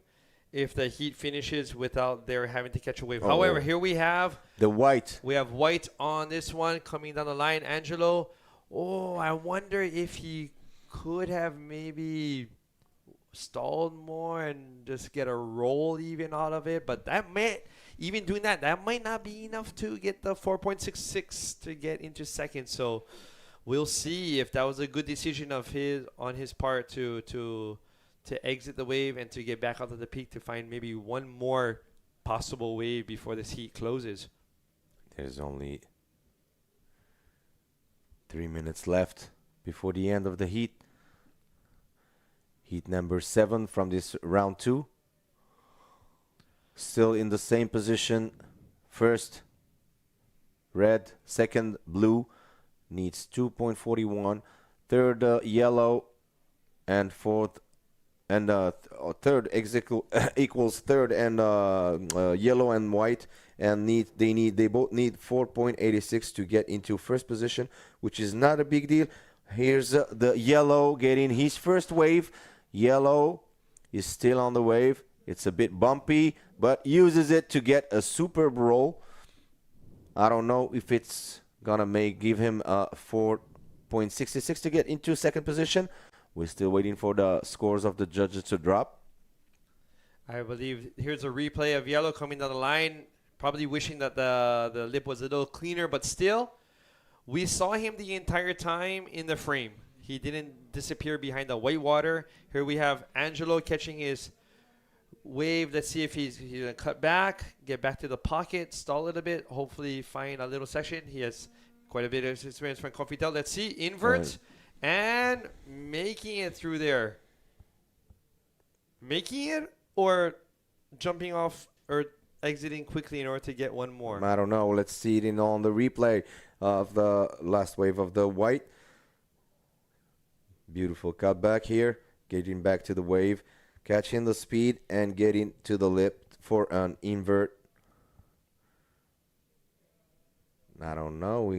if the heat finishes without their having to catch a wave. However, here we have the white. We have white on this one coming down the line. Angelo, I wonder if he could have maybe stalled more and just get a roll even out of it. But even doing that might not be enough to get the 4.66 to get into second. So we'll see if that was a good decision on his part to exit the wave and to get back out of the peak to find maybe one more possible wave before this heat closes. There's only 3 minutes left before the end of the heat. Heat number 7 from this round 2. Still in the same position. First, red. Second, blue. Needs 2.41. Third, yellow. And fourth, and third equals third and yellow and white. And they both need 4.86 to get into first position, which is not a big deal. Here's the yellow getting his first wave. Yellow is still on the wave. It's a bit bumpy, but uses it to get a superb roll. I don't know if it's gonna give him a 4.66 to get into second position. We're still waiting for the scores of the judges to drop. I believe here's a replay of yellow coming down the line, probably wishing that the lip was a little cleaner, but still, we saw him the entire time in the frame. He didn't disappear behind the white water. Here we have Angelo catching his wave. Let's see if he's going to cut back, get back to the pocket, stall a little bit, hopefully find a little section. He has quite a bit of experience from Confitel. Let's see, invert, and making it through there. Making it or jumping off or exiting quickly in order to get one more? I don't know. Let's see it on the replay of the last wave of the white. Beautiful cutback here. Getting back to the wave. Catching the speed and getting to the lip for an invert. I don't know.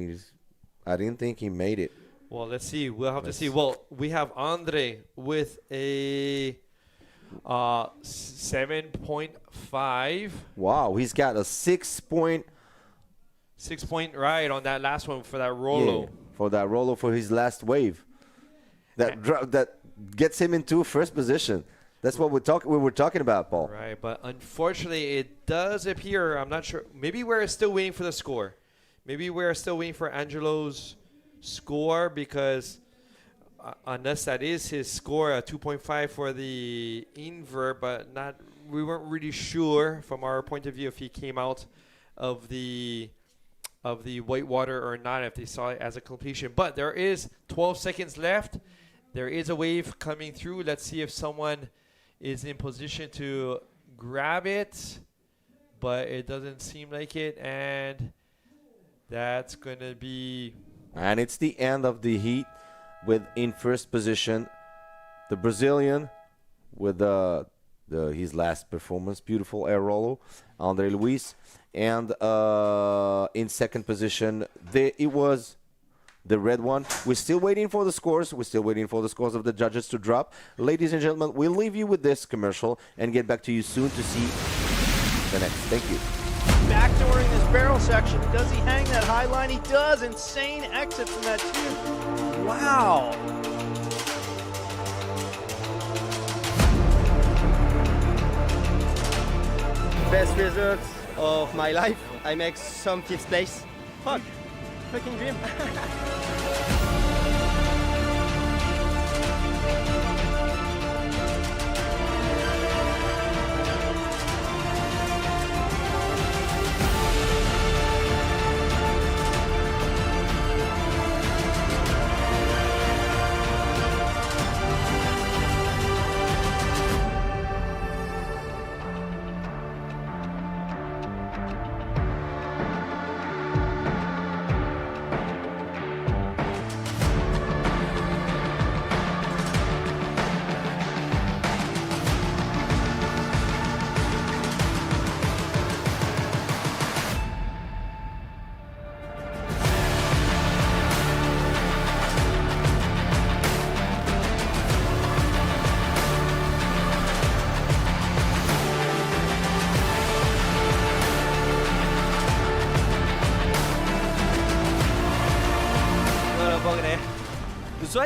I didn't think he made it. Well, let's see. We'll have to see. Well, we have Andre with a 7.5. Wow, he's got a 6 point. 6 point right on that last one for that Rolo. Yeah, for that Rolo for his last wave. That gets him into first position. That's what we were talking about, Paul. Right, but unfortunately, it does appear, I'm not sure, maybe we're still waiting for the score. Maybe we're still waiting for Angelo's score because unless that is his score, 2.5 for the invert, but we weren't really sure from our point of view if he came out of the whitewater or not, if they saw it as a completion. But there is 12 seconds left. There is a wave coming through. Let's see if someone is in position to grab it, but it doesn't seem like it, and that's going to be... And it's the end of the heat with in first position the Brazilian with his last performance, beautiful air rollo, Andre Luis, and in second position it was the red one. We're still waiting for the scores. We're still waiting for the scores of the judges to drop. Ladies and gentlemen, we'll leave you with this commercial and get back to you soon to see the next. Thank you. Backdooring this barrel section. Does he hang that high line? He does. Insane exit from that tube. Wow. Best results of my life. I make some fifth place. Fuck. Fucking dream.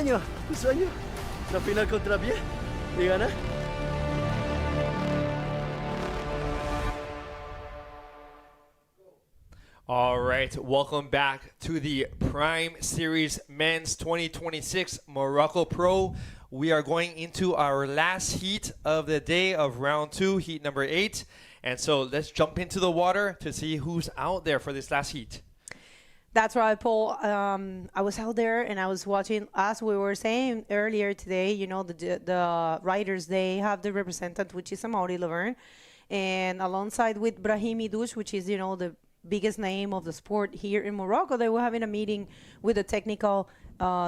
Un sueño, la final contra pie y ganar. All right, welcome back to the Prime Series Men's 2026 Morocco Pro. We are going into our last heat of the day of round 2, heat number 8. And so let's jump into the water to see who's out there for this last heat. That's right, Paul. I was out there and I was watching, as we were saying earlier today, you know, the riders, they have the representative, which is Amaury Laverne, and alongside with Brahim Idouche, which is, you know, the biggest name of the sport here in Morocco. They were having a meeting with the technical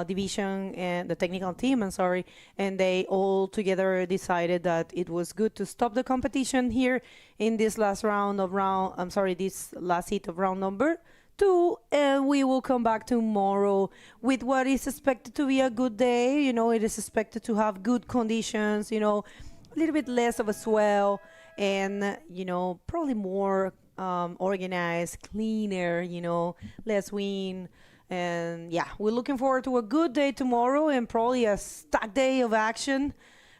division and the technical team, and they all together decided that it was good to stop the competition here in this last this last heat of round number 2, and we will come back tomorrow with what is expected to be a good day. You know, it is expected to have good conditions, you know, a little bit less of a swell, and, you know, probably more organized, cleaner, you know, less wind. And yeah, we're looking forward to a good day tomorrow and probably a stacked day of action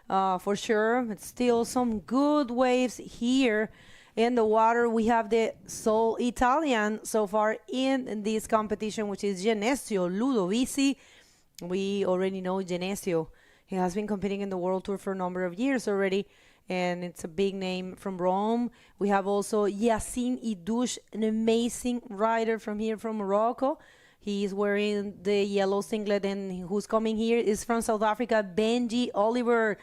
for sure. It's still some good waves here in the water. We have the sole Italian so far in this competition, which is Genesio Ludovisi. We already know Genesio. He has been competing in the World Tour for a number of years already, and it's a big name from Rome. We have also Yassine Idouche, an amazing rider from here from Morocco. He's wearing the yellow singlet, and who's coming here is from South Africa. Benji Oliver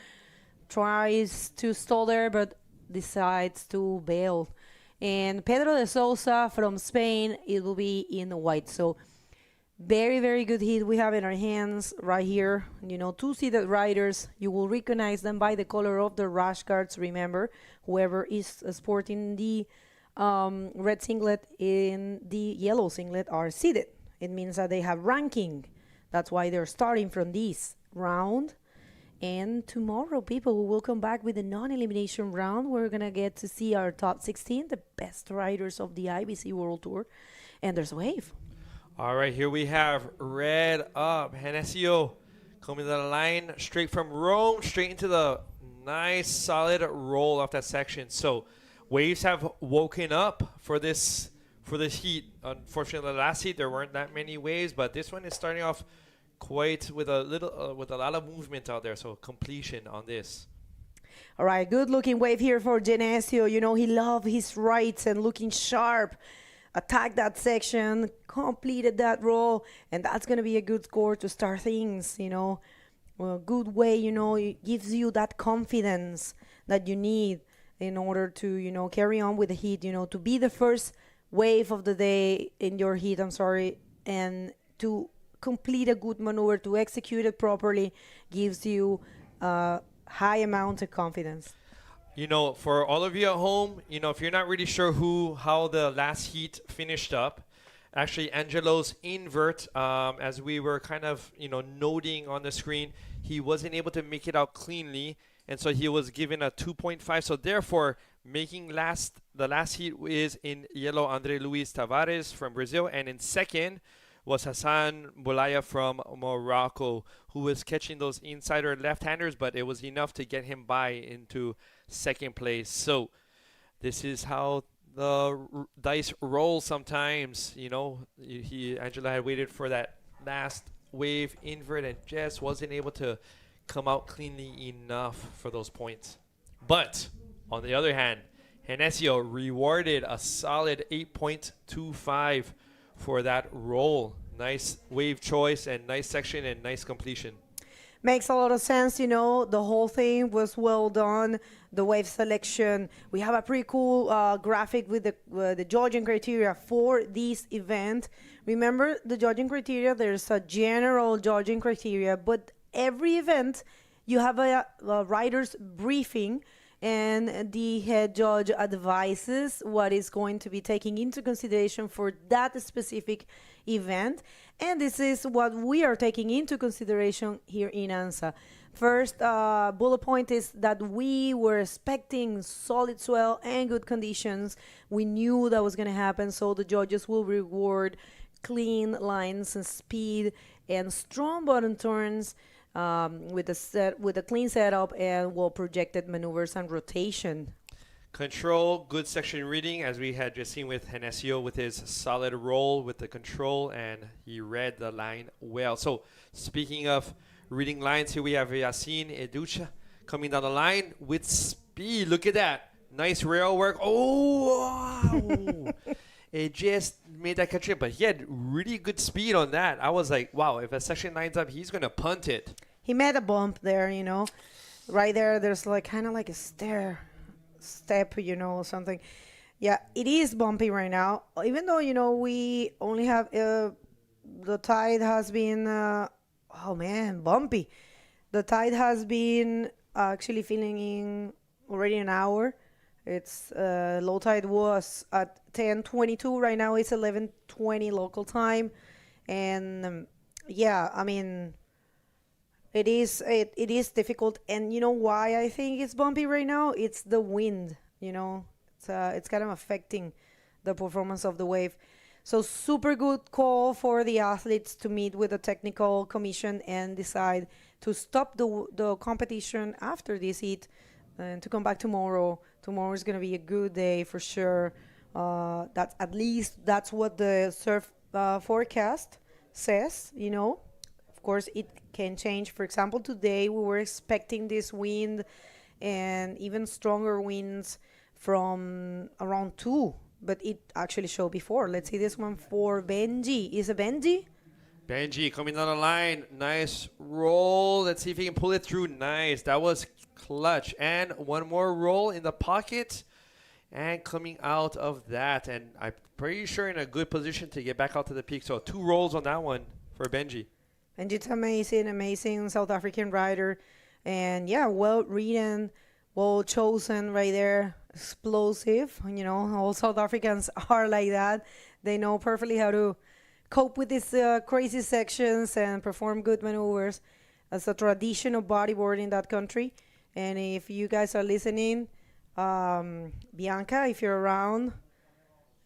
tries to stall there, but decides to bail. And Pedro de Sousa from Spain, it will be in the white. So very, very good heat we have in our hands right here. You know, two-seated riders, you will recognize them by the color of the rash guards. Remember, whoever is sporting the red singlet and the yellow singlet are seated. It means that they have ranking. That's why they're starting from this round. And tomorrow, people, we will come back with a non-elimination round. We're going to get to see our top 16, the best riders of the IBC World Tour. And there's a wave. All right, here we have red up. Genesio coming to the line straight from Rome, straight into the nice, solid roll off that section. So waves have woken up for this for this heat. Unfortunately, the last heat there weren't that many waves, but this one is starting off quite with a little with a lot of movement out there. So completion on this. All right, good looking wave here for Genesio. You know, he loved his rights and looking sharp. Attacked that section, completed that roll, and that's going to be a good score to start things, you know. Well, good way, you know, it gives you that confidence that you need in order to, you know, carry on with the heat, you know, to be the first wave of the day in your heat, and to complete a good maneuver, to execute it properly, gives you a high amount of confidence. You know, for all of you at home, you know, if you're not really sure how the last heat finished up, actually Angelo's invert, as we were kind of, you know, noting on the screen, he wasn't able to make it out cleanly, and so he was given a 2.5. So therefore, making the last heat is in yellow, André Luis Tavares from Brazil, and in second was Hassan Wilaya from Morocco, who was catching those insider left-handers, but it was enough to get him by into second place. So this is how the dice roll sometimes. You know, Angela had waited for that last wave invert and just wasn't able to come out cleanly enough for those points. But on the other hand, Genesio rewarded a solid 8.25 for that roll. Nice wave choice and nice section and nice completion. Makes a lot of sense, you know, the whole thing was well done, the wave selection. We have a pretty cool graphic with the judging criteria for this event. Remember the judging criteria, there's a general judging criteria, but every event you have a rider's briefing, and the head judge advises what is going to be taken into consideration for that specific event. And this is what we are taking into consideration here in Anza. First bullet point is that we were expecting solid swell and good conditions. We knew that was going to happen, so the judges will reward clean lines and speed and strong bottom turns with a clean setup and well projected maneuvers and rotation. Control, good section reading, as we had just seen with Genesio with his solid roll with the control, and he read the line well. So speaking of reading lines, here we have Yassine Edoucha coming down the line with speed. Look at that. Nice rail work. Oh, wow. It just made that catch it, but he had really good speed on that. I was like, wow, if a section lines up, he's going to punt it. He made a bump there, you know. Right there, there's like kind of like a step, you know, something. Yeah, it is bumpy right now. Even though, you know, we only have, the tide has been, bumpy. The tide has been actually filling in already an hour. It's low tide was at 10:22. Right now it's 11:20 local time, and yeah, I mean, it is difficult. And you know why I think it's bumpy right now? It's the wind. You know, it's kind of affecting the performance of the wave. So super good call for the athletes to meet with the technical commission and decide to stop the competition after this heat and to come back tomorrow. Tomorrow is going to be a good day for sure. That's at least that's what the surf forecast says, you know. Of course, it can change. For example, today we were expecting this wind and even stronger winds from around 2, but it actually showed before. Let's see this one for Benji. Is it Benji? Benji coming down the line. Nice roll. Let's see if he can pull it through. Nice. That was clutch. And one more roll in the pocket. And coming out of that. And I'm pretty sure in a good position to get back out to the peak. So 2 rolls on that one for Benji. Benji's amazing South African rider. And yeah, well written, well chosen right there. Explosive. You know, all South Africans are like that. They know perfectly how to cope with these crazy sections and perform good maneuvers. As a tradition of bodyboarding in that country. And if you guys are listening, Bianca, if you're around,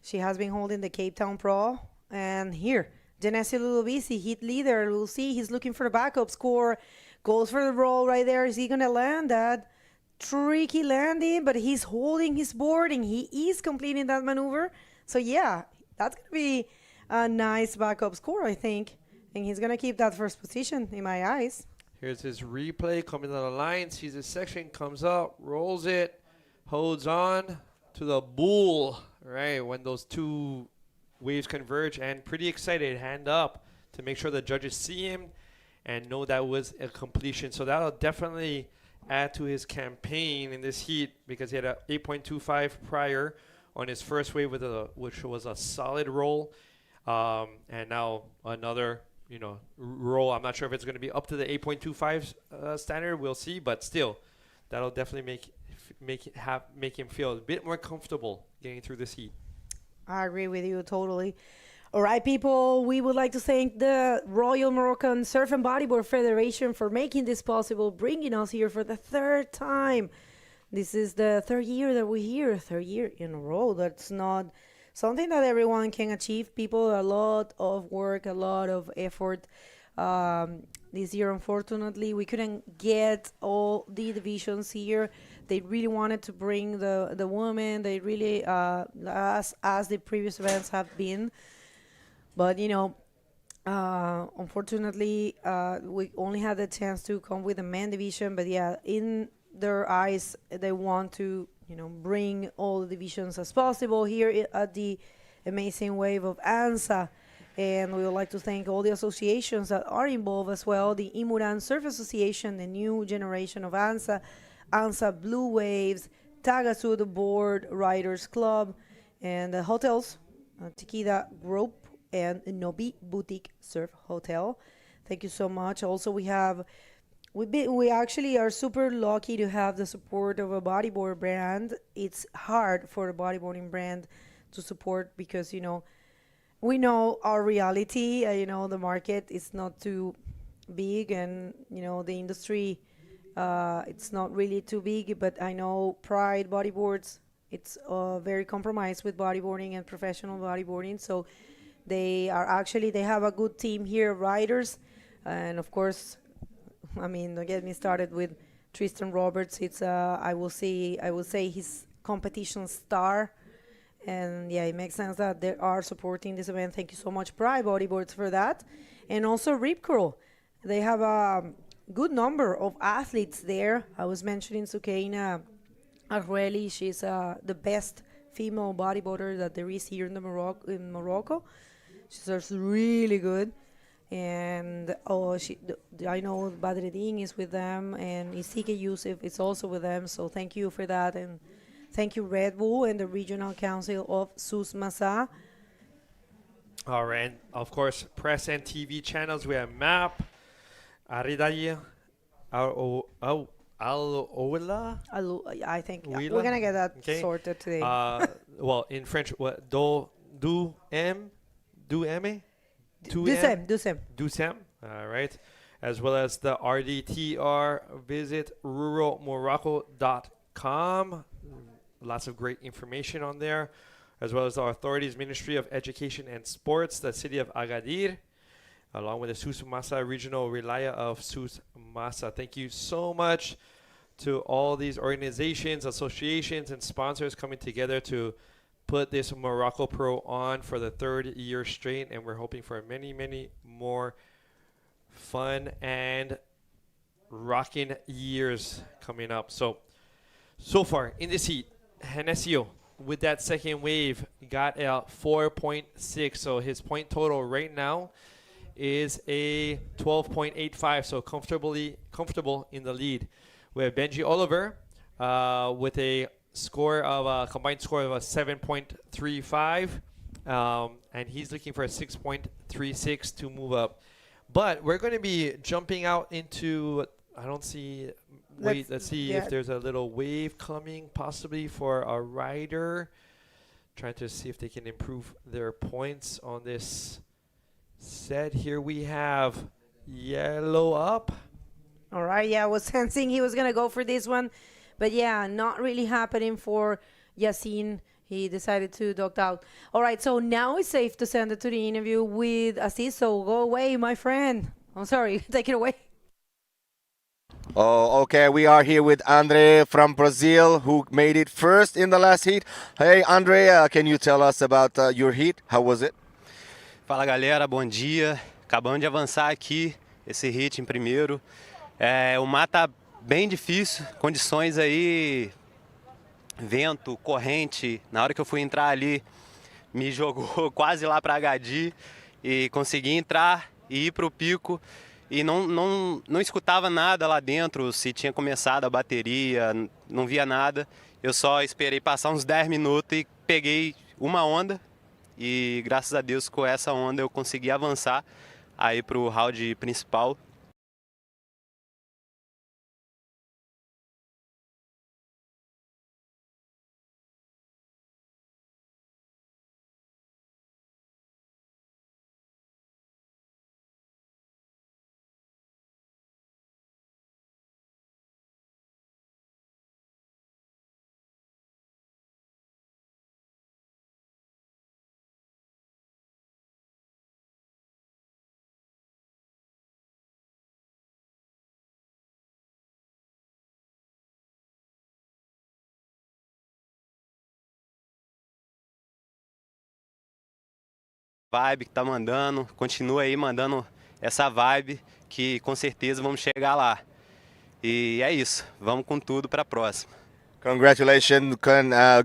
she has been holding the Cape Town Pro. And here, Genesio Ludovisi, heat leader. We'll see, he's looking for the backup score. Goes for the roll right there. Is he going to land that? Tricky landing, but he's holding his board and he is completing that maneuver. So yeah, that's going to be a nice backup score, I think. And he's going to keep that first position in my eyes. Here's his replay coming down the line. Sees his section, comes up, rolls it, holds on to the bull, right? When those two waves converge, and pretty excited, hand up to make sure the judges see him and know that was a completion. So that'll definitely add to his campaign in this heat, because he had a 8.25 prior on his first wave which was a solid roll, and now another roll. I'm not sure if it's going to be up to the 8.25 standard. We'll see, but still, that'll definitely make him feel a bit more comfortable getting through this heat. I agree with you totally. All right, people, we would like to thank the Royal Moroccan Surf and Bodyboard Federation for making this possible, bringing us here for the third time. This is the third year that we're here, third year in a row. That's not something that everyone can achieve. People, a lot of work, a lot of effort. This year, unfortunately, we couldn't get all the divisions here. They really wanted to bring the women. They really, as the previous events have been. But, unfortunately, we only had the chance to come with the men division. But, yeah, in their eyes, they want to, bring all the divisions as possible here at the amazing wave of Anza. And we would like to thank all the associations that are involved as well. The Imouran Surf Association, the new generation of Anza, Anza Blue Waves, Taghazout, the Boardriders Club, and the hotels, Tikida Group, and Nobi Boutique Surf Hotel. Thank you so much. Also, we actually are super lucky to have the support of a bodyboard brand. It's hard for a bodyboarding brand to support because, we know our reality. The market is not too big, and, the industry, it's not really too big. But I know Pride Bodyboards, it's very compromised with bodyboarding and professional bodyboarding. So they have a good team here, riders, and of course, don't get me started with Tristan Roberts. It's I will say his competition star, and yeah, it makes sense that they are supporting this event. Thank you so much, Pride Bodyboards, for that, and also Rip Curl. They have a good number of athletes there. I was mentioning Sukaina Arryadia. She's the best female bodyboarder that there is here in Morocco. She's really good, and I know Badreddin is with them, and Isike Youssef is also with them. So thank you for that, and thank you Red Bull and the Regional Council of Souss Massa. All right, and of course, press and TV channels. We have MAP, Arryadia, Oula. I think Oula? we're gonna get that sorted today. Well, in French, what do M. Doucem. All right. As well as the RDTR. Visit ruralmorocco.com. Lots of great information on there. As well as the authorities, Ministry of Education and Sports, the city of Agadir, along with the Souss Massa regional Wilaya of Souss Massa. Thank you so much to all these organizations, associations, and sponsors coming together to put this Morocco Pro on for the third year straight, and we're hoping for many, many more fun and rocking years coming up. So far in this heat, Hennessio with that second wave got a 4.6. So his point total right now is a 12.85. So comfortable in the lead. We have Benji Oliver with a combined score of a 7.35, and he's looking for a 6.36 to move up. But we're going to be jumping out into, let's see if there's a little wave coming possibly for a rider, trying to see if they can improve their points on this set. Here we have Yellow up. All right, yeah, I was sensing he was going to go for this one. But yeah, not really happening for Yassine. He decided to duck out. All right, so now it's safe to send it to the interview with Assis. So go away, my friend. I'm sorry. Take it away. Oh, okay. We are here with Andre from Brazil, who made it first in the last heat. Hey, Andre, can you tell us about your heat? How was it? Fala galera, bom dia. Acabamos de avançar aqui, esse hit em primeiro. O mar tá bem difícil, condições aí, vento, corrente. Na hora que eu fui entrar ali, me jogou quase lá para Agadir e consegui entrar e ir para o pico. E não escutava nada lá dentro, se tinha começado a bateria, não via nada. Eu só esperei passar uns 10 minutos e peguei uma onda. E graças a Deus com essa onda eu consegui avançar aí para o round principal. Vibe que tá mandando, continua aí mandando essa vibe que com certeza vamos chegar lá. E é isso, vamos com tudo para a próxima. Congratulations,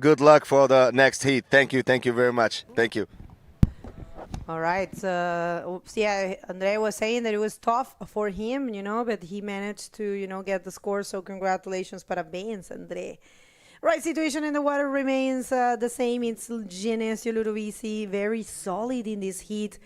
good luck for the next heat. Thank you very much. Thank you. All right. Yeah, Andre was saying that it was tough for him, but he managed to, get the score. So congratulations, parabéns, Andre. Right, situation in the water remains the same. It's Genesio Ludovisi, very solid in this heat.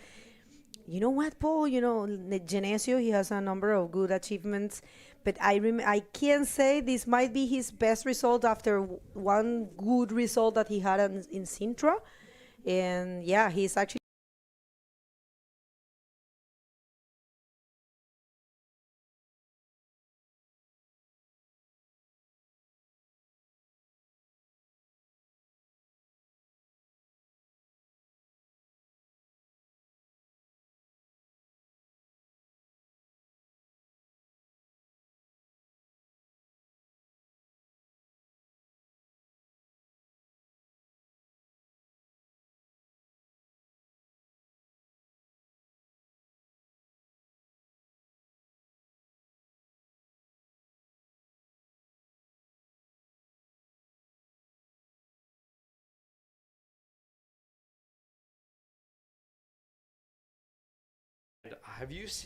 You know what, Paul? Genesio, he has a number of good achievements, but I can say this might be his best result after one good result that he had in Sintra. And yeah, he's actually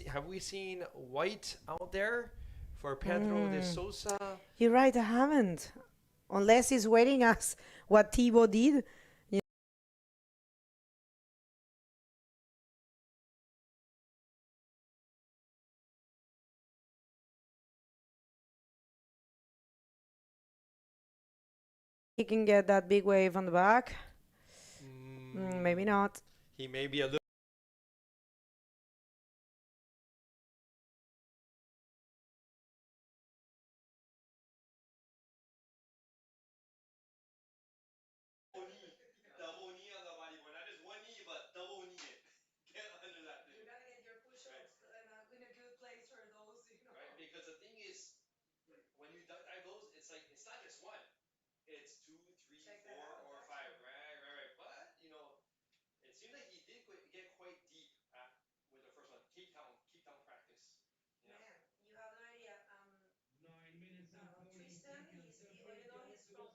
Have we seen white out there for Pedro de Sousa? You're right, I haven't. Unless he's waiting us what Thibaut did. He can get that big wave on the back. Maybe not. He may be a little. Double knee on the bodyboard. Not just one knee, but double knee it. Get under that thing. You gotta get your push-ups in a good place for those, Right? Because the thing is, when you duck dive those, it's like it's not just one. It's two, three, four, or five. Right. But it seems like he did get quite deep with the first one. Keep down practice. Yeah. Man, you have no idea. Tristan, even though he's from,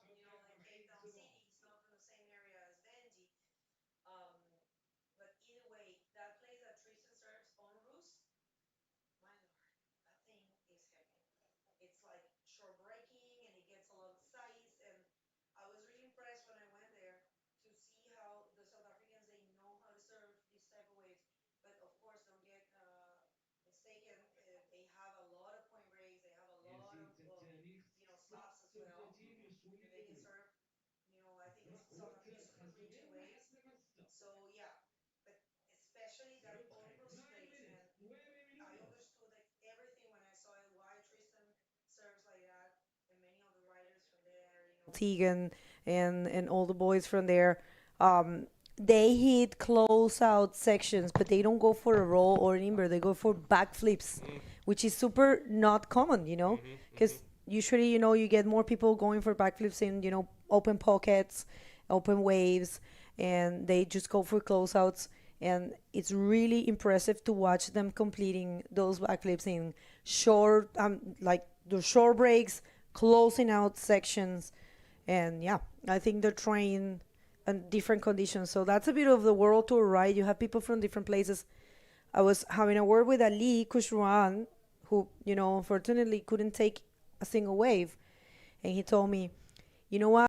like Cape Town City, he's not from the same area as Benji. But either way, that place that Tristan serves on Roos, my lord, that thing is heaven. It's like short breaking and it gets a lot of size. And I was really impressed when I went there to see how the South Africans, they know how to serve these type of waves. But of course, don't get mistaken. They have a lot of point breaks. They have a lot of stops as well. And they can serve. I think it's South Africa super reaching waves. So yeah, but especially that on-roost place, man. I understood like everything when I saw it. Why Tristan serves like that, and many of the riders from there, Tegan and all the boys from there. They hit close out sections, but they don't go for a roll or an inverse. They go for backflips, which is super not common, you know, because usually, you know, you get more people going for backflips in, you know, open pockets, open waves, and they just go for closeouts. And it's really impressive to watch them completing those backflips in short, like the short breaks, closing out sections. And yeah, I think they're trained in different conditions. So that's a bit of the world tour, right? You have people from different places. I was having a word with Ali Kushruan, who, you know, unfortunately couldn't take a single wave. And he told me, you know what?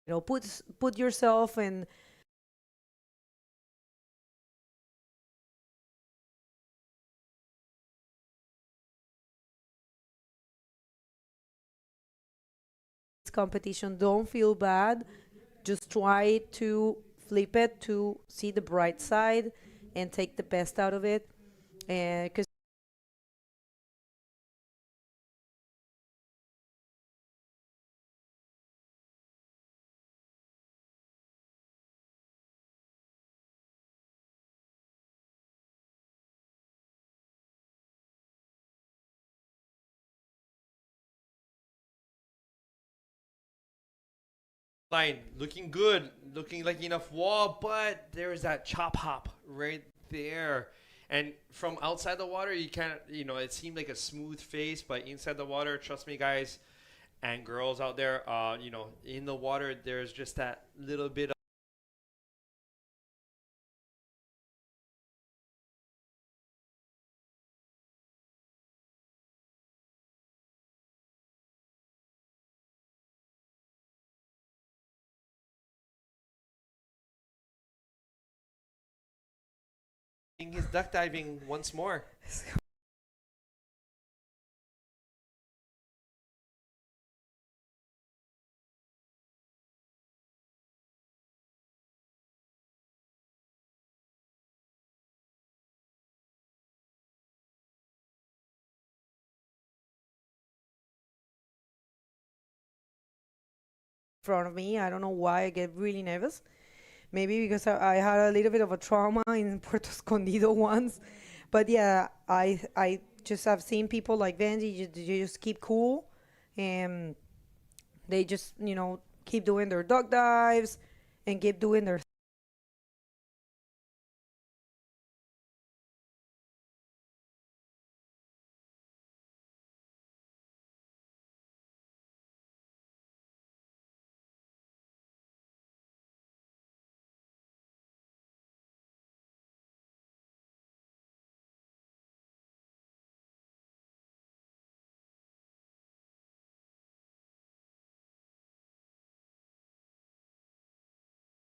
You know, put yourself in this competition. Don't feel bad. Just try to flip it to see the bright side and take the best out of it. And because Line looking good, looking like enough wall, but there's that chop hop right there. And from outside the water, you can't, you know, it seemed like a smooth face, but inside the water, trust me, guys and girls out there, you know, in the water, there's just that little bit of his duck diving once more. front of me, I don't know why I get really nervous. Maybe because I had a little bit of a trauma in Puerto Escondido once. But yeah, I just have seen people like Benji, you just keep cool. And they just, you know, keep doing their duck dives and keep doing their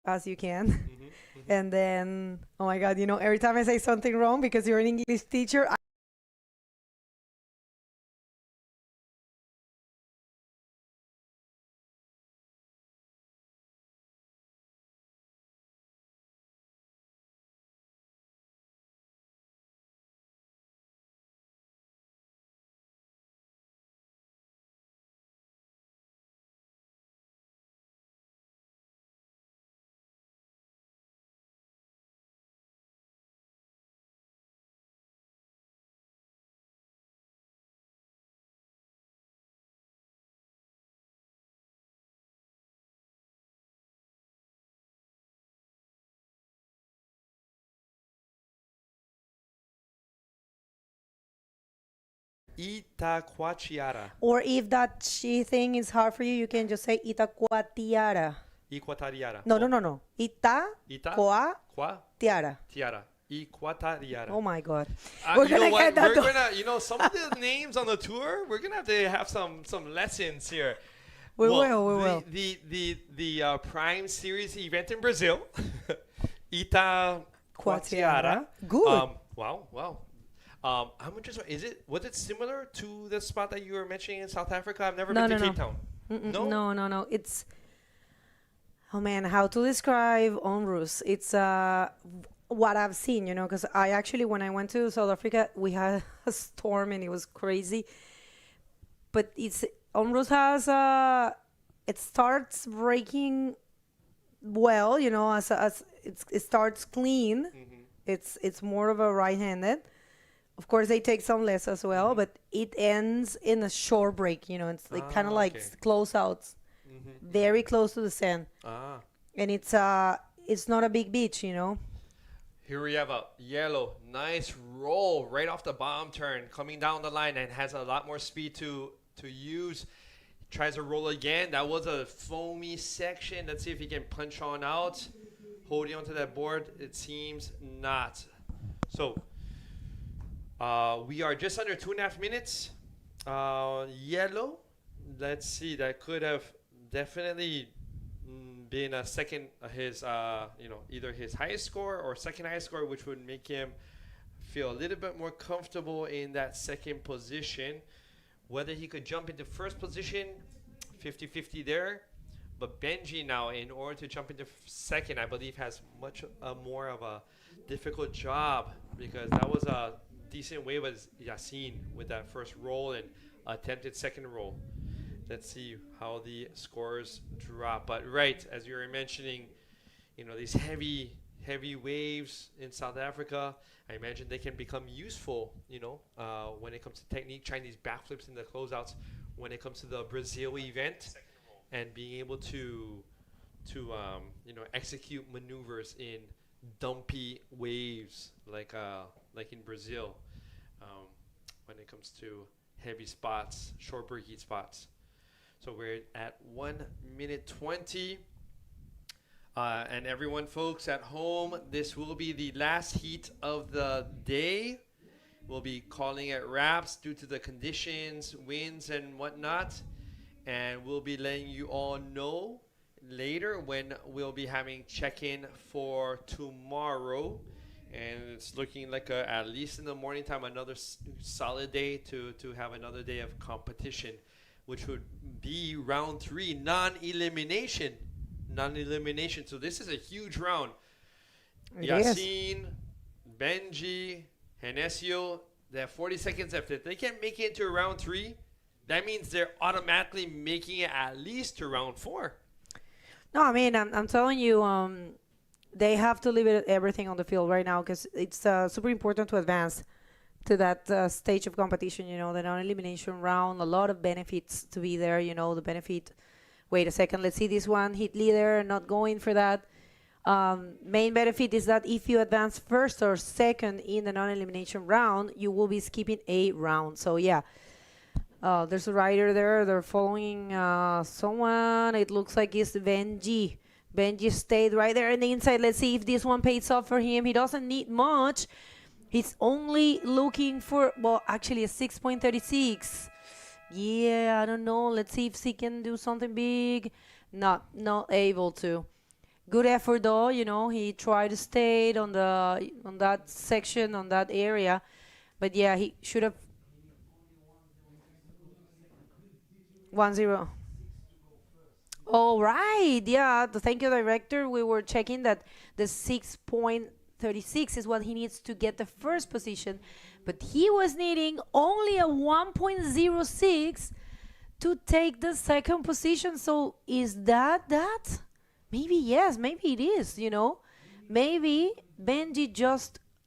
as you can. And then, oh my God, you know, every time I say something wrong because you're an English teacher, Itacoatiara. or if that she thing is hard for you, you can just say Itacoatiara. Iquatariara. No. Ita, Ita, coa, qua, tiara. tiara. Equatorial. Oh my God. You We're know gonna what? get that We're done. gonna, some of the names on the tour, we're gonna have to have some lessons here. We Well, will. The Prime Series event in Brazil, Itacoatiara. Good. Wow. I'm interested. Was it similar to the spot that you were mentioning in South Africa? I've never been to Cape Town. No. It's, oh man, how to describe Omrus? It's what I've seen, because I actually, when I went to South Africa, we had a storm and it was crazy. But Omrus has it starts breaking well, as it starts clean. It's more of a right-handed. Of course, they take some less as well, but it ends in a short break. It's like kind of like closeouts, very close to the sand, and it's not a big beach. Here we have a yellow, nice roll right off the bottom turn, coming down the line, and has a lot more speed to use. Tries to roll again. That was a foamy section. Let's see if he can punch on out. Holding onto that board, it seems not. So we are just under 2.5 minutes. Yellow. Let's see. That could have definitely been a second, his either his highest score or second highest score, which would make him feel a little bit more comfortable in that second position. Whether he could jump into first position, 50-50 there. But Benji now, in order to jump into second, I believe has much more of a difficult job, because that was a decent wave as Yassine with that first roll and attempted second roll. Let's see how the scores drop. But right, as you were mentioning, these heavy waves in South Africa, I imagine they can become useful, when it comes to technique, trying these backflips in the closeouts, when it comes to the Brazil event, and being able to execute maneuvers in dumpy waves like in Brazil, when it comes to heavy spots, short breaky spots. So we're at 1:20. And everyone, folks at home, this will be the last heat of the day. We'll be calling it wraps due to the conditions, winds, and whatnot. And we'll be letting you all know later when we'll be having check-in for tomorrow. And it's looking like at least in the morning time, another solid day to have another day of competition, which would be round 3, non-elimination. So this is a huge round. Yassine, Benji, Genesio, they have 40 seconds left. If they can't make it into round 3, that means they're automatically making it at least to round 4. No, I mean, I'm telling you, they have to leave everything on the field right now, because it's super important to advance to that stage of competition, the non-elimination round. A lot of benefits to be there, the benefit. Wait a second, let's see this one. Hit leader, not going for that. Main benefit is that if you advance first or second in the non-elimination round, you will be skipping a round. So, yeah. There's a rider there. They're following someone. It looks like it's Benji. Benji stayed right there in the inside. Let's see if this one pays off for him. He doesn't need much. He's only looking for, actually a 6.36. Yeah, I don't know. Let's see if he can do something big. Not able to. Good effort though. He tried to stay on that section, on that area, but yeah, he should have. 1-0. All right. Yeah. Thank you, director. We were checking that the 6.36 is what he needs to get the first position, but he was needing only a 1.06 to take the second position. So is that? Maybe yes, maybe it is, Maybe Benji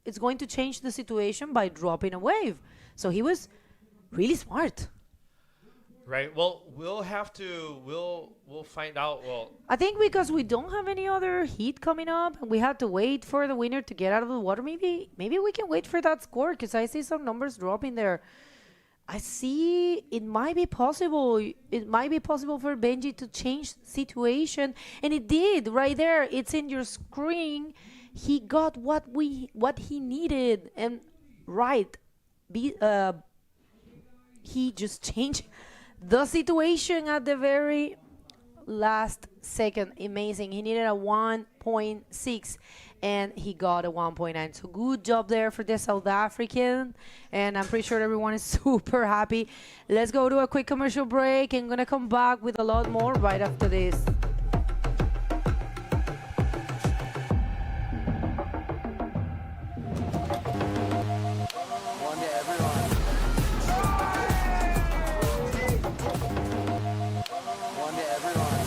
it's going to change the situation by dropping a wave. So he was really smart. Right. Well, we'll find out. Well, I think because we don't have any other heat coming up, and we have to wait for the winner to get out of the water. Maybe we can wait for that score, because I see some numbers dropping there. I see it might be possible. It might be possible for Benji to change situation, and it did right there. It's in your screen. he got what he needed, and right, he just changed the situation at the very last second. Amazing. He needed a 1.6 and he got a 1.9. So good job there for the South African, and I'm pretty sure everyone is super happy. Let's go to a quick commercial break and gonna come back with a lot more right after this. One to everyone. One to everyone.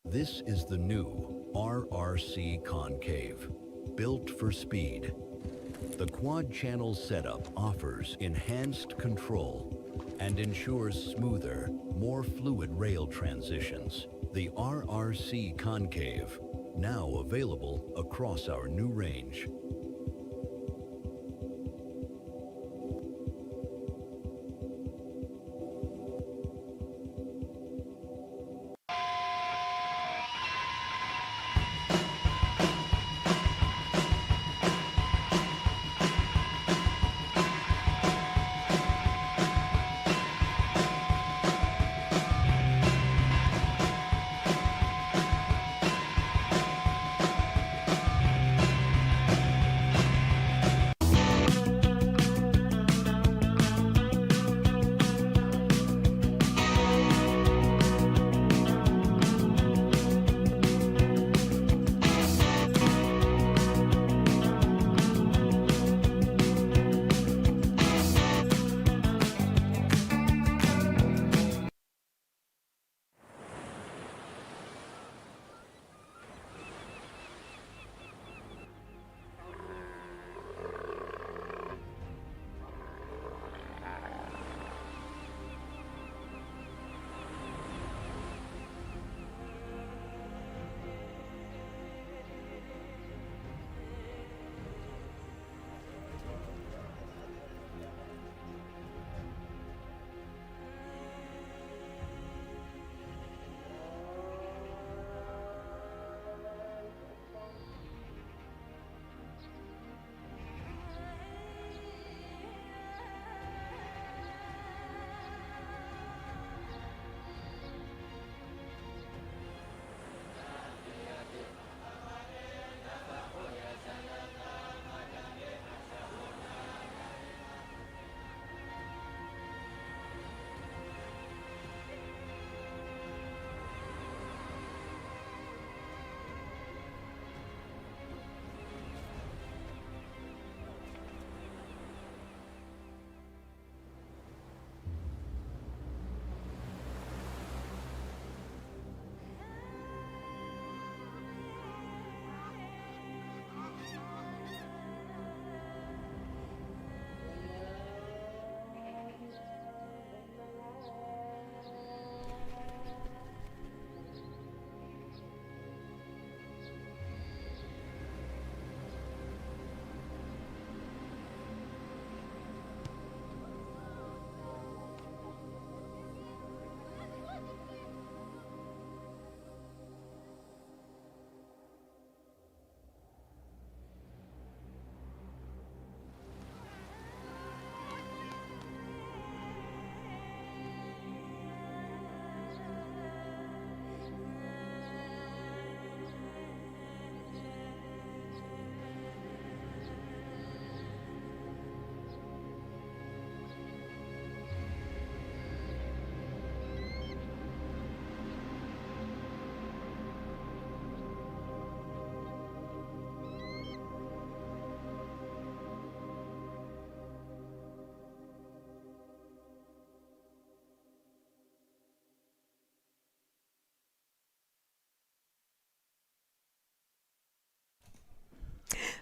This is the new RRC Concave, built for speed. The quad channel setup offers enhanced control and ensures smoother, more fluid rail transitions. The RRC Concave, now available across our new range.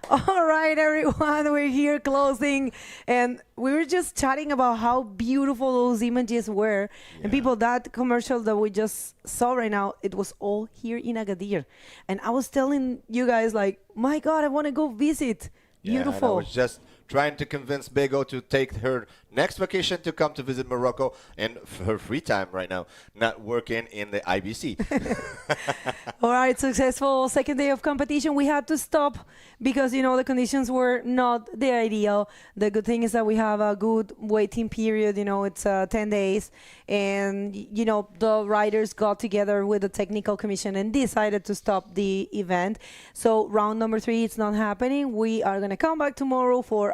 All right, everyone, we're here closing, and we were just chatting about how beautiful those images were. And people, that commercial that we just saw right now, it was all here in Agadir. And I was telling you guys, like, my God, I want to go visit. Beautiful. And I was just trying to convince Bego to take her next vacation to come to visit Morocco, and her free time right now, not working in the IBC. All right, successful second day of competition. We had to stop because, the conditions were not the ideal. The good thing is that we have a good waiting period. It's 10 days. And, the riders got together with the technical commission and decided to stop the event. So round number 3, it's not happening. We are going to come back tomorrow for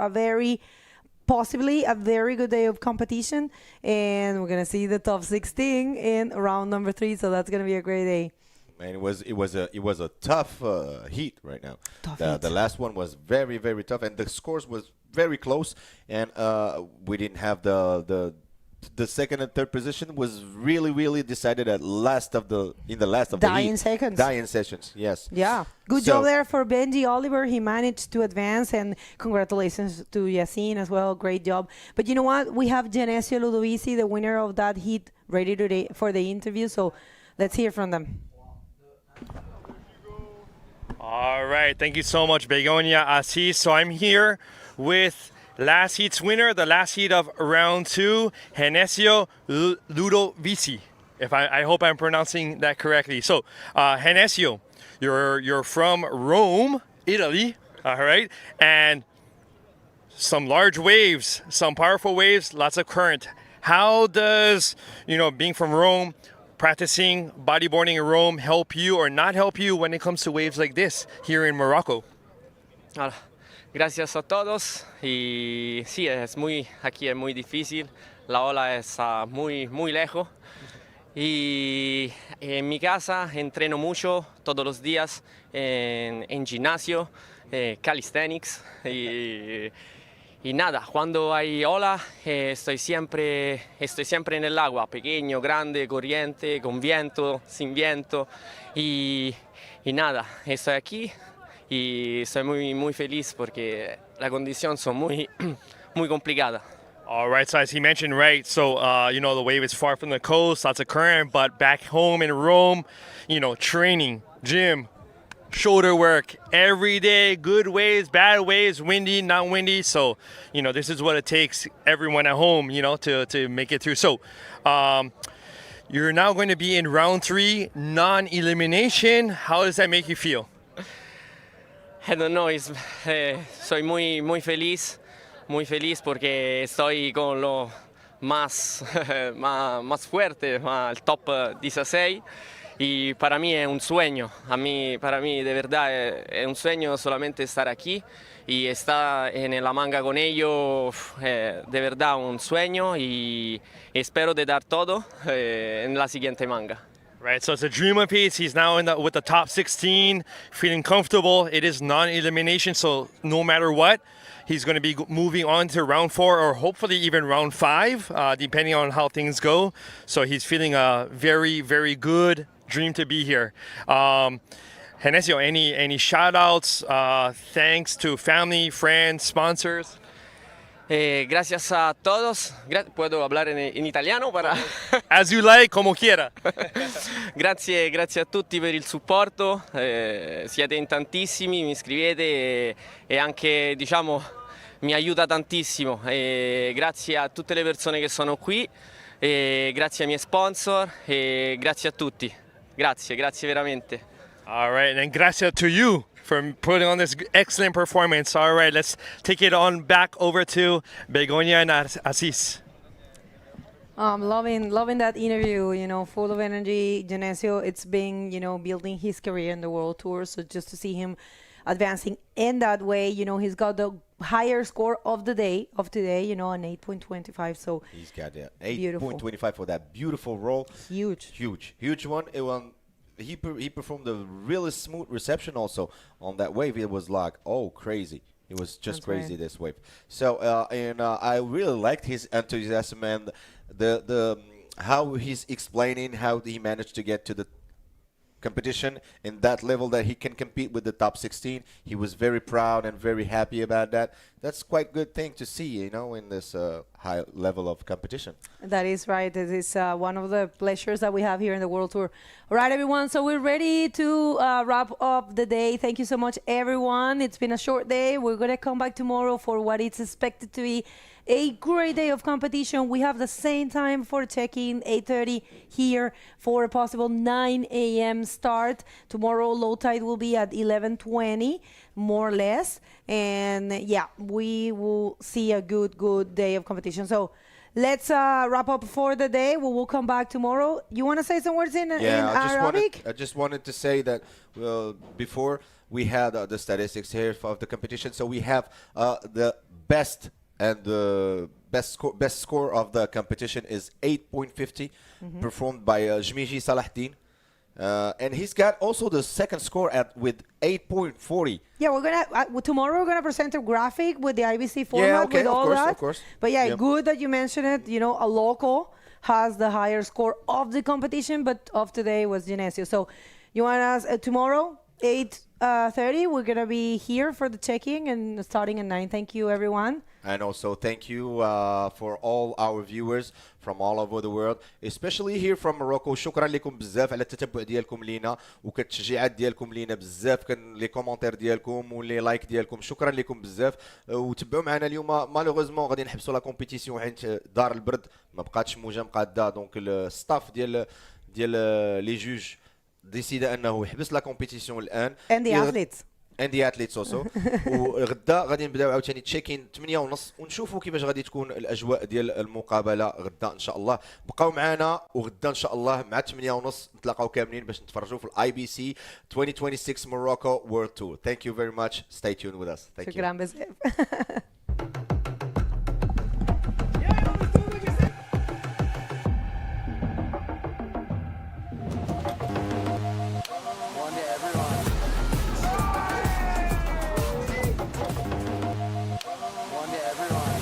possibly a very good day of competition, and we're gonna see the top 16 in round number 3. So that's gonna be a great day. Man, it was a tough heat right now. The last one was very, very tough, and the scores was very close. And we didn't have the second and third position was really, really decided in the last of the heat. Dying sessions, yes. Yeah, good job there for Benji Oliver. He managed to advance, and congratulations to Yassine as well. Great job. But you know what? We have Genesio Ludovici, the winner of that heat, ready today for the interview. So let's hear from them. All right, thank you so much, Begonia Assis. So I'm here with last heat's winner, the last heat of round 2, Genesio Ludovici. I hope I'm pronouncing that correctly. So, Genesio, you're from Rome, Italy, all right, and some large waves, some powerful waves, lots of current. How does being from Rome, practicing bodyboarding in Rome, help you or not help you when it comes to waves like this here in Morocco? Gracias a todos, y sí, aquí es muy difícil, la ola es muy lejos, y en mi casa entreno mucho todos los días en gimnasio, calisthenics, y nada, cuando hay ola estoy siempre en el agua, pequeño, grande, corriente, con viento, sin viento, y nada, estoy aquí. Y estoy muy feliz porque las condiciones son muy complicadas. All right, so as he mentioned, right, so, the wave is far from the coast, lots of current, but back home in Rome, training, gym, shoulder work, every day, good waves, bad waves, windy, not windy. So, this is what it takes everyone at home, to make it through. So, you're now going to be in round 3, non-elimination. How does that make you feel? I don't know, soy muy feliz porque estoy con lo más fuerte, el top 16, y para mí es un sueño, para mí de verdad es un sueño solamente estar aquí y estar en la manga con ellos, de verdad un sueño, y espero de dar todo en la siguiente manga. Right, so it's a dream of his. He's now with the top 16, feeling comfortable. It is non-elimination, so no matter what, he's going to be moving on to round 4 or hopefully even round 5, depending on how things go. So he's feeling a very, very good dream to be here. Genesio, any shout-outs, thanks to family, friends, sponsors? Gracias a todos. ¿Puedo hablar en italiano? As you like, como quiera. Grazie a tutti per il supporto, siete in tantissimi, mi scrivete e anche mi aiuta tantissimo. Grazie a tutte le persone che sono qui, grazie ai miei sponsor e grazie a tutti. Grazie veramente. All right, and grazie to you for putting on this excellent performance. All right, let's take it on back over to Begonia and Assis. Loving that interview, full of energy. Genesio, it's been, building his career in the World Tour. So just to see him advancing in that way, he's got the higher score of today, an 8.25. So he's got 8.25 for that beautiful roll. Huge one. He performed a really smooth reception also on that wave. It was like, crazy. It was just crazy, this wave. So, I really liked his enthusiasm and the how he's explaining how he managed to get to the competition in that level that he can compete with the top 16. He was very proud and very happy about that. That's quite good thing to see, you know, in this high level of competition. That is right. It is one of the pleasures that we have here in the World Tour. All right, everyone. So we're ready to wrap up the day. Thank you so much, everyone. It's been a short day. We're going to come back tomorrow for what it's expected to be a great day of competition. We have the same time for check-in, 8:30 here for a possible 9 a.m. start. Tomorrow, low tide will be at 11:20, more or less. And yeah, we will see a good day of competition. So let's wrap up for the day. We will come back tomorrow. You want to say some words in Arabic? I just wanted to say that before we had the statistics here of the competition. So we have the best and the best score of the competition is 8.50, performed by Jmiji Salahdin. And he's got also the second score with 8.40. Yeah, we're gonna tomorrow we're gonna present a graphic with the IBC format with all that. Of course. But yeah, good that you mentioned it. You know, a local has the higher score of the competition, but of today was Genesio. So you want us tomorrow 8:30? We're gonna be here for the checking and starting at 9. Thank you, everyone. And also thank you for all our viewers from all over the world, especially here from Morocco. شكرا لكم بزاف على التتبع ديالكم لينا وكالتشجيعات ديالكم لينا بزاف، كان لي كومونتير ديالكم ولي لايك ديالكم. شكرا لكم بزاف وتبعوا معنا اليوم. مالوغوزمون غادي نحبسوا لا كومبيتيسيون حيت دار البرد ما بقاتش موجه مقاده، دونك الستاف ديال لي جوج ديسيدا انه يحبس لا كومبيتيسيون الان. And the athletes. And the athletes also. وغدا غادي نبداو عاوتاني تشيكين 8:30 ونشوفوا كيفاش غادي تكون الاجواء ديال المقابله غدا ان شاء الله. بقاو معنا وغدا ان شاء الله مع 8:30 نتلاقاو كاملين باش نتفرجوا في الاي بي سي 2026 Morocco World Tour. Thank you very much. Stay tuned with us. Thank you. شكرا بزاف. One to everyone. One to everyone.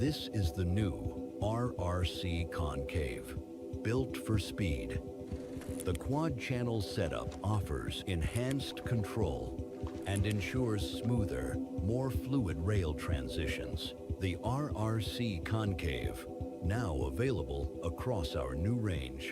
This is the new RRC Concave, built for speed. The quad-channel setup offers enhanced control and ensures smoother, more fluid rail transitions. The RRC Concave, now available across our new range.